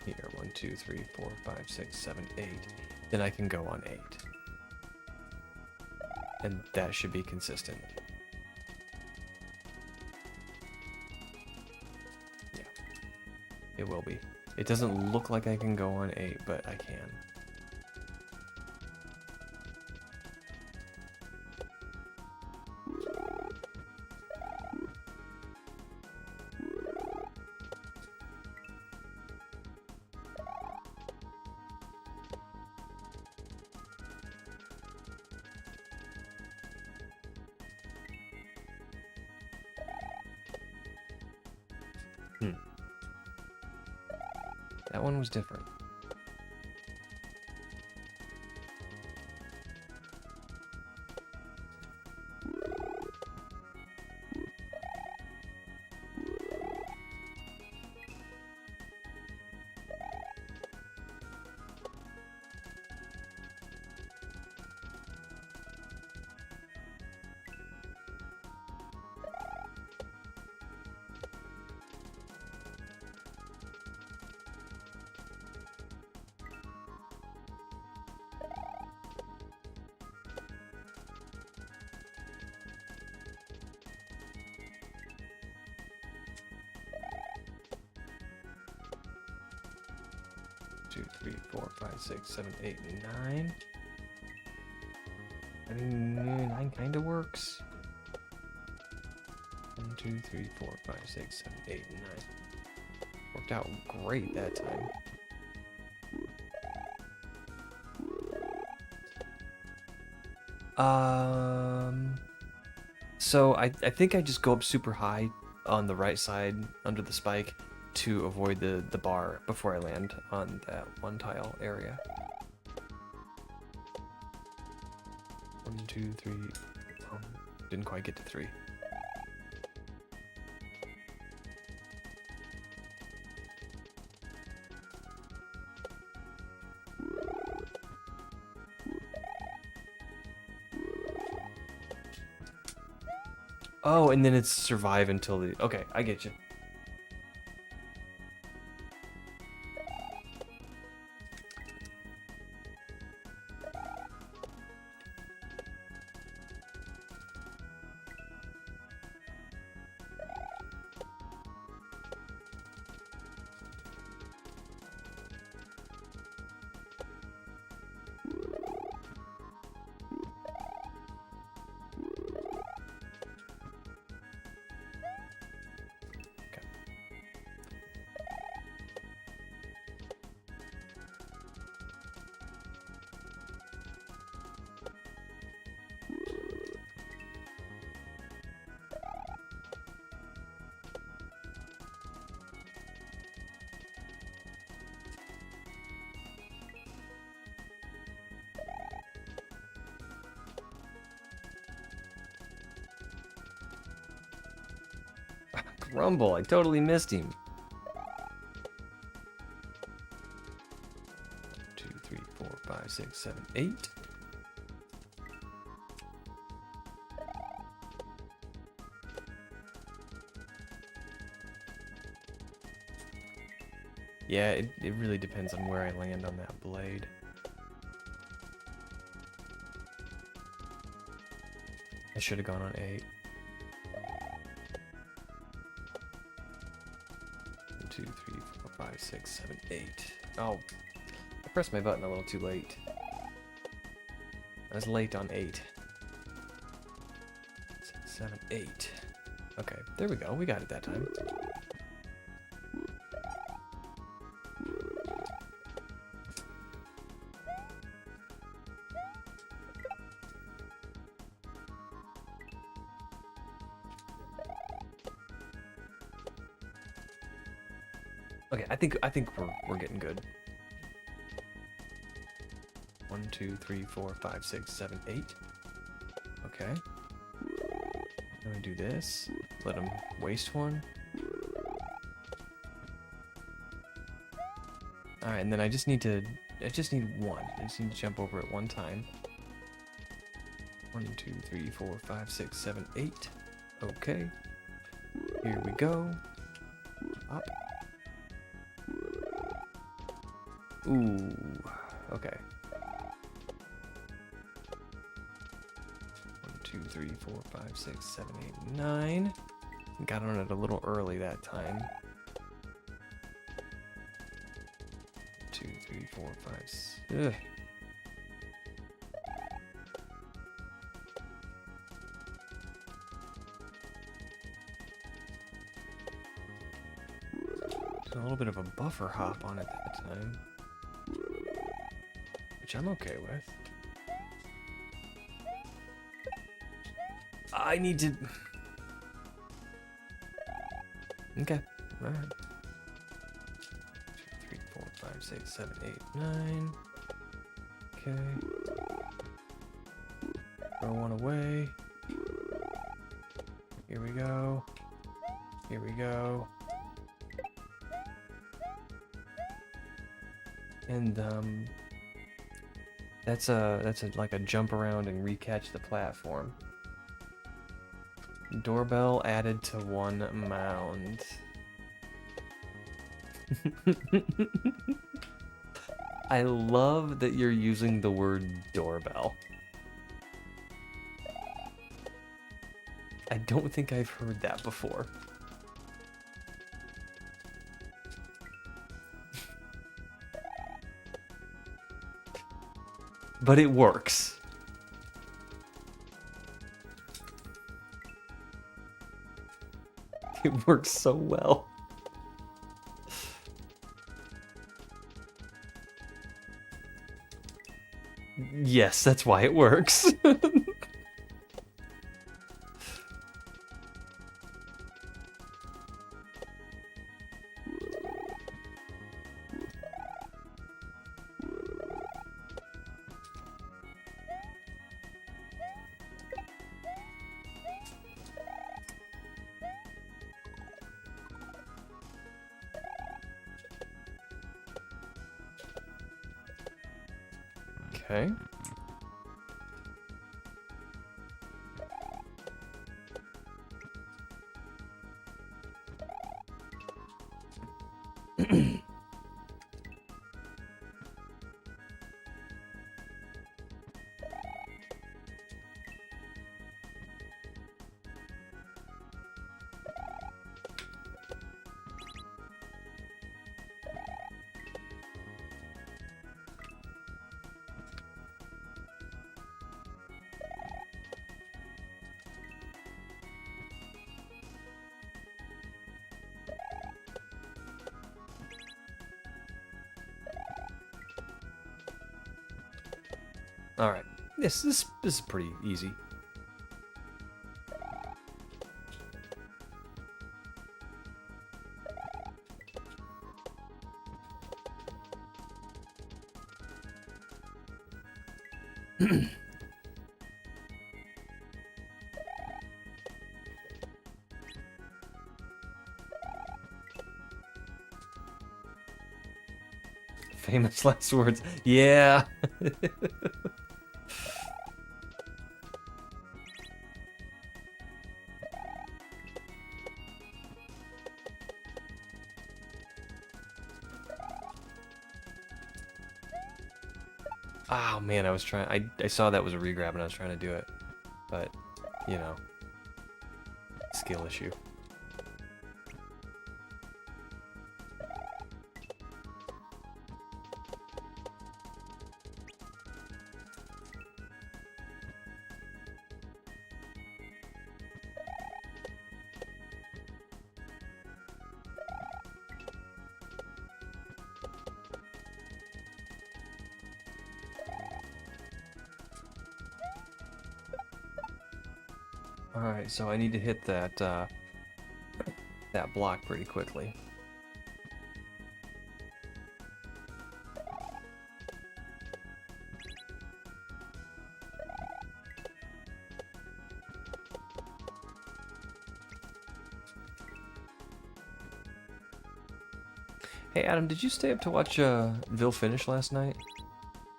here, 1, 2, 3, 4, 5, 6, 7, 8, then I can go on 8. And that should be consistent. Yeah, it will be. It doesn't look like I can go on 8, but I can. That one was different. Two, 3, 4, 5, 6, 7, 8, 9. I mean, 9 kind of works. 1, 2, 3, 4, 5, 6, 7, 8, 9. Worked out great that time. So I think I just go up super high on the right side under the spike to avoid the bar before I land on that one tile area. 1, 2, 3. Didn't quite get to 3. Oh, and then it's survive until the... Okay, I get you. Grumble, I totally missed him. 2, 3, 4, 5, 6, 7, 8. Yeah, it really depends on where I land on that blade. I should have gone on 8. 2, 3, 4, 5, 6, 7, 8. Oh, I pressed my button a little too late. I was late on 8. 6, 7, 8. Okay, there we go. We got it that time. Okay, I think we're getting good. 1, 2, 3, 4, 5, 6, 7, 8. Okay. Let me do this. Let him waste one. Alright, and then I just need one. I just need to jump over it one time. 1, 2, 3, 4, 5, 6, 7, 8. Okay. Here we go. Up. Ooh. Okay. 1, 2, 3, 4, 5, 6, 7, 8, 9. Got on it a little early that time. 2, 3, 4, 5, 6. Ugh. There's a little bit of a buffer hop on it that time, which I'm okay with. I need to... Okay, alright. 2, 3, 4, 5, 6, 7, 8, 9. Okay. Throw one away. Here we go. Here we go. And that's like a jump around and recatch the platform. Doorbell added to 1 mound. I love that you're using the word doorbell. I don't think I've heard that before. But it works. It works so well. Yes, that's why it works. Okay. All right. This is pretty easy. Famous last words. Yeah. Oh man, I was trying. I saw that was a regrab and I was trying to do it, but you know, skill issue. Alright, so I need to hit that, that block pretty quickly. Hey Adam, did you stay up to watch, Vil finish last night?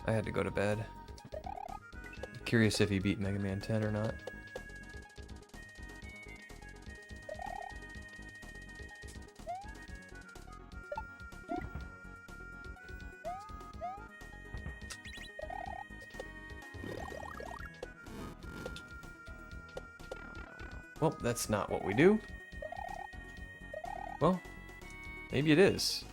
I had to go to bed. Curious if he beat Mega Man 10 or not. Well, that's not what we do. Well, maybe it is.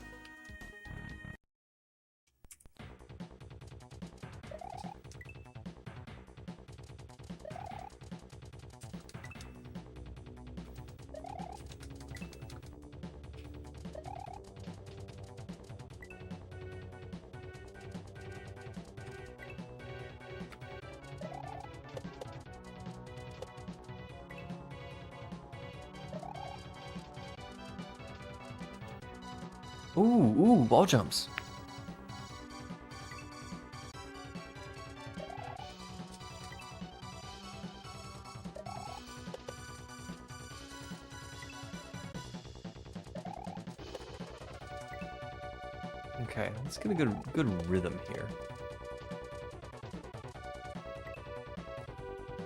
Ooh, wall jumps. Okay, let's get a good rhythm here.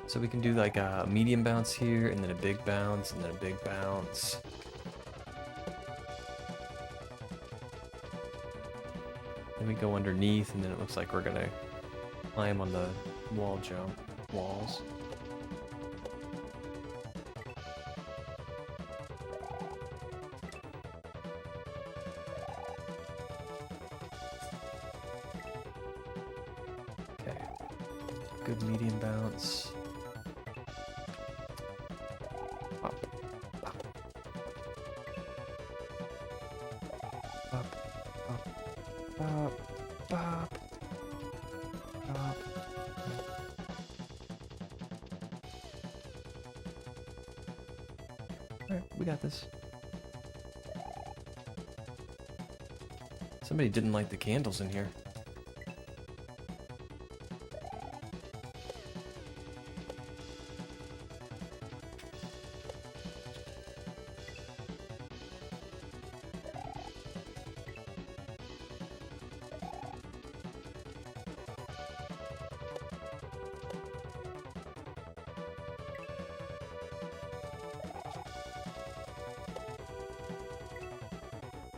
So we can do like a medium bounce here, and then a big bounce, and then a big bounce. Then we go underneath, and then it looks like we're gonna climb on the walls. Okay, good medium bounce. Up, up, up, up. Bop, bop, bop. Alright, we got this. Somebody didn't light the candles in here.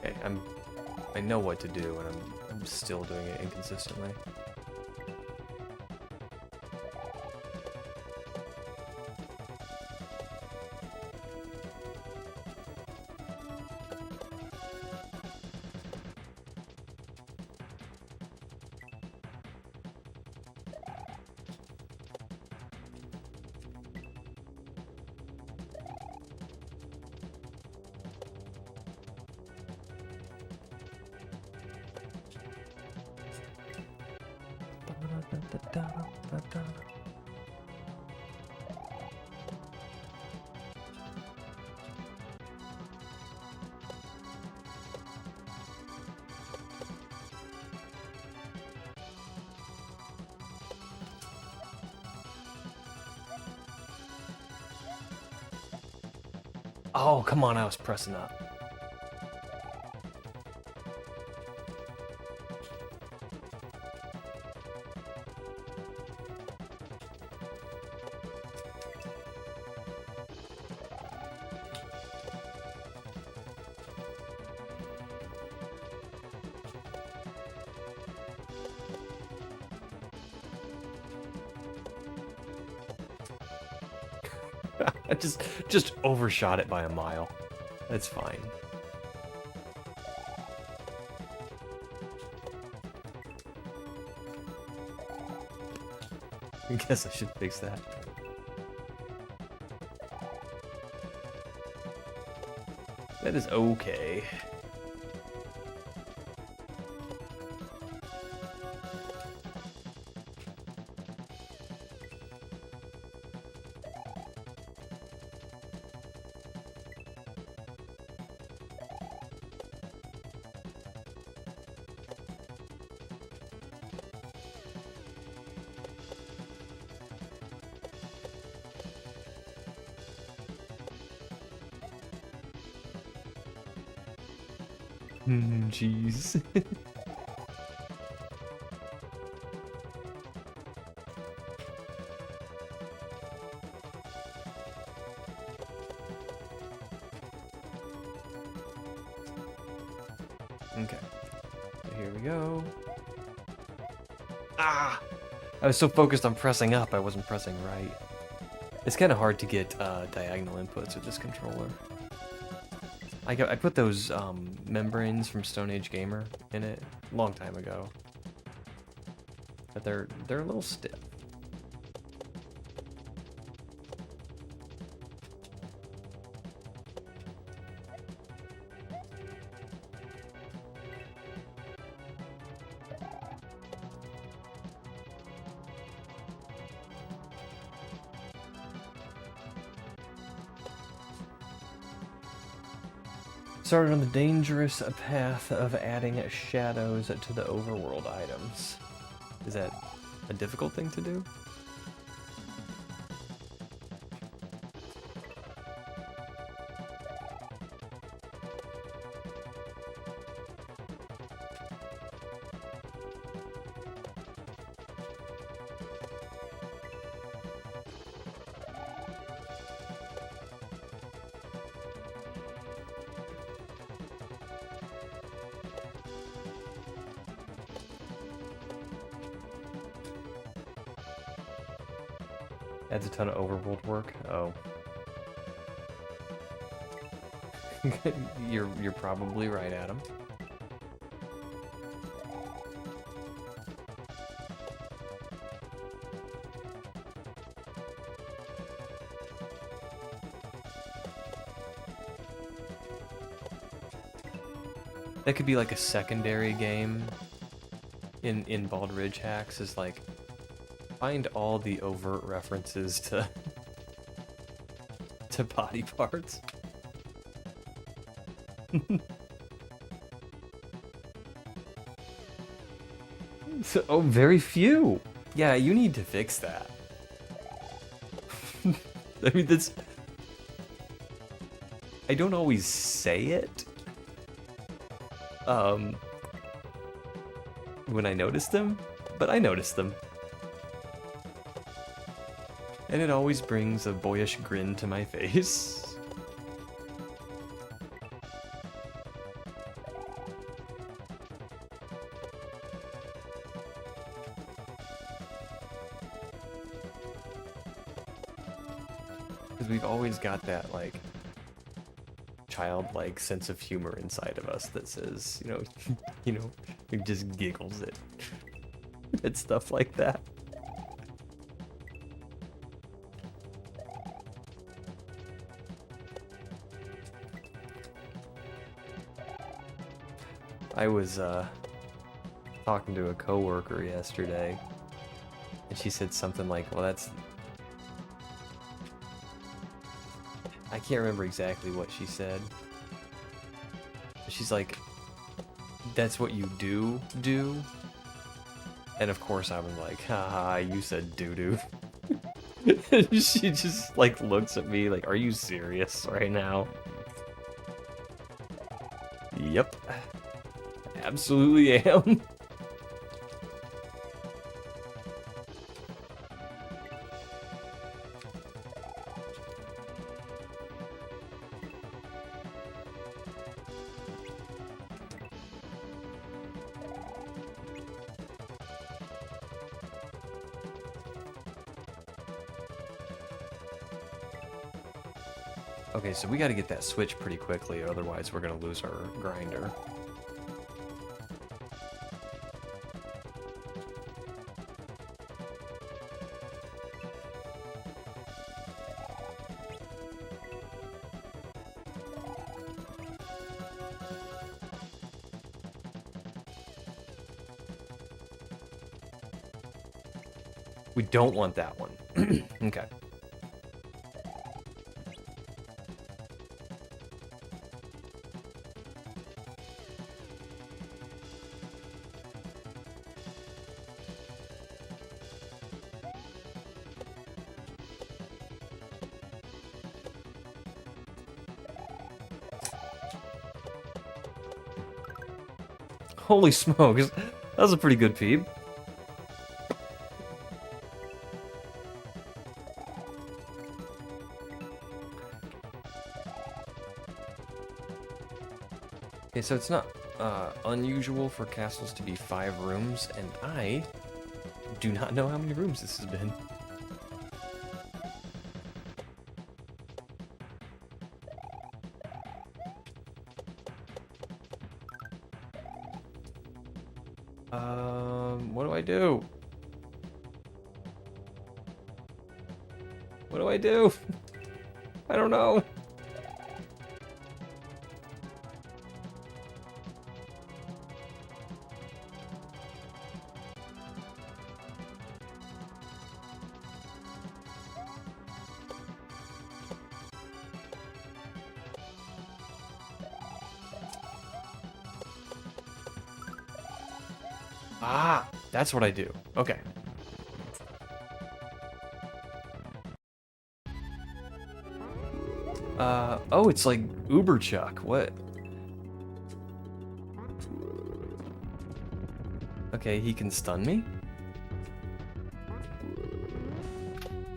Okay, I know what to do, and I'm still doing it inconsistently. Oh, come on, I was pressing up. I just overshot it by a mile. That's fine. I guess I should fix that. That is okay. Jeez. Okay. Here we go. Ah! I was so focused on pressing up, I wasn't pressing right. It's kind of hard to get diagonal inputs with this controller. I put those membranes from Stone Age Gamer in it a long time ago, but they're a little stiff. Started on the dangerous path of adding shadows to the overworld items. Is that a difficult thing to do? Adds a ton of overworld work. Oh. You're probably right, Adam. That could be like a secondary game in Bald Ridge hacks, is like find all the overt references to body parts. Oh, very few. Yeah, you need to fix that. I mean, that's... I don't always say it. When I notice them, but I notice them. And it always brings a boyish grin to my face. Because we've always got that, like, childlike sense of humor inside of us that says, it just giggles at stuff like that. I was talking to a coworker yesterday, and she said something like, well, I can't remember exactly what she said. She's like, that's what you do? And of course I was like, haha, you said doo-doo. She just like looks at me like, are you serious right now? Yep. Absolutely am. Okay, so we gotta get that switch pretty quickly, otherwise we're gonna lose our grinder. We don't want that one. Okay. Holy smokes, that was a pretty good peep. Okay, so it's not unusual for castles to be 5 rooms, and I do not know how many rooms this has been. What do I do? What do I do? I don't know. Ah, that's what I do. Okay. Oh, it's like Uber Chuck. What? Okay, he can stun me?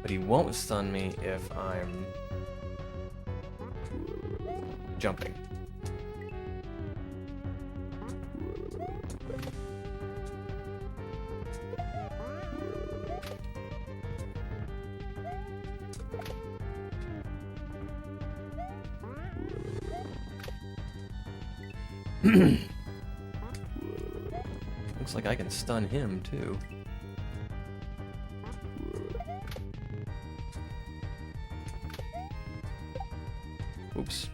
But he won't stun me if I'm jumping. Looks like I can stun him too. Oops.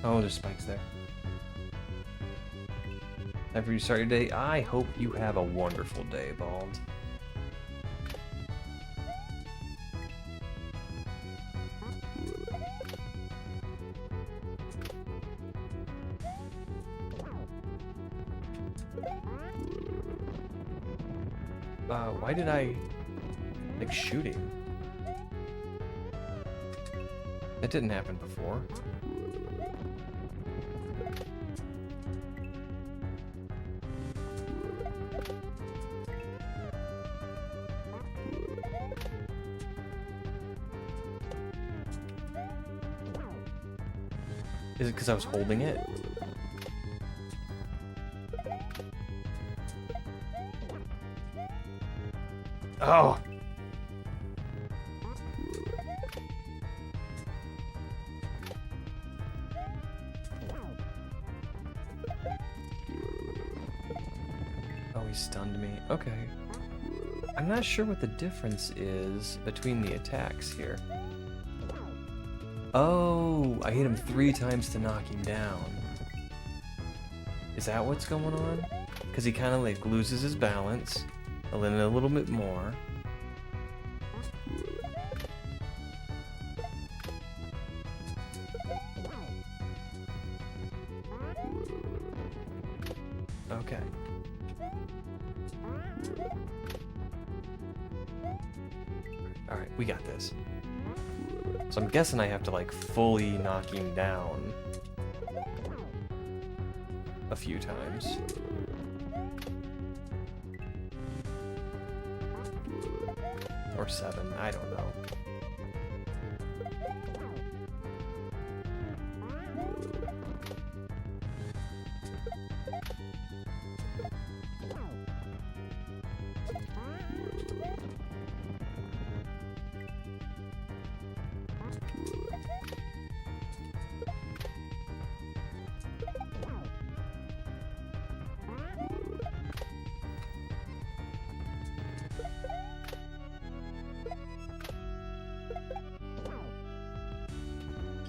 Oh, there's spikes there. After you start your day, I hope you have a wonderful day, Bald. Why did I, like, shoot him? That didn't happen before. Is it because I was holding it? Oh! Oh, he stunned me. Okay. I'm not sure what the difference is between the attacks here. Oh, I hit him 3 times to knock him down. Is that what's going on? Because he kind of like loses his balance, and then a little bit more. Okay. Alright, we got this. So I'm guessing I have to like fully knock him down a few times. Or 7, I don't know.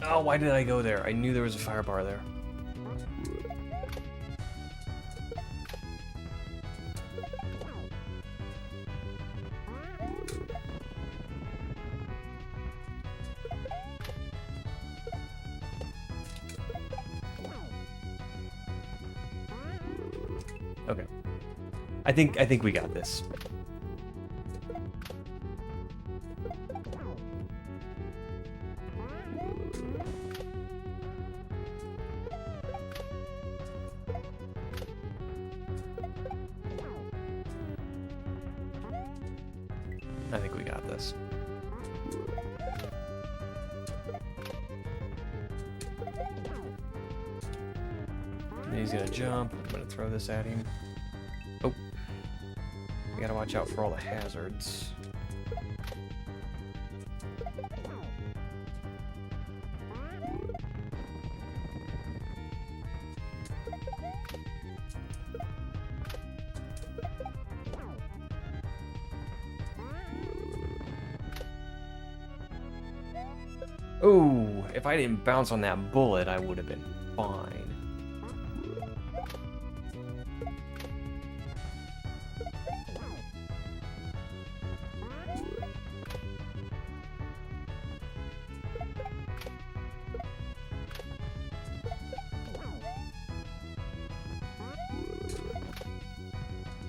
Oh, why did I go there? I knew there was a fire bar there. Okay. I think we got this. I think we got this. And then he's gonna jump. I'm gonna throw this at him. Oh. We gotta watch out for all the hazards. Oh, if I didn't bounce on that bullet, I would have been fine.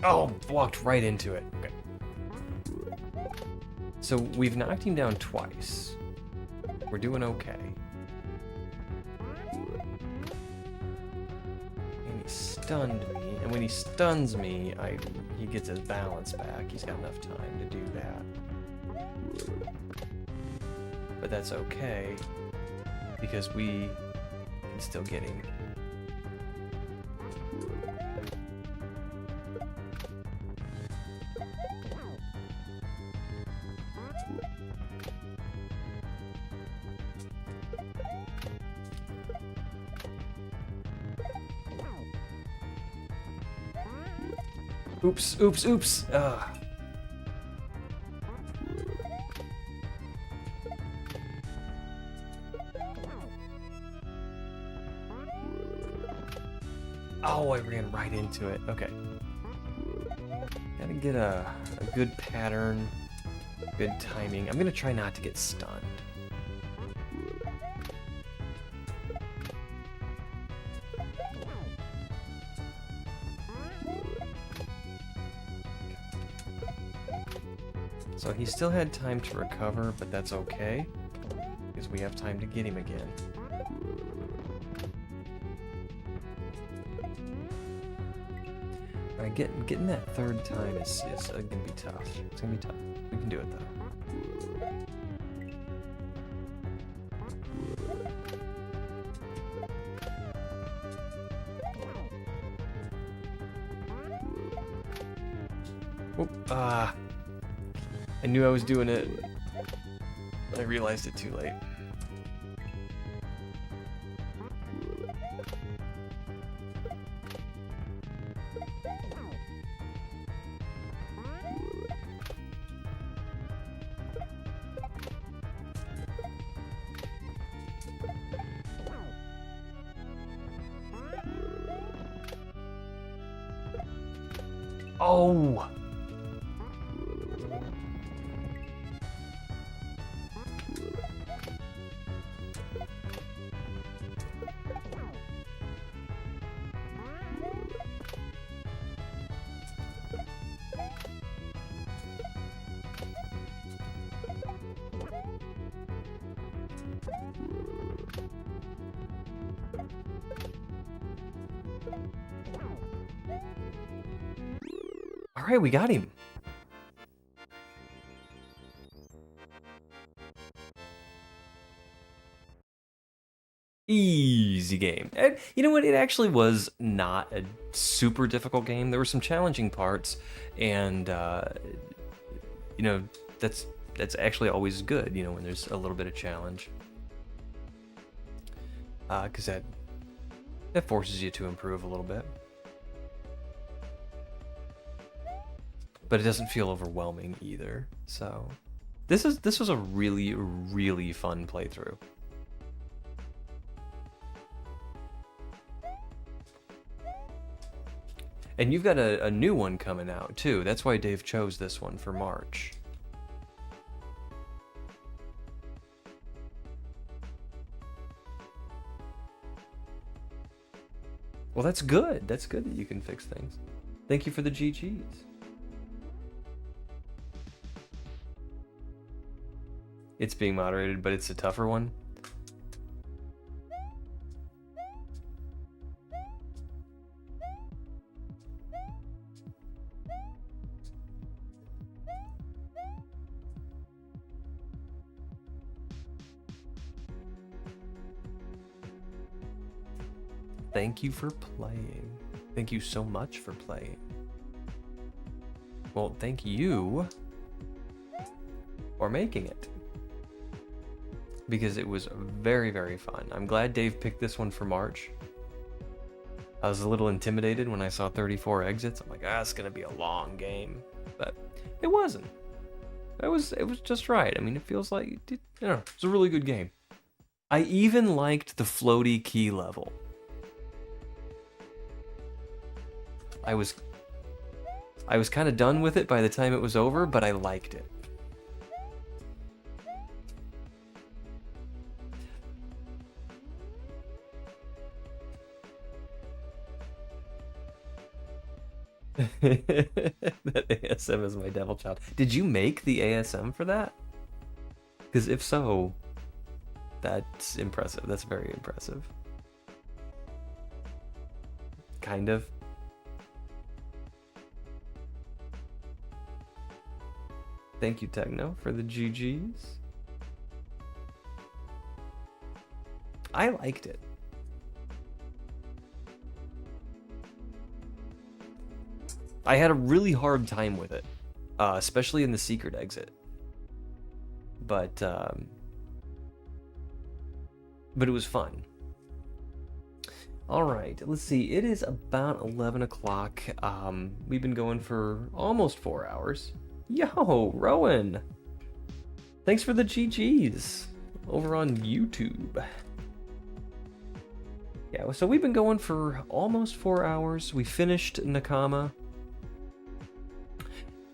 Oh, walked right into it. Okay. So we've knocked him down twice. We're doing okay. And he stunned me, and when he stuns me, he gets his balance back. He's got enough time to do that. But that's okay, because we can still get him. Oops, oops, oops. Oh, I ran right into it. Okay. Gotta get a good pattern, good timing. I'm gonna try not to get stunned. So he still had time to recover, but that's okay, because we have time to get him again. Alright, getting that third time is gonna be tough. It's gonna be tough. We can do it though. Oh, I knew I was doing it. I realized it too late. Oh! Alright, we got him. Easy game. And you know what? It actually was not a super difficult game. There were some challenging parts, and you know, that's actually always good. You know, when there's a little bit of challenge, because that forces you to improve a little bit. But it doesn't feel overwhelming either. So this was a really fun playthrough. And you've got a new one coming out too. That's why Dave chose this one for March. Well, that's good. That's good that you can fix things. Thank you for the GGs. It's being moderated, but it's a tougher one. Thank you for playing. Thank you so much for playing. Well, thank you for making it. Because it was very fun. I'm glad Dave picked this one for March. I was a little intimidated when I saw 34 exits. I'm like, it's gonna be a long game. But it wasn't. It was just right. I mean, it feels like, you know, it's a really good game. I even liked the floaty key level. I was kind of done with it by the time it was over, but I liked it. That ASM is my devil child. Did you make the ASM for that? Because if so, that's impressive. That's very impressive. Kind of. Thank you, Techno, for the GGs. I liked it. I had a really hard time with it, especially in the secret exit. But it was fun. All right, let's see. It is about 11 o'clock. We've been going for almost 4 hours. Yo, Rowan. Thanks for the GGs over on YouTube. Yeah, so we've been going for almost 4 hours. We finished Nakama.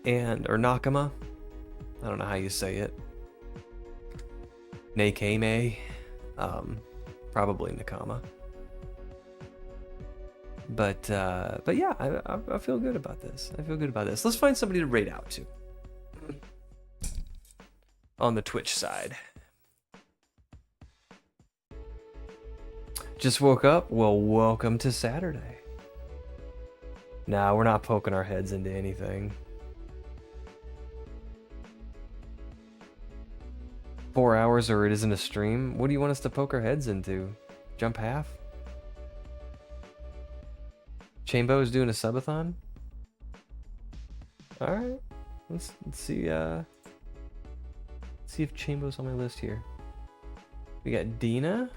Or Nakama. I don't know how you say it. Nakame. Probably Nakama. But yeah, I feel good about this. I feel good about this. Let's find somebody to raid out to. On the Twitch side. Just woke up? Well, welcome to Saturday. Nah, we're not poking our heads into anything. 4 hours or it isn't a stream? What do you want us to poke our heads into? Jump half? Chambo is doing a subathon? All right. Let's see. See if Chambo's on my list here. We got Dina,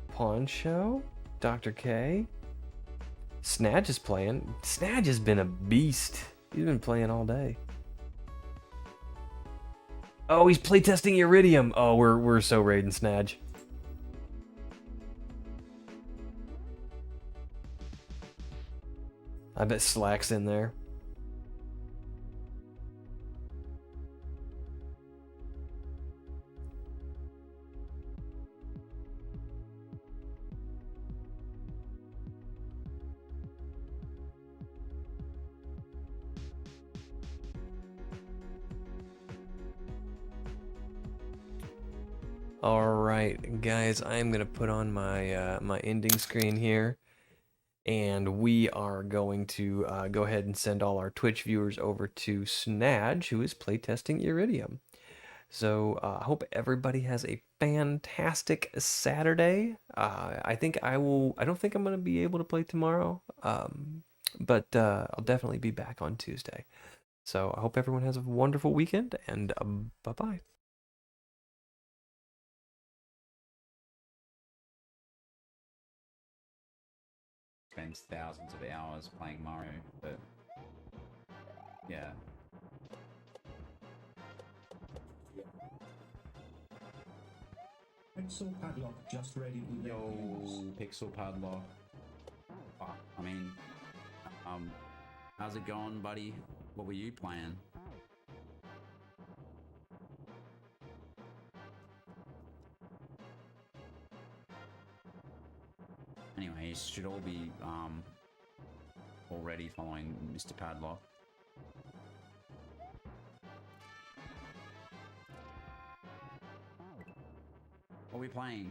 Pawn Show, Dr. K. Snadge is playing. Snadge has been a beast. He's been playing all day. Oh, he's playtesting Iridium. Oh, we're so raiding Snadge. I bet Slack's in there. All right, guys, I'm gonna put on my my ending screen here, and we are going to go ahead and send all our Twitch viewers over to Snadge, who is playtesting Iridium. So I hope everybody has a fantastic Saturday. I think I will. I don't think I'm gonna be able to play tomorrow, but I'll definitely be back on Tuesday. So I hope everyone has a wonderful weekend, and bye bye. Spends thousands of hours playing Mario, but yeah. PixelPadlock just ready to Yo, make PixelPadlock. I mean, how's it going, buddy? What were you playing? Anyway, you should all be already following Mr. Padlock. What are we playing?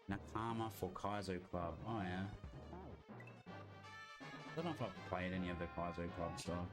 Nakama for Kaizo Club. Oh yeah. I don't know if I've played any of the Kaizo Club stuff.